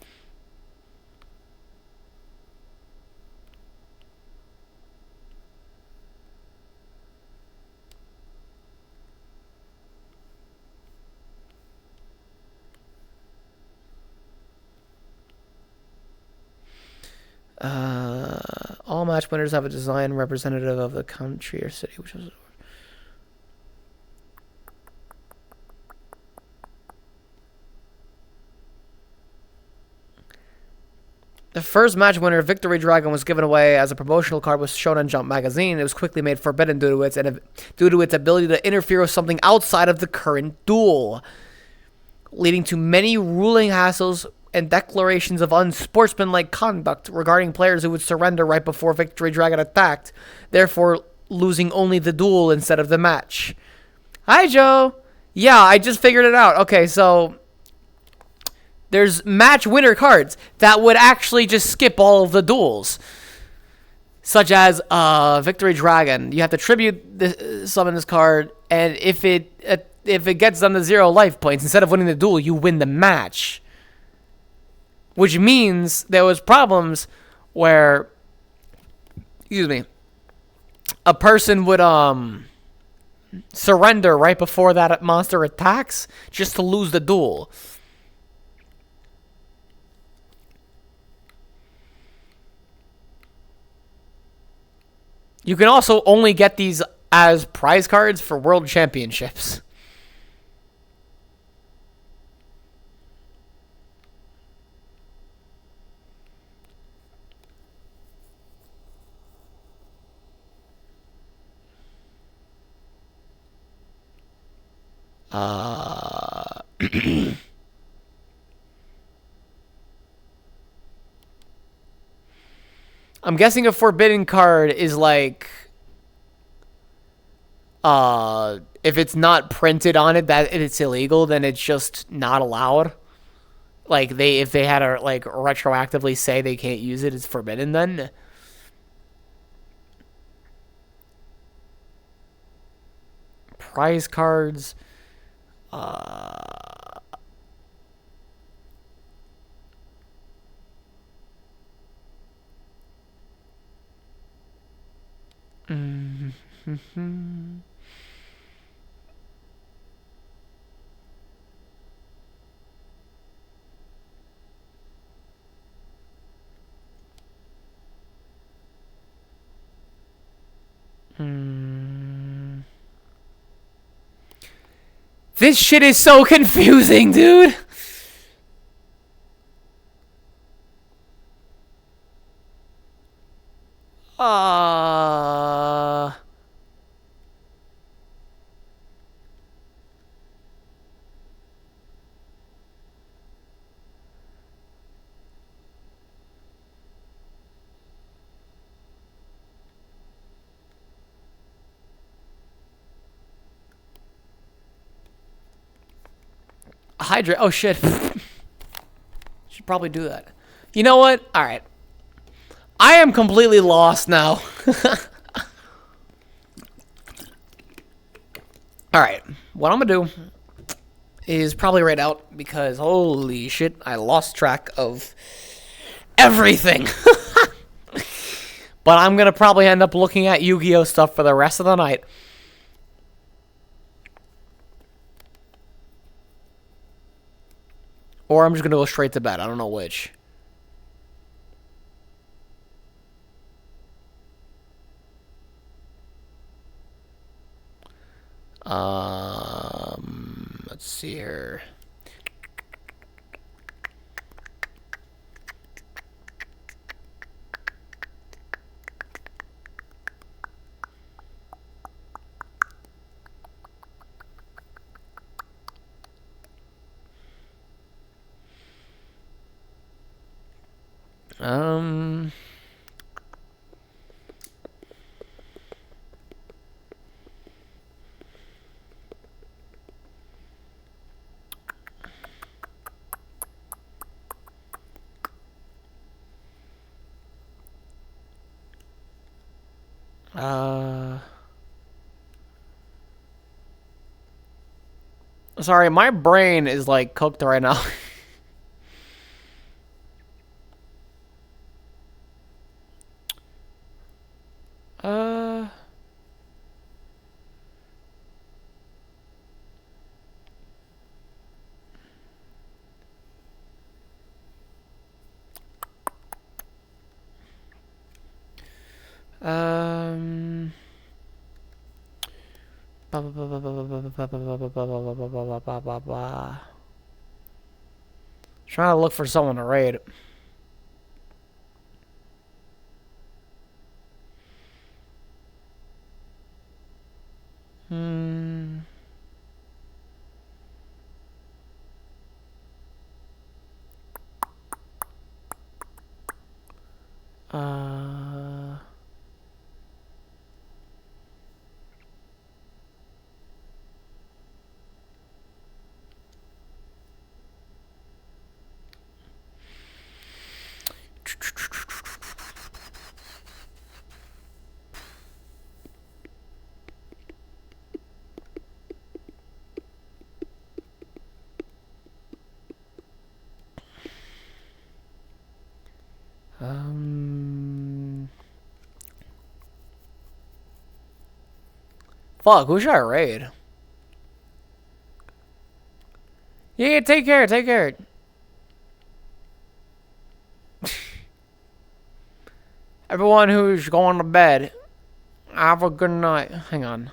Speaker 1: All match winners have a design representative of the country or city, which was. The first match winner, Victory Dragon, was given away as a promotional card was shown on Jump Magazine. It was quickly made forbidden due to its ability to interfere with something outside of the current duel, leading to many ruling hassles and declarations of unsportsmanlike conduct regarding players who would surrender right before Victory Dragon attacked, therefore losing only the duel instead of the match. Hi, Joe. Yeah, I just figured it out. Okay, so there's match winner cards that would actually just skip all of the duels. Such as Victory Dragon. You have to summon this card, and if it gets them to 0 life points, instead of winning the duel, you win the match. Which means there was problems where, excuse me, a person would surrender right before that monster attacks just to lose the duel. You can also only get these as prize cards for World Championships. I'm guessing a forbidden card is like, if it's not printed on it that it's illegal, then it's just not allowed. Like if they had to like retroactively say they can't use it, it's forbidden then. Prize cards. This shit is so confusing, dude. Hydrate. Oh, shit. Should probably do that. You know what? All right. I am completely lost now. All right. What I'm going to do is probably write out because holy shit, I lost track of everything. But I'm going to probably end up looking at Yu-Gi-Oh stuff for the rest of the night. Or I'm just going to go straight to bed. I don't know which. Let's see here. Sorry, my brain is like cooked right now. uh. Um. Trying to look for someone to raid. Hmm. Uh. Fuck, who should I raid? Yeah, take care, take care. Everyone who's going to bed, have a good night. Hang on.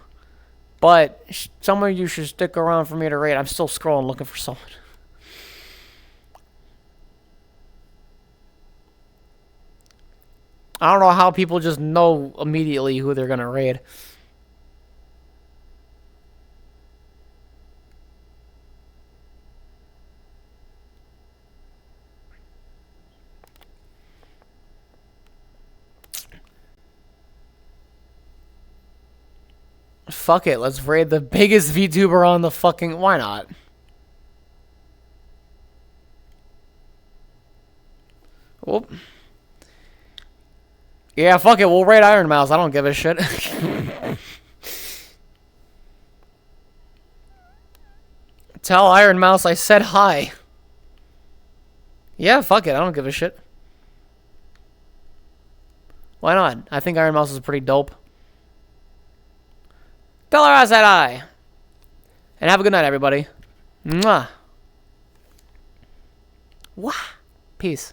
Speaker 1: But some of you should stick around for me to raid. I'm still scrolling looking for someone. I don't know how people just know immediately who they're going to raid. Fuck it, let's raid the biggest VTuber on the fucking... Why not? Whoop. Yeah, fuck it, we'll raid Iron Mouse. I don't give a shit. Tell Iron Mouse I said hi. Yeah, fuck it, I don't give a shit. Why not? I think Iron Mouse is pretty dope. Tell her I said hi. And have a good night, everybody. Mwah. Wah. Peace.